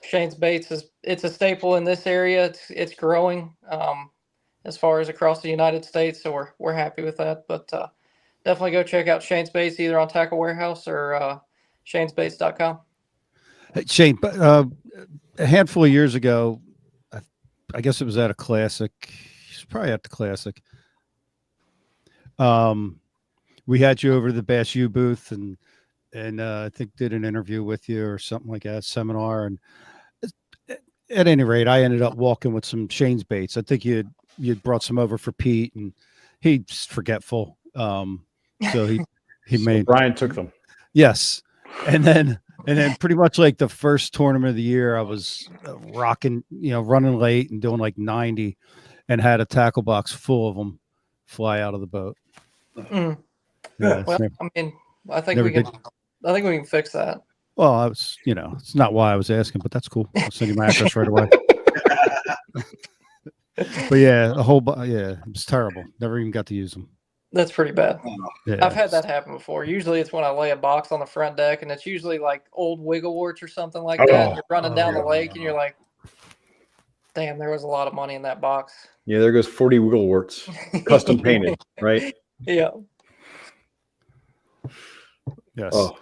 Shane's Baits it's a staple in this area. It's growing as far as across the United States, so we're happy with that. But definitely go check out Shane's Baits either on Tackle Warehouse or shanesbaits.com. Hey, Shane, a handful of years ago, I guess it was at a classic. It's probably at the classic. We had you over to the Bass U booth and I think did an interview with you or something like that, seminar. And at any rate, I ended up walking with some Shane's Baits. I think you'd brought some over for Pete, and he's forgetful. So he made Brian took them. Yes, and then pretty much like the first tournament of the year, I was rocking, running late and doing like 90, and had a tackle box full of them fly out of the boat. Mm. Yeah, Well, I think we can fix that. Well, I was, it's not why I was asking, but that's cool. I'll send you my address right away. But yeah, it was terrible. Never even got to use them. That's pretty bad. Yeah, I've had that happen before. Usually it's when I lay a box on the front deck, and it's usually like old wiggle warts or something like that. You're running down the lake and you're like, Damn, there was a lot of money in that box. Yeah, there goes 40 wiggle warts, custom painted, right? Yeah. Yes. Oh,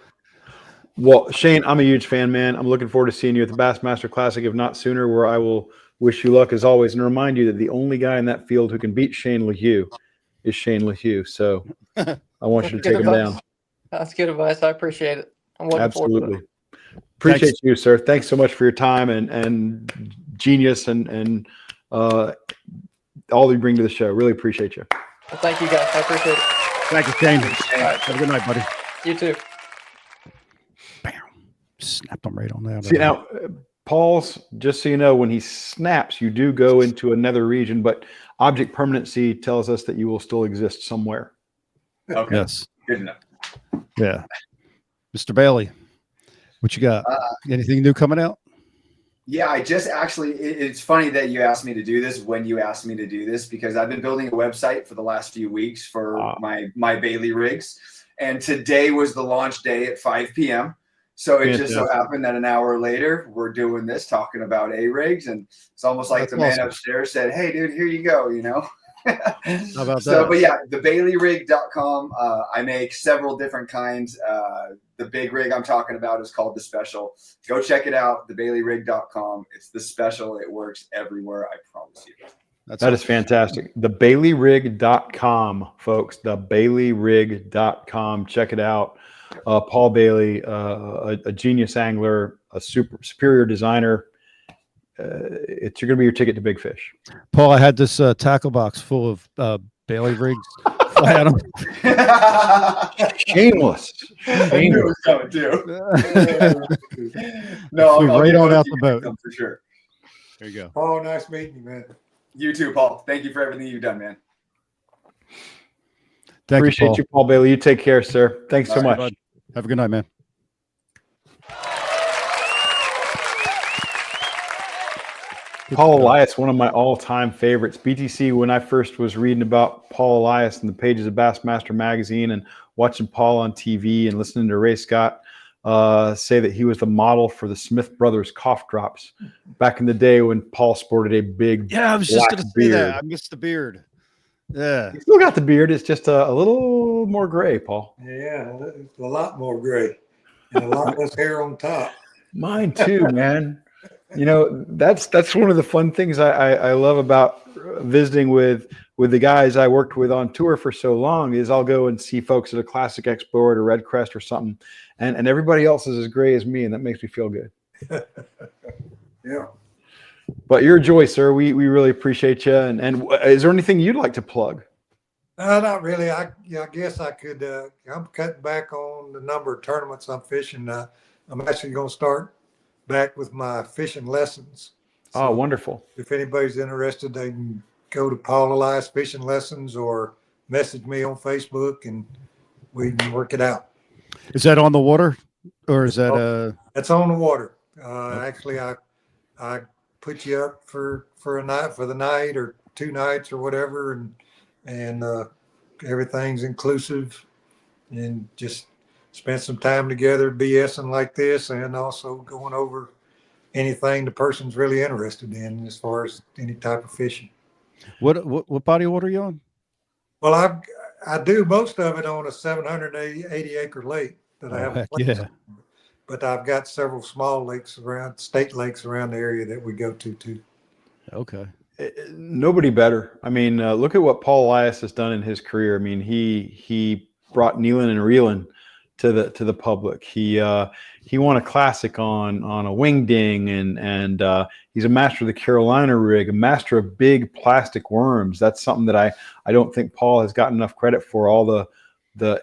well, Shane, I'm a huge fan, man. I'm looking forward to seeing you at the Bassmaster Classic, if not sooner, where I will wish you luck as always and remind you that the only guy in that field who can beat Shane Lehew is Shane Lehew. So I want you to take him down. That's good advice. I appreciate it. I'm looking forward to Absolutely. it. Appreciate you, sir. Thanks so much for your time and genius and all you bring to the show. Really appreciate you. Well, thank you guys. I appreciate it. Thank you, Shane. All right. Have a good night, buddy. You too. Bam. Snapped him right on that. See, now, Paul's, just so you know, when he snaps, you do go into another region, but object permanency tells us that you will still exist somewhere. Okay. Yes. Good enough. Yeah. Mr. Bailey, what you got? Anything new coming out? Yeah, I just actually, it's funny that you asked me to do this when you asked me to do this, because I've been building a website for the last few weeks for my Bailey rigs. And today was the launch day at 5 p.m. So it just so happened that an hour later, we're doing this, talking about A-rigs. And it's almost like the man upstairs said, hey, dude, here you go, you know? How about so, that? but yeah, thebaileyrig.com. I make several different kinds. The big rig I'm talking about is called the Special. Go check it out. Thebaileyrig.com. It's the Special. It works everywhere. I promise you. That is fantastic. Thebaileyrig.com, folks. Thebaileyrig.com. Check it out. Paul Bailey, a genius angler, a superior designer. You're going to be your ticket to big fish. Paul, I had this tackle box full of Bailey rigs. Shameless. I knew it was coming too. No, I'll right on out the boat for sure. There you go. Oh, nice meeting you, man. You too, Paul. Thank you for everything you've done, man. Appreciate you, Paul Bailey. You take care, sir. Thanks so much. Bud. Have a good night, man. Paul Elias, one of my all-time favorites. BTC, when I first was reading about Paul Elias in the pages of Bassmaster magazine and watching Paul on TV and listening to Ray Scott say that he was the model for the Smith Brothers cough drops back in the day when Paul sported a big I was just going to say that. I missed the beard. Yeah. He still got the beard. It's just a little more gray, Paul. Yeah, it's a lot more gray and a lot less hair on top. Mine too, man. You know, that's one of the fun things I love about visiting with the guys I worked with on tour for so long is I'll go and see folks at a Classic Expo or at a Red Crest or something, and everybody else is as gray as me, and that makes me feel good. Yeah. But you're a joy, sir. We really appreciate you. And is there anything you'd like to plug? Not really. I guess I could. I'm cutting back on the number of tournaments I'm fishing. I'm actually going to start back with my fishing lessons. So Wonderful. if anybody's interested, they can go to Paul Elias Fishing Lessons or message me on Facebook and we can work it out. Is that on the water or is that That's on the water. Actually, I put you up for a night, for the night or 2 nights or whatever, and everything's inclusive, and just spend some time together BSing like this, and also going over anything the person's really interested in as far as any type of fishing. What body of water are you on? Well, I do most of it on a 780 acre lake that I have. Yeah. But I've got several small lakes around, state lakes around the area that we go to too. Okay. Nobody better. I mean, look at what Paul Elias has done in his career. I mean, he brought kneeling and reeling to the public. He won a classic on a wing ding, and he's a master of the Carolina rig, a master of big plastic worms. That's something that I don't think Paul has gotten enough credit for. All the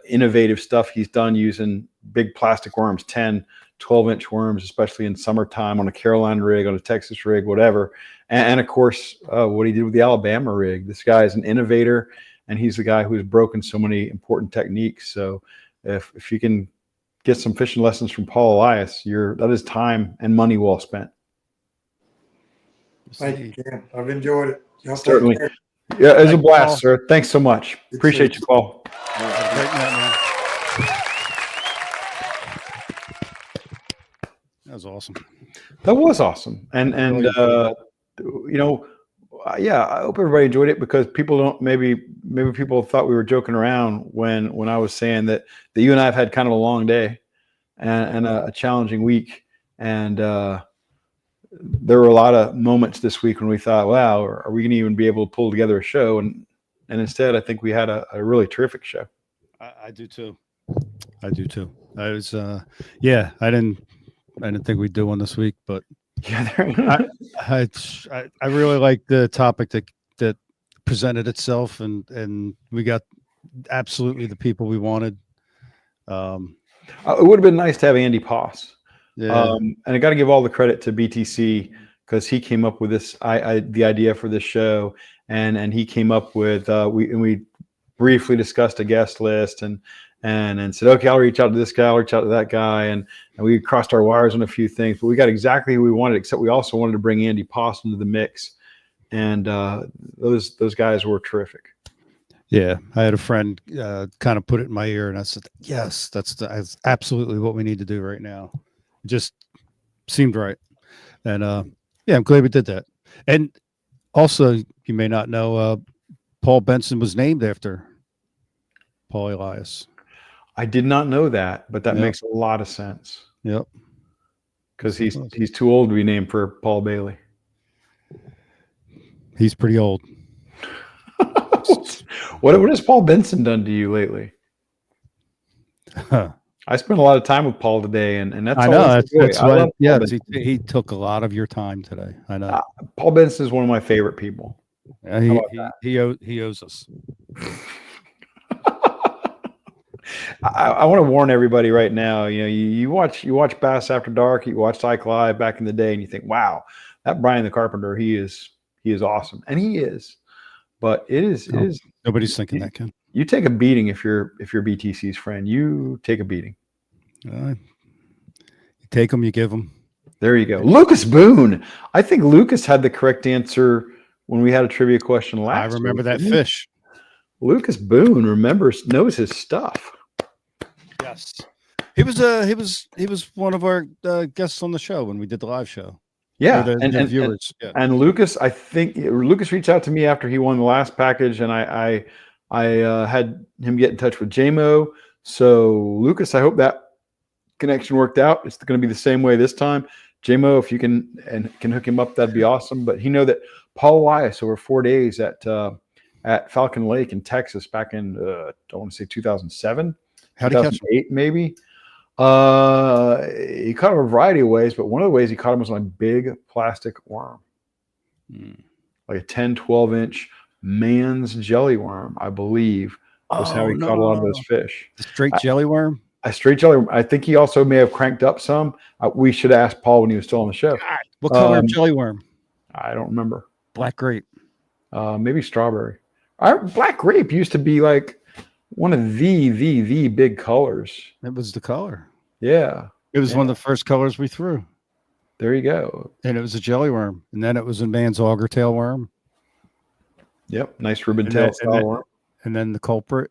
innovative stuff he's done using big plastic worms, 10, 12-inch worms, especially in summertime on a Carolina rig, on a Texas rig, whatever. And of course, what he did with the Alabama rig. This guy is an innovator, and he's the guy who's broken so many important techniques. So if you can get some fishing lessons from Paul Elias, that is time and money well spent. Thank you, Ken. I've enjoyed it. Y'all Certainly. take care. Yeah, it's a Thank you, blast, Paul. sir. Thanks so much. Appreciate you, Paul. Have a great night, man. That was awesome. That was awesome. And Yeah, I hope everybody enjoyed it, because people don't maybe people thought we were joking around when I was saying that you and I have had kind of a long day and a challenging week, and there were a lot of moments this week when we thought, wow, are we going to even be able to pull together a show? And instead, I think we had a really terrific show. I do too. I was yeah, I didn't think we'd do one this week, but Yeah, I really like the topic that presented itself, and we got absolutely the people we wanted. it would have been nice to have Andy Poss. Yeah. And I got to give all the credit to BTC, because he came up with this, the idea for this show, and he came up with we briefly discussed a guest list and said, okay, I'll reach out to this guy, I'll reach out to that guy, and we crossed our wires on a few things, but we got exactly who we wanted, except we also wanted to bring Andy Poss into the mix, and those guys were terrific. Yeah, I had a friend kind of put it in my ear, and I said, yes, that's absolutely what we need to do right now. It just seemed right. And yeah, I'm glad we did that. And also, you may not know, Paul Benson was named after Paul Elias. I did not know that, but that Yep. makes a lot of sense. Yep. Because he's too old to be named for Paul Bailey. He's pretty old. What has Paul Benson done to you lately? I spent a lot of time with Paul today, and that's I know that's I love yeah. Paul He took a lot of your time today. I know. Paul Benson is one of my favorite people. He owes us. I want to warn everybody right now. You watch Bass After Dark, you watched Ike Live back in the day, and you think, wow, that Brian the Carpenter, he is awesome, and he is. But it is Nobody's thinking that, Ken. You take a beating if you're BTC's friend. You take a beating. You take them, you give them. There you go. Lucas Boone. I think Lucas had the correct answer when we had a trivia question last. I remember week, that fish. Lucas Boone knows his stuff. Yes, he was one of our guests on the show when we did the live show. Yeah, the viewers. And Lucas, I think Lucas reached out to me after he won the last package, and I had him get in touch with JMO. So Lucas, I hope that connection worked out. It's going to be the same way this time. JMO, if you can hook him up, that'd be awesome. But he know that Paul Elias over 4 days at Falcon Lake in Texas back in I want to say 2007, 2008 maybe. He caught him a variety of ways, but one of the ways he caught him was on a big plastic worm, like a 10, 12-inch man's jelly worm, I believe, was how he caught a lot of those fish. The straight jelly worm? A straight jelly worm. I think he also may have cranked up some. We should ask Paul when he was still on the show. God, what color of jelly worm? I don't remember. Black grape. Maybe strawberry. Black grape used to be like one of the big colors. It was the color. Yeah. It was one of the first colors we threw. There you go. And it was a jelly worm. And then it was a man's auger tail worm. Yep. Nice ribbon tail style worm. And then the culprit.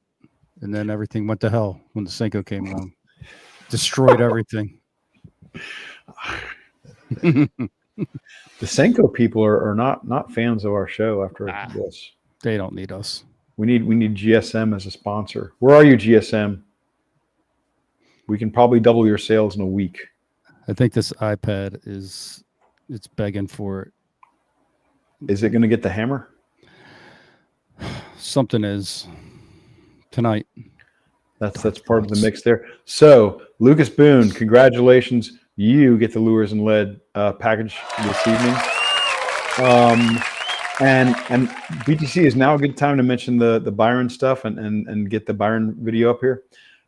And then everything went to hell when the Senko came along. Destroyed everything. The Senko people are not fans of our show after this. They don't need us. We need GSM as a sponsor. Where are you, GSM? We can probably double your sales in a week. I think this iPad it's begging for it. Is it going to get the hammer? Something is tonight. That's part of the mix there. So Lucas Boone, congratulations. You get the Lures and Lead package this evening. And BTC is now a good time to mention the Byron stuff and get the Byron video up here.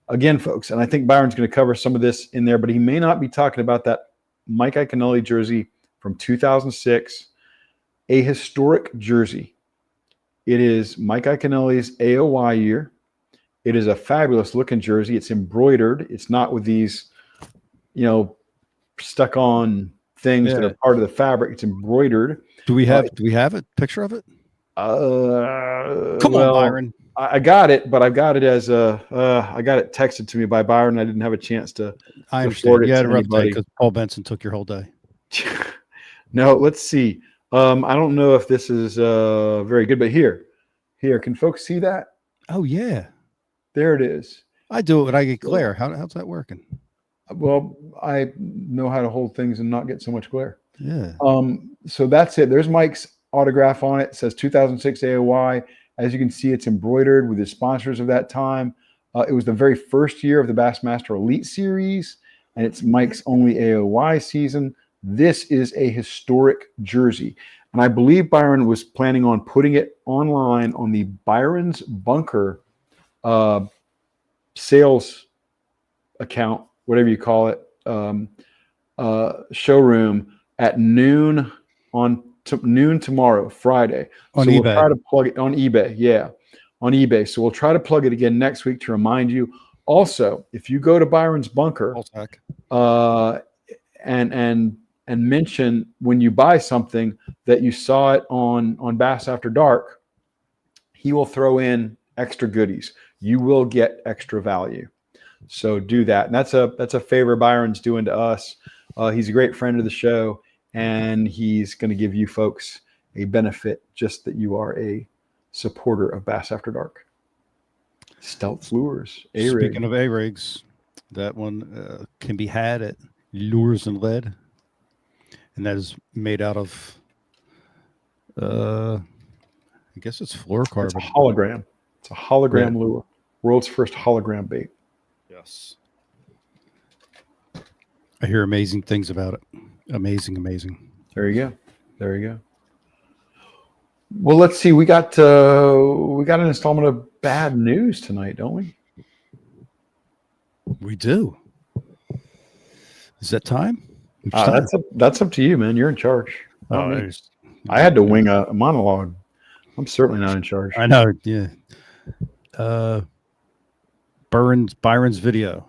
Again, folks, and I think Byron's going to cover some of this in there, but he may not be talking about that Mike Iaconelli jersey from 2006, a historic jersey. It is Mike Iaconelli's AOY year. It is a fabulous looking jersey. It's embroidered. It's not with these, stuck on things that are part of the fabric. It's embroidered. Do we have a picture of it? Come on, Byron. I got it, but I've got it as I got it texted to me by Byron. I didn't have a chance to. I understand. You had a rough day because Paul Benson took your whole day. No, let's see. I don't know if this is very good, but here, can folks see that? Oh yeah, There it is. I do it when I get glare. How's that working? Well, I know how to hold things and not get so much glare. Yeah. So that's it. There's Mike's autograph on it. It says 2006 AOY. As you can see, it's embroidered with the sponsors of that time. It was the very first year of the Bassmaster Elite Series, and it's Mike's only AOY season. This is a historic jersey. And I believe Byron was planning on putting it online on the Byron's Bunker sales account, whatever you call it, showroom at noon tomorrow, Friday. On so eBay. We'll try to plug it on eBay. Yeah, on eBay. So we'll try to plug it again next week to remind you. Also, if you go to Byron's Bunker and mention when you buy something that you saw it on Bass After Dark, he will throw in extra goodies. You will get extra value. So do that. And that's a favor Byron's doing to us. He's a great friend of the show, and he's going to give you folks a benefit just that you are a supporter of Bass After Dark. Stealth Lures. A-rig. Speaking of A-rigs, that one can be had at Lures and Lead. And that is made out of, I guess it's fluorocarbon. It's a hologram. It's a hologram lure. World's first hologram bait. Yes. I hear amazing things about it. Amazing. There you go. Well, let's see. We got an installment of bad news tonight, don't we? We do. Is that time? That's up to you, man. You're in charge. I had to wing a monologue. I'm certainly not in charge. I know. Yeah. Byron's video.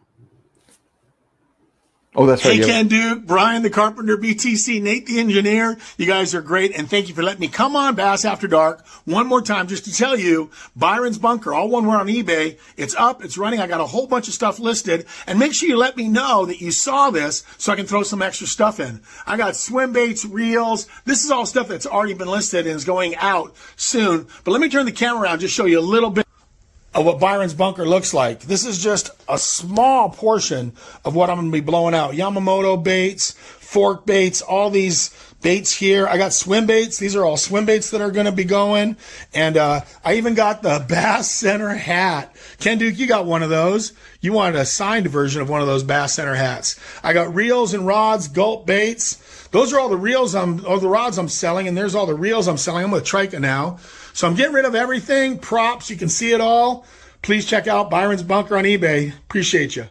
Oh, that's right. Hey, Ken Duke, Brian the Carpenter, BTC, Nate the Engineer. You guys are great, and thank you for letting me come on Bass After Dark one more time just to tell you, Byron's Bunker, all one word on eBay. It's up, it's running. I got a whole bunch of stuff listed, and make sure you let me know that you saw this so I can throw some extra stuff in. I got swim baits, reels. This is all stuff that's already been listed and is going out soon. But let me turn the camera around, just show you a little bit of what Byron's Bunker looks like. This is just a small portion of what I'm going to be blowing out. Yamamoto baits, fork baits, all these baits here. I got swim baits. These are all swim baits that are going to be going. And I even got the Bass Center hat. Ken Duke, you got one of those. You wanted a signed version of one of those Bass Center hats. I got reels and rods, gulp baits. Those are all the reels the rods I'm selling, and there's all the reels I'm selling. I'm with Trica now. So I'm getting rid of everything, props. You can see it all. Please check out Byron's Bunker on eBay. Appreciate you.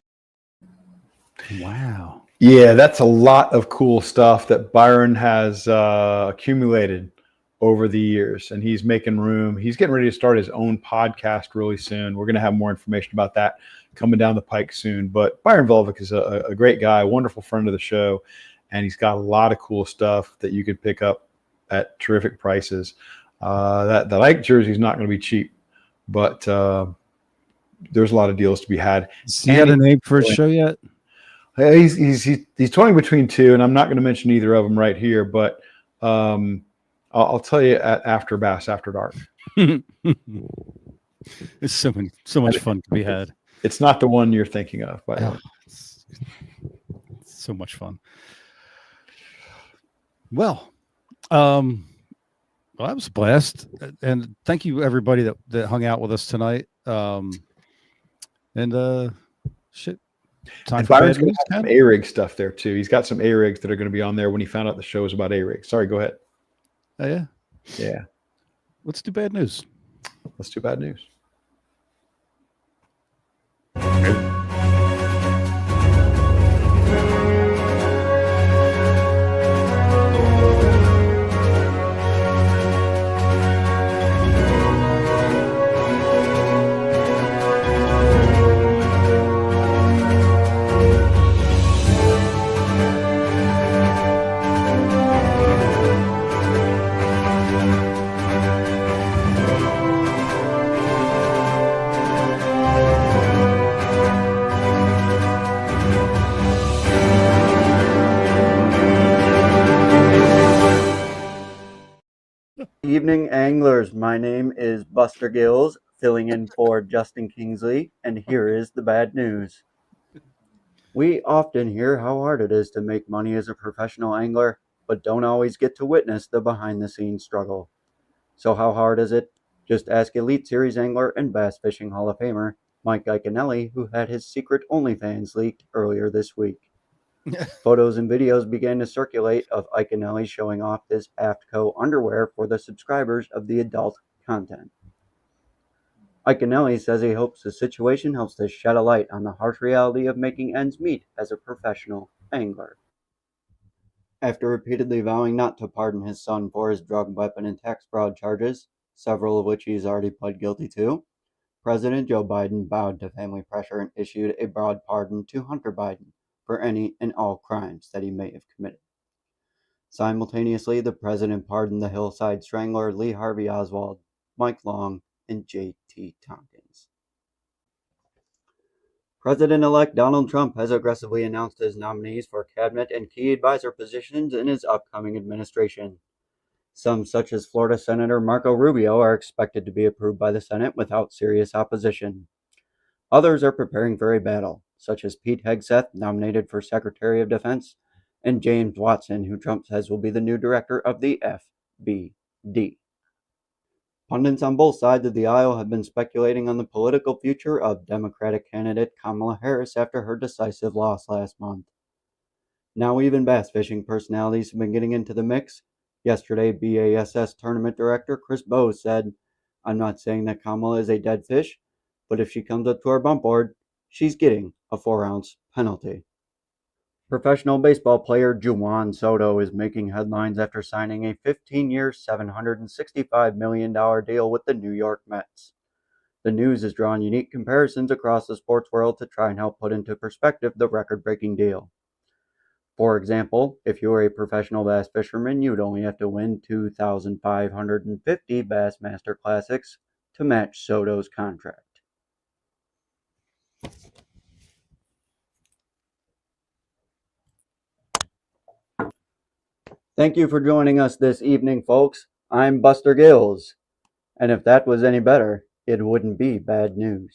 Wow. Yeah, that's a lot of cool stuff that Byron has accumulated over the years, and he's making room. He's getting ready to start his own podcast really soon. We're going to have more information about that coming down the pike soon. But Byron Volvic is a great guy, a wonderful friend of the show, and he's got a lot of cool stuff that you could pick up at terrific prices. That Ike jersey is not going to be cheap, but there's a lot of deals to be had. Has he got a name for his show yet? He's toying between two, and I'm not going to mention either of them right here, but I'll tell you after Bass After Dark. It's so much fun to be had. It's not the one you're thinking of, by the way. It's so much fun. Well, I was a blast, and thank you everybody that hung out with us tonight. Shit. And Byron's going to have some A-rig stuff there too. He's got some A-rigs that are going to be on there when he found out the show was about A-rigs. Sorry, go ahead. Oh yeah. Yeah. Let's do bad news. Let's do bad news. evening, anglers. My name is Buster Gills, filling in for Justin Kingsley, and here is the bad news. We often hear how hard it is to make money as a professional angler, but don't always get to witness the behind-the-scenes struggle. So how hard is it? Just ask Elite Series angler and Bass Fishing Hall of Famer Mike Iaconelli, who had his secret OnlyFans leaked earlier this week. Photos and videos began to circulate of Iaconelli showing off his AFTCO underwear for the subscribers of the adult content. Iaconelli says he hopes the situation helps to shed a light on the harsh reality of making ends meet as a professional angler. After repeatedly vowing not to pardon his son for his drug, weapon, and tax fraud charges, several of which he's already pled guilty to, President Joe Biden bowed to family pressure and issued a broad pardon to Hunter Biden for any and all crimes that he may have committed. Simultaneously, the president pardoned the Hillside Strangler Lee Harvey Oswald, Mike Long, and J.T. Tompkins. President-elect Donald Trump has aggressively announced his nominees for cabinet and key advisor positions in his upcoming administration. Some, such as Florida Senator Marco Rubio, are expected to be approved by the Senate without serious opposition. Others are preparing for a battle, such as Pete Hegseth, nominated for Secretary of Defense, and James Watson, who Trump says will be the new director of the FBD. Pundits on both sides of the aisle have been speculating on the political future of Democratic candidate Kamala Harris after her decisive loss last month. Now even bass fishing personalities have been getting into the mix. Yesterday, BASS tournament director Chris Bowes said, "I'm not saying that Kamala is a dead fish, but if she comes up to our bump board, she's getting a 4-ounce penalty." Professional baseball player Juan Soto is making headlines after signing a 15-year, $765 million deal with the New York Mets. The news has drawn unique comparisons across the sports world to try and help put into perspective the record-breaking deal. For example, if you were a professional bass fisherman, you'd only have to win 2,550 Bassmaster Classics to match Soto's contract. Thank you for joining us this evening, folks. I'm Buster Gills, and if that was any better, it wouldn't be bad news.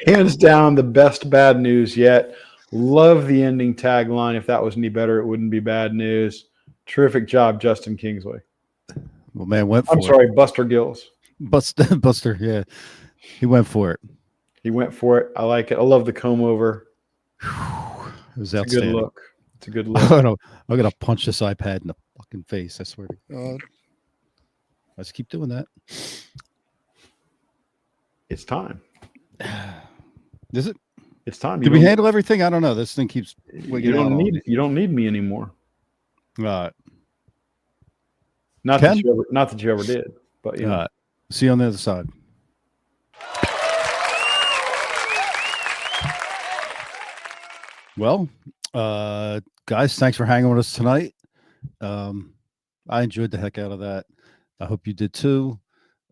Hands down, the best bad news yet. Love the ending tagline. If that was any better, it wouldn't be bad news. Terrific job, Justin Kingsley. Well, man, went for I'm it. sorry, Buster Gills. Buster, yeah. He went for it. He went for it. I like it. I love the comb over. It was It's a outstanding. good look. It's a good look. I'm going to punch this iPad in the fucking face. I swear to God. Let's keep doing that. It's time. Is it? It's time. Did we handle everything? I don't know. This thing keeps. You don't need me anymore. Right. Not that you ever did, but you know. See you on the other side. Well, guys, thanks for hanging with us tonight. I enjoyed the heck out of that. I hope you did too.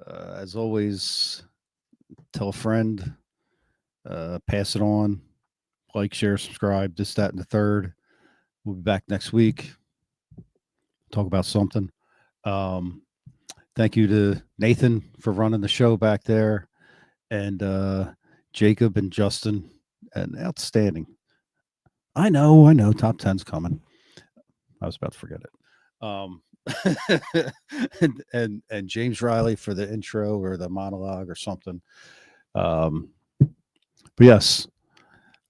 As always, tell a friend, pass it on, like, share, subscribe, this, that, and the third. We'll be back next week. Talk about something. Thank you to Nathan for running the show back there, and Jacob and Justin, and outstanding. I know. Top 10's coming. I was about to forget it. And James Riley for the intro or the monologue or something. But yes,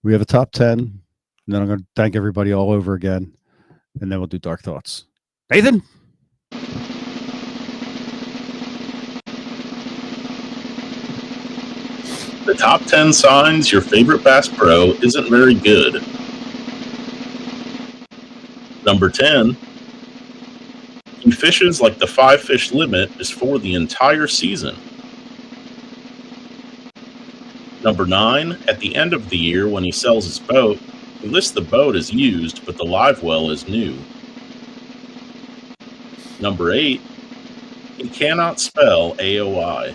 we have a top 10, and then I'm going to thank everybody all over again, and then we'll do Dark Thoughts. Nathan? The top 10 signs your favorite Bass Pro isn't very good. Number 10, he fishes like the 5-fish limit is for the entire season. Number 9, at the end of the year when he sells his boat, he lists the boat as used, but the live well is new. Number 8, He cannot spell AOI.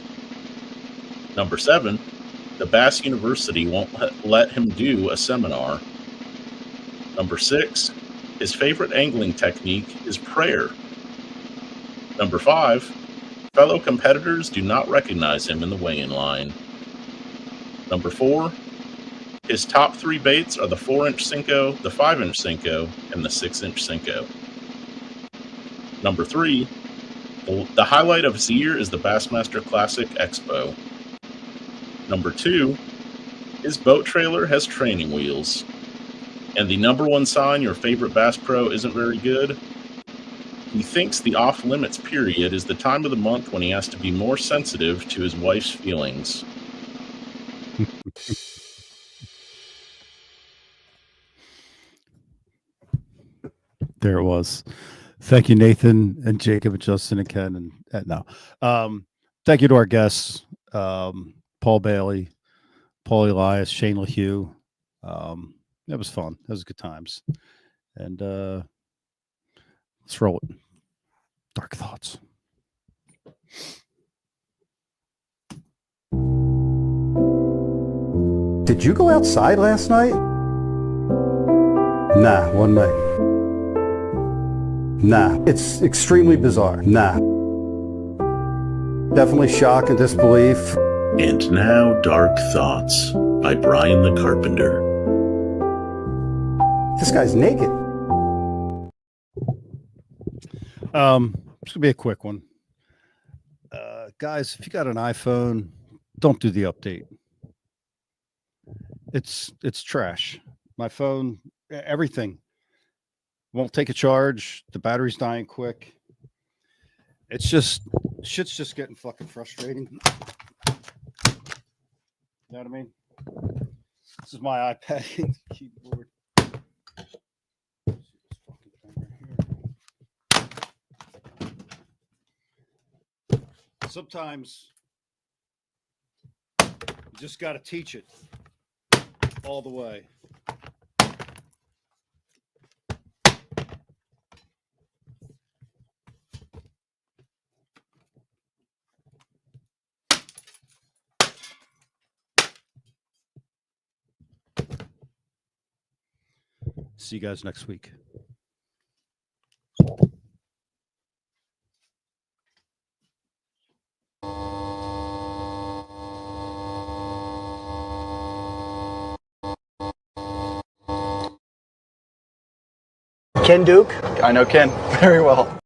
Number 7, the Bass University won't let him do a seminar. Number 6, his favorite angling technique is prayer. Number 5, fellow competitors do not recognize him in the weigh-in line. Number 4, his top 3 baits are the 4-inch Senko, the 5-inch Senko, and the 6-inch Senko. Number 3, the highlight of his year is the Bassmaster Classic Expo. Number 2, his boat trailer has training wheels. And the number 1 sign your favorite Bass Pro isn't very good? He thinks the off-limits period is the time of the month when he has to be more sensitive to his wife's feelings. There it was. Thank you, Nathan and Jacob and Justin and Ken and no. Thank you to our guests, Paul Bailey, Paul Elias, Shane Lehew. That was fun. That was good times. And let's roll it. Dark thoughts. Did you go outside last night? Nah, one night. Nah, it's extremely bizarre. Nah. Definitely shock and disbelief. And now, Dark Thoughts by Brian the Carpenter. This guy's naked. It's gonna be a quick one. Guys, if you got an iPhone, don't do the update. It's trash. My phone, everything won't take a charge. The battery's dying quick. It's just shit's just getting fucking frustrating. You know what I mean? This is my iPad keyboard. Sometimes you just got to teach it all the way. See you guys next week. Ken Duke? I know Ken very well.